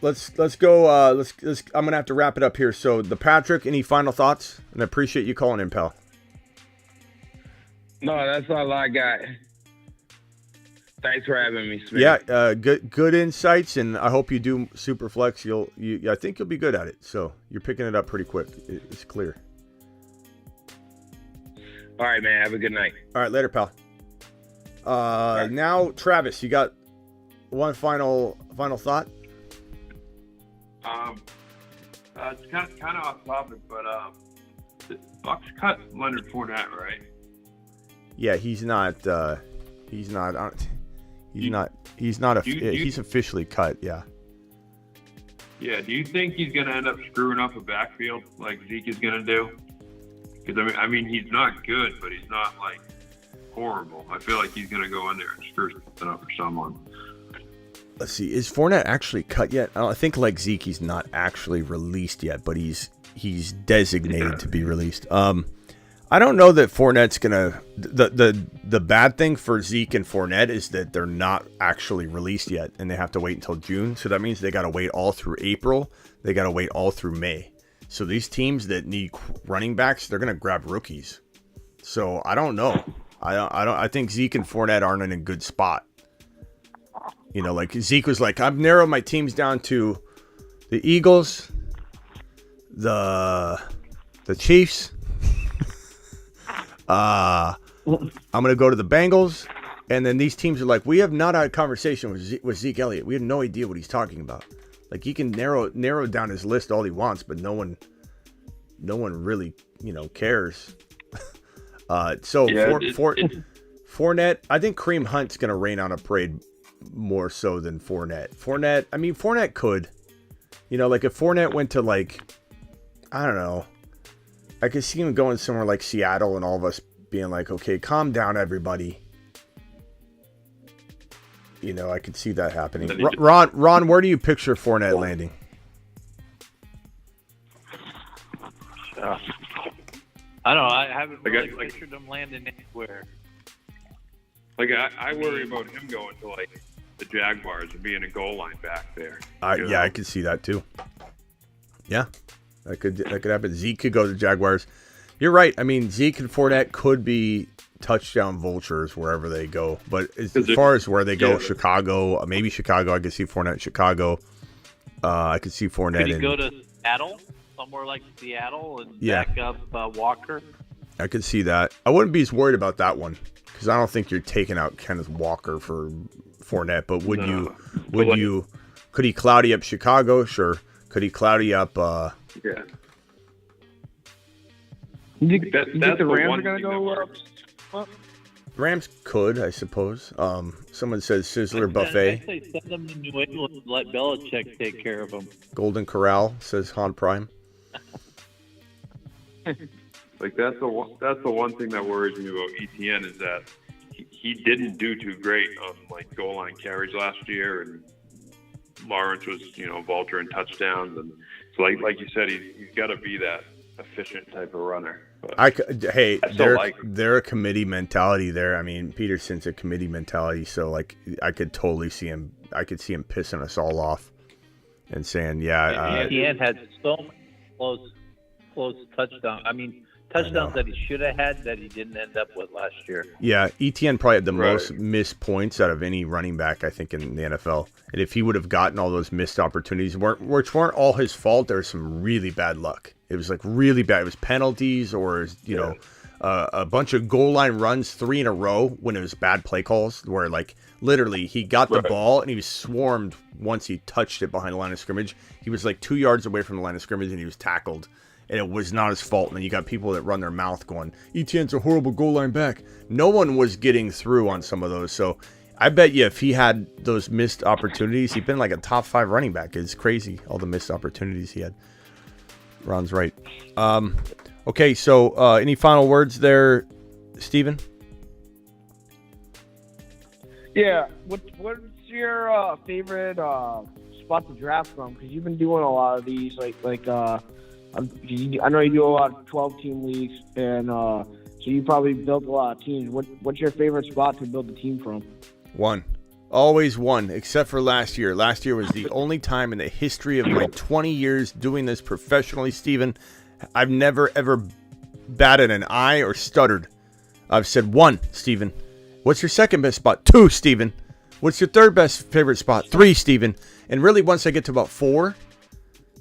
Let's go. Let's. I'm gonna have to wrap it up here. So the Patrick, any final thoughts? And I appreciate you calling in, pal. No, that's all I got. Thanks for having me, Smith. Yeah, good insights, and I hope you do Superflex. I think you'll be good at it. So you're picking it up pretty quick. It's clear. All right, man. Have a good night. All right, later, pal. Right. Now, Travis, you got one final thought? It's kind of off topic, but the Bucks cut Leonard Fournette, right? Yeah, he's officially cut. Yeah. Yeah. Do you think he's going to end up screwing up a backfield like Zeke is going to do? Because I mean, he's not good, but he's not like horrible. I feel like he's going to go in there and screw something up for someone. Let's see. Is Fournette actually cut yet? I think like Zeke, he's not actually released yet, but he's designated to be released. I don't know that Fournette's gonna. The bad thing for Zeke and Fournette is that they're not actually released yet, and they have to wait until June. So that means they got to wait all through April. They got to wait all through May. So these teams that need running backs, they're gonna grab rookies. So I don't know. I think Zeke and Fournette aren't in a good spot. You know, like Zeke was like, I've narrowed my teams down to the Eagles, the Chiefs. I'm gonna go to the Bengals, and then these teams are like, we have not had a conversation with Zeke Elliott. We have no idea what he's talking about. Like he can narrow down his list all he wants, but no one really cares. Fournette, I think Kareem Hunt's gonna rain on a parade more so than Fournette. Fournette could, like if Fournette went to like, I don't know. I could see him going somewhere like Seattle and all of us being like, okay, calm down, everybody. I could see that happening. Ron, where do you picture Fournette landing? I don't know. I haven't really pictured him landing anywhere. Like, I worry about him going to, like, the Jaguars and being a goal line back there. Yeah, I could see that, too. Yeah. That could happen. Zeke could go to the Jaguars. You're right. I mean, Zeke and Fournette could be touchdown vultures wherever they go. But as far as where they go, Chicago, maybe Chicago. I could see Fournette in Chicago. I could see Fournette Could he go to Seattle? Somewhere like Seattle and back up Walker? I could see that. I wouldn't be as worried about that one because I don't think you're taking out Kenneth Walker for Fournette. But would you? Could he cloudy up Chicago? Sure. Could he cloudy up? Yeah. You think the Rams are going to go up? Rams could, I suppose. Someone says Sizzler Buffet. I say send them to New England and let Belichick take care of them. Golden Corral, says Han Prime. Like that's the one thing that worries me about ETN is that he didn't do too great on like goal line carries last year, and Lawrence was vulturing touchdowns, and so like you said, he's got to be that efficient type of runner. They're a committee mentality there. I mean, Peterson's a committee mentality, so like I could totally see him. I could see him pissing us all off and saying, ETN had so many close touchdowns. I mean, touchdowns that he should have had that he didn't end up with last year. Yeah, ETN probably had the most missed points out of any running back, I think, in the NFL. And if he would have gotten all those missed opportunities, which weren't all his fault, there was some really bad luck. It was like really bad. It was penalties or, a bunch of goal line runs 3 in a row when it was bad play calls where like literally he got the ball and he was swarmed once he touched it behind the line of scrimmage. He was like 2 yards away from the line of scrimmage and he was tackled. And it was not his fault. And then you got people that run their mouth going, ETN's a horrible goal line back. No one was getting through on some of those. So I bet you if he had those missed opportunities, he'd been like a top 5 running back. It's crazy, all the missed opportunities he had. Ron's right. Okay, so any final words there, Steven? Yeah. What's your favorite spot to draft from? Because you've been doing a lot of these, I know you do a lot of 12-team leagues, and so you probably built a lot of teams. What's your favorite spot to build a team from? 1. Always 1, except for last year. Last year was the only time in the history of my 20 years doing this professionally, Steven, I've never, ever batted an eye or stuttered. I've said 1, Steven. What's your second best spot? 2, Steven. What's your third best favorite spot? 3, Steven. And really, once I get to about 4,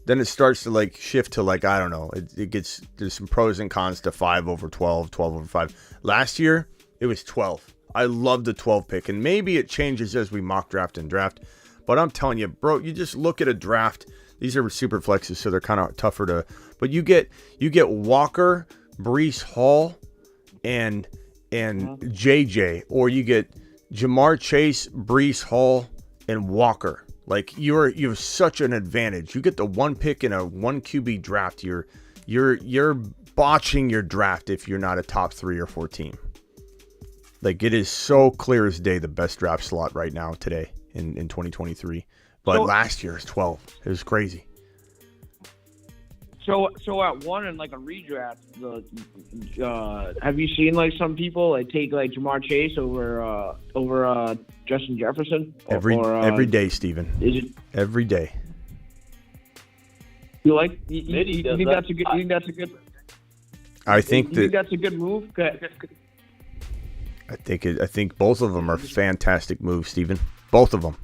then it starts to like shift to like, I don't know. There's some pros and cons to 5 over 12, 12 over 5. Last year, it was 12. I love the 12 pick, and maybe it changes as we mock draft and draft. But I'm telling you, bro, you just look at a draft. These are super flexes, so they're kind of tougher to. But you get Walker, Breece Hall, and JJ, or you get Jamar Chase, Breece Hall, and Walker. Like you have such an advantage. You get the 1 pick in a 1 QB draft. You're botching your draft if you're not a top 3 or 4 team. Like it is so clear as day the best draft slot right now today in 2023. But last year was 12. It was crazy. So at one in like a redraft, have you seen like some people like take like Jamar Chase over Justin Jefferson? Every day, Steven. Is it every day? You think that's a good? You think that's a good? I think you think that's a good move? I think both of them are fantastic moves, Steven. Both of them.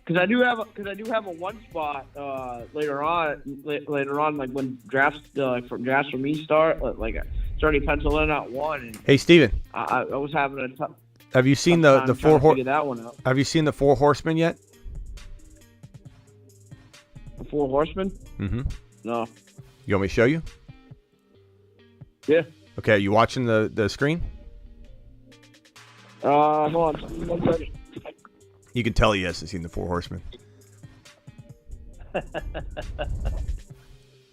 Because I do have a one spot later on, like when drafts for me start, like it's already penciled in at one. And hey, Steven. I was having a tough. Have you seen the four horsemen? That one out. Have you seen the Four Horsemen yet? The Four Horsemen? Mm-hmm. No. You want me to show you? Yeah. Okay, you watching the screen? Hold on. 1 second. You can tell he hasn't seen the Four Horsemen. I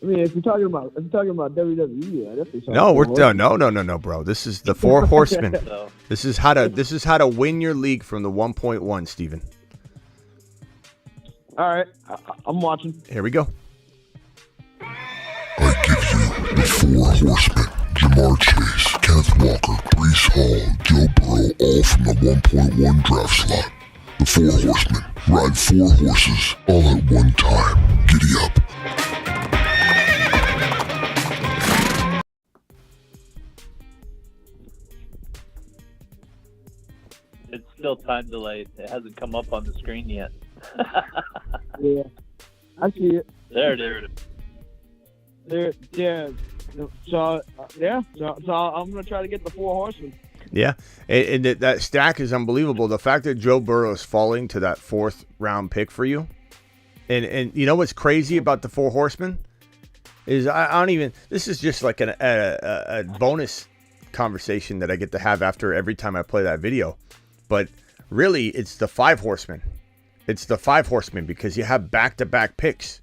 mean, if you're talking about WWE, I definitely saw. No, we're done. No, bro. This is the Four Horsemen. This is how to win your league from the 1.1, Steven. All right, I'm watching. Here we go. I give you the Four Horsemen: Jamar Chase, Kenneth Walker, Breece Hall, Joe Burrow, all from the 1.1 draft slot. The Four Horsemen ride 4 horses all at one time. Giddy up. It's still time delayed. It hasn't come up on the screen yet. Yeah, I see it. There it is. There, yeah. So I'm gonna try to get the Four Horsemen. Yeah, and that stack is unbelievable. The fact that Joe Burrow is falling to that 4th round pick for you, and you know what's crazy about the Four Horsemen is I don't even. This is just like a bonus conversation that I get to have after every time I play that video, but really it's the 5 Horsemen. It's the 5 Horsemen because you have back-to-back picks.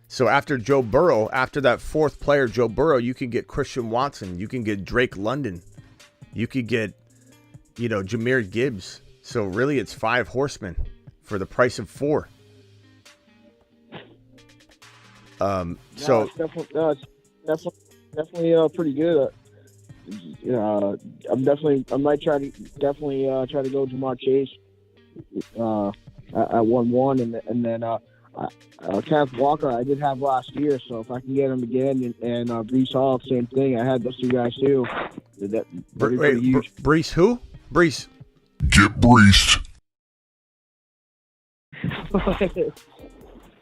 So after Joe Burrow, after that 4th player, Joe Burrow, you can get Christian Watson, you can get Drake London. You could get, Jahmyr Gibbs. So really, it's 5 horsemen for the price of 4. So it's definitely pretty good. I might try to go Jamar Chase at 1-1, and then Kenneth Walker I did have last year. So if I can get him again, and Breece Hall, same thing. I had those 2 guys too. Breece who? Breece. Get Breece.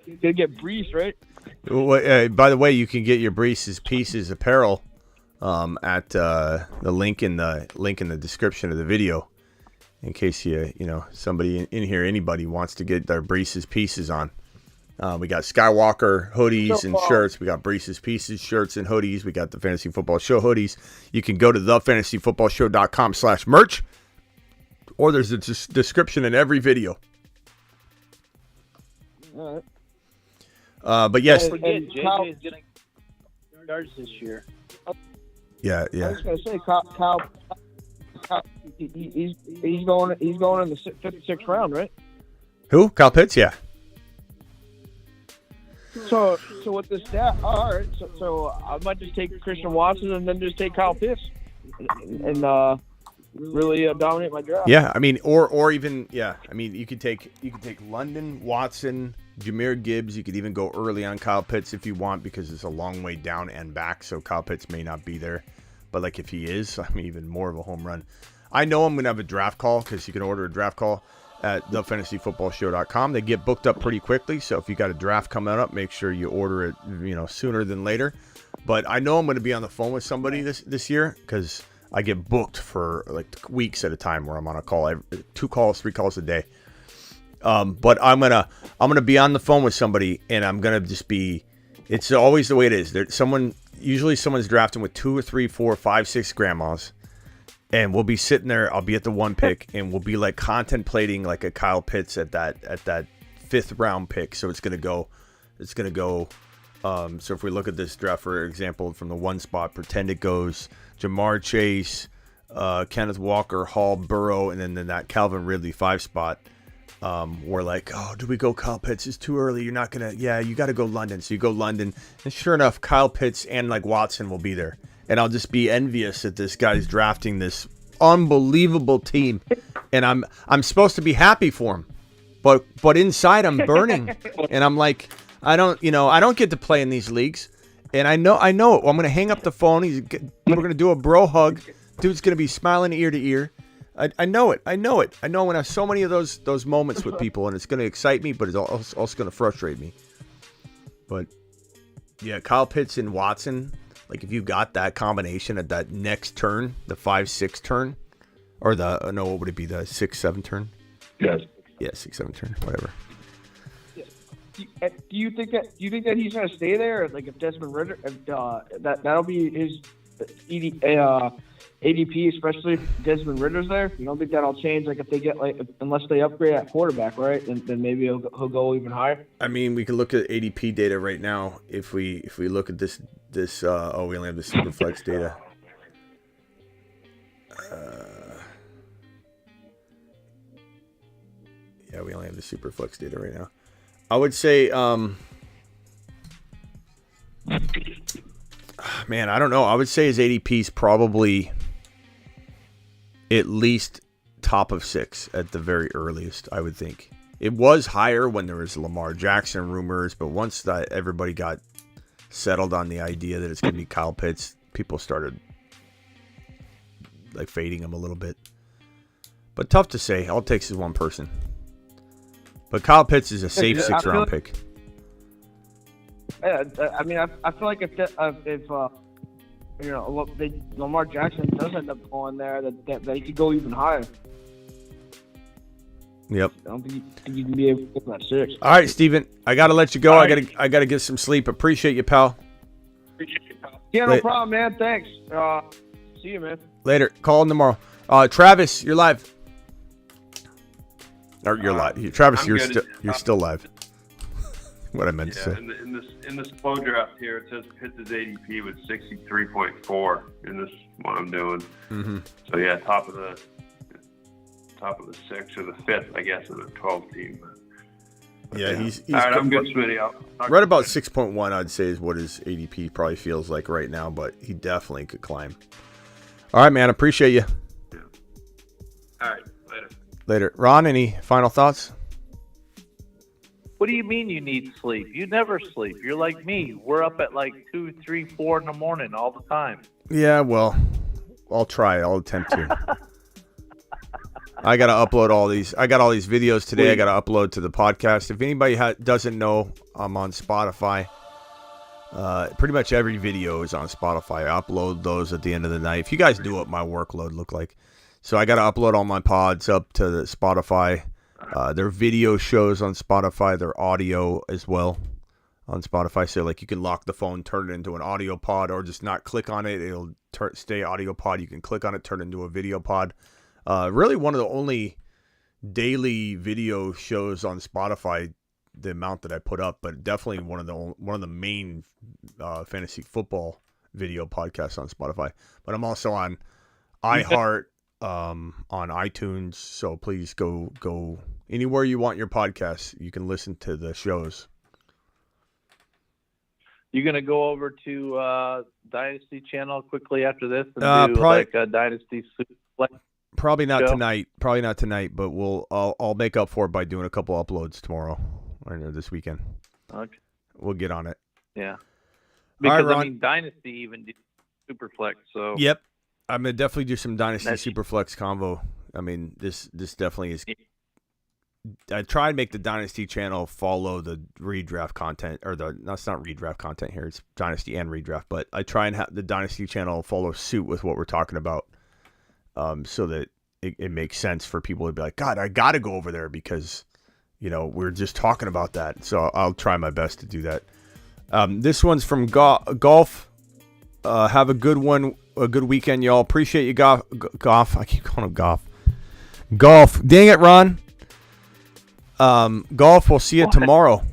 You gotta get Breece, right? By the way, you can get your Breece's Pieces apparel at the link in the description of the video. In case somebody in here, anybody wants to get their Breece's Pieces on. We got Skywalker hoodies and shirts. We got Breece's Pieces shirts and hoodies. We got the Fantasy Football Show hoodies. You can go to thefantasyfootballshow.com/merch, or there's a description in every video. All right. But yes. Don't forget, JJ is getting yards this year. Yeah. I was gonna say, Kyle he's going in the 5th, 6th round, right? Who? Kyle Pitts? Yeah. So with this stat, all right. So I might just take Christian Watson and then just take Kyle Pitts and really dominate my draft. Yeah, I mean, or even I mean, you could take London, Watson, Jahmyr Gibbs. You could even go early on Kyle Pitts if you want, because it's a long way down and back. So Kyle Pitts may not be there, but like if he is, I mean, even more of a home run. I know I'm gonna have a draft call because you can order a draft call at thefantasyfootballshow.com. They get booked up pretty quickly, so if you got a draft coming up, make sure you order it, sooner than later. But I know I'm going to be on the phone with somebody this year because I get booked for like weeks at a time where I'm on a call, 2 calls, 3 calls a day. But I'm gonna be on the phone with somebody, and I'm gonna just be. It's always the way it is. Usually someone's drafting with 2 or 3, 4, 5, 6 grandmas. And we'll be sitting there. I'll be at the 1 pick, and we'll be like contemplating like a Kyle Pitts at that 5th round pick. So it's gonna go. So if we look at this draft, for example, from the 1 spot, pretend it goes Jamar Chase, Kenneth Walker, Hall, Burrow, and then that Calvin Ridley 5 spot. we're like, oh, do we go Kyle Pitts? It's too early. You're not going to, yeah, you got to go London. So you go London. And sure enough, Kyle Pitts and like Watson will be there. And I'll just be envious that this guy's drafting this unbelievable team. And I'm supposed to be happy for him. But inside I'm burning. And I'm like, I don't get to play in these leagues. And I know it. I'm going to hang up the phone. We're going to do a bro hug. Dude's going to be smiling ear to ear. I know it. I know when I have so many of those moments with people, and it's going to excite me, but it's also going to frustrate me. But yeah, Kyle Pitts and Watson, like if you got that combination at that next turn, the 5-6 turn, or what would it be, the 6-7 turn? Yes. Yeah, 6-7 turn, whatever. Do you think that he's going to stay there? Like if Desmond Ridder, that'll be his ADP, especially if Desmond Ridder's there. You don't think that'll change? Like if they get unless they upgrade at quarterback, right? Then maybe he'll go even higher. I mean, we can look at ADP data right now. If we look at this, we only have the Superflex data. Yeah, we only have the Superflex data right now. I would say, man, I don't know. I would say his ADP is probably at least top of 6 at the very earliest, I would think. It was higher when there was Lamar Jackson rumors, but once that everybody got settled on the idea that it's going to be Kyle Pitts, people started like fading him a little bit. But tough to say. All it takes is one person. But Kyle Pitts is a safe 6th-round pick. Yeah, I mean, I feel like if Lamar Jackson does end up going there, that he could go even higher. Yep. I don't think you can be able to get that 6. All right, Steven. I gotta let you go. I gotta get some sleep. Appreciate you, pal. Yeah, no problem, man. Thanks. See you, man. Later. Call in tomorrow. Travis, you're live. Or you're live. Travis, you're still live. What I meant to say. In this flow draft here, it says Pitts' ADP was 63.4 in this one I'm doing. Mm-hmm. So yeah, top of the 6th or the 5th, I guess, in the 12 team. Yeah, he's all right. I'm good, Smitty. Right about 6.1, I'd say, is what his ADP probably feels like right now, but he definitely could climb. All right, man. Appreciate you. Yeah. All right. Later. Ron, any final thoughts? What do you mean you need sleep? You never sleep. You're like me. We're up at like 2, 3, 4 in the morning all the time. Yeah, well, I'll try. I'll attempt to. I got to upload all these. I got all these videos today. I got to upload to the podcast. If anybody doesn't know, I'm on Spotify. Pretty much every video is on Spotify. I upload those at the end of the night. If you guys knew what my workload looked like. So I got to upload all my pods up to the Spotify. Their video shows on Spotify. Their audio as well on Spotify. So like you can lock the phone, turn it into an audio pod, or just not click on it. It'll stay audio pod. You can click on it, turn it into a video pod. Really one of the only daily video shows on Spotify, the amount that I put up, but definitely one of the main fantasy football video podcasts on Spotify. But I'm also on iHeart, on iTunes, so please go anywhere you want your podcasts. You can listen to the shows. You gonna go over to Dynasty Channel quickly after this and do like a Dynasty Suplex? Probably not tonight. Probably not tonight, but I'll make up for it by doing a couple uploads tomorrow or this weekend. Okay. We'll get on it. Yeah. Because right, I mean, Dynasty even did Superflex. So. Yep. I'm gonna definitely do some Dynasty Superflex convo. I mean, this definitely is. I try and make the Dynasty channel follow the redraft content, or that's not redraft content here. It's Dynasty and redraft, but I try and have the Dynasty channel follow suit with what we're talking about, so that it makes sense for people to be like, God, I got to go over there because, we're just talking about that. So I'll try my best to do that. This one's from Golf. Have a good one. A good weekend, y'all. Appreciate you, Goff. I keep calling him Goff. Golf. Dang it, Ron. Golf. We'll see you tomorrow.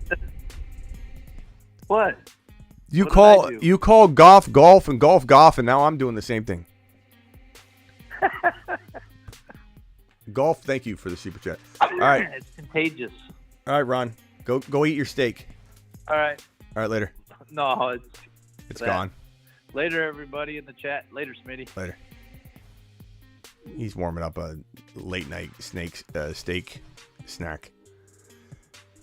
What? You call golf, and golf, and now I'm doing the same thing. Golf, thank you for the super chat. All right. It's contagious. All right, Ron. Go eat your steak. All right. All right, later. No, It's that. gone. Later, everybody in the chat. Later, Smitty. Later. He's warming up a late night steak snack.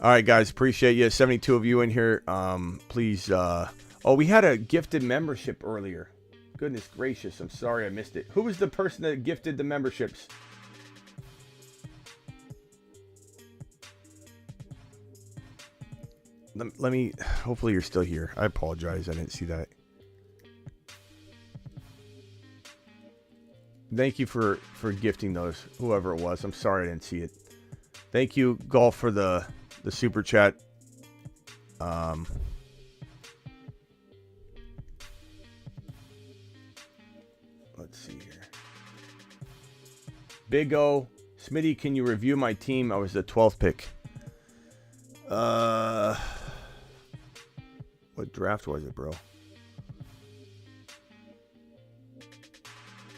All right, guys. Appreciate you. 72 of you in here. Please. We had a gifted membership earlier. Goodness gracious. I'm sorry I missed it. Who was the person that gifted the memberships? Let me. Hopefully you're still here. I apologize. I didn't see that. Thank you for gifting those, whoever it was. I'm sorry I didn't see it. Thank you, Golf, for the super chat. Let's see here. Big O. Smitty, can you review my team? I was the 12th pick. What draft was it, bro?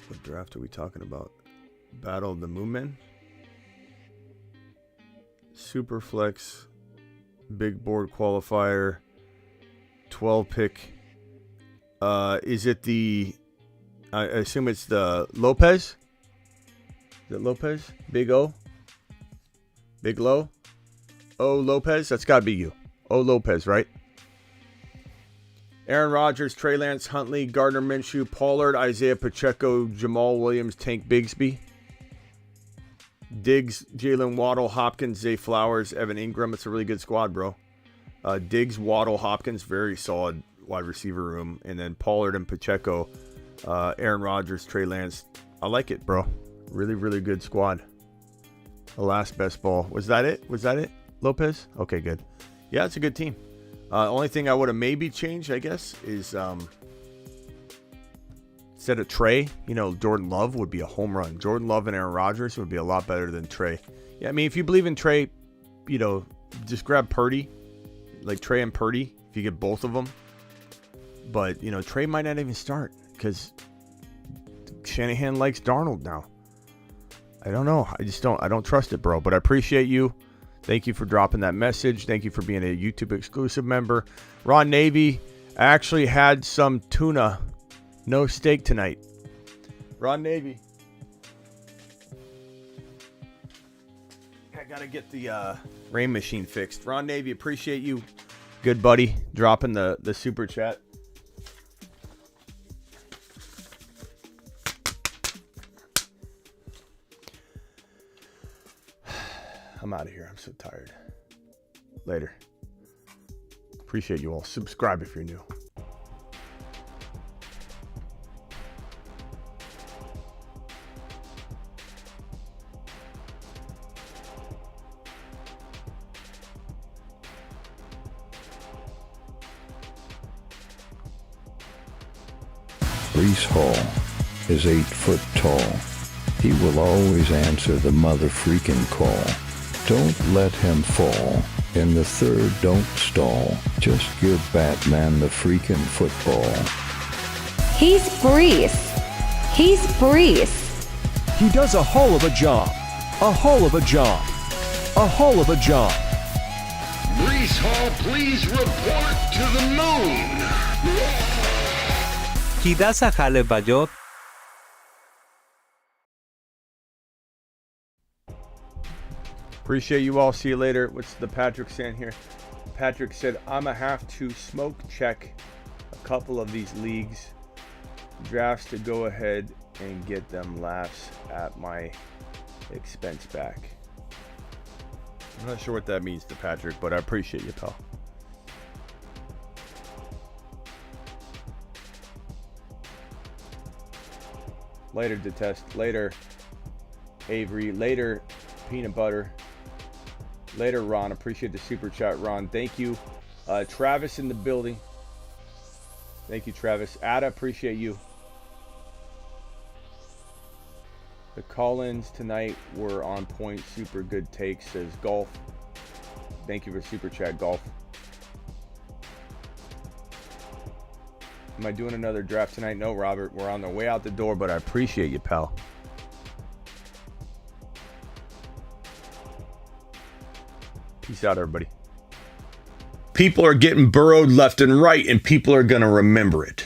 What draft are we talking about? Battle of the Moonmen? Superflex. Big board qualifier. 12 pick. Is it the... I assume it's the Lopez? Is it Lopez? Big O? Big Low? O Lopez? That's got to be you. O Lopez, right? Aaron Rodgers, Trey Lance, Huntley, Gardner Minshew, Pollard, Isaiah Pacheco, Jamal Williams, Tank Bigsby, Diggs, Jalen Waddle, Hopkins, Zay Flowers, Evan Ingram. It's a really good squad, bro. Diggs, Waddle, Hopkins, very solid wide receiver room. And then Pollard and Pacheco, Aaron Rodgers, Trey Lance. I like it, bro. Really, really good squad. The last best ball. Was that it? Lopez? Okay, good. Yeah, it's a good team. Only thing I would have maybe changed, I guess, is instead of Trey, Jordan Love would be a home run. Jordan Love and Aaron Rodgers would be a lot better than Trey. Yeah, I mean, if you believe in Trey, just grab Purdy, like Trey and Purdy, if you get both of them. But, Trey might not even start because Shanahan likes Darnold now. I don't know. I don't trust it, bro. But I appreciate you. Thank you for dropping that message. Thank you for being a YouTube exclusive member. Ron Navy, I actually had some tuna, no steak tonight. Ron Navy. I gotta get the rain machine fixed. Ron Navy, appreciate you. Good buddy, dropping the super chat. I'm out of here. I'm so tired. Later. Appreciate you all. Subscribe if you're new. Brees Hall is 8 foot tall. He will always answer the mother freaking call. Don't let him fall. In the third, don't stall. Just give Batman the freaking football. He's Brees. He's Brees. He does a hull of a job. A hull of a job. A hull of a job. Brees Hall, please report to the moon. He does a hell of a job. Appreciate you all. See you later. What's the Patrick saying here? Patrick said, I'ma have to smoke check a couple of these leagues drafts to go ahead and get them laughs at my expense back. I'm not sure what that means to Patrick, but I appreciate you, pal. Later, Detest. Later, Avery. Later, Peanut Butter. Later, Ron. Appreciate the super chat, Ron. Thank you. Travis in the building. Thank you, Travis. Ada, appreciate you. The call-ins tonight were on point. Super good takes, says Golf. Thank you for super chat, Golf. Am I doing another draft tonight? No, Robert. We're on the way out the door, but I appreciate you, pal. Peace out, everybody. People are getting burrowed left and right, and people are going to remember it.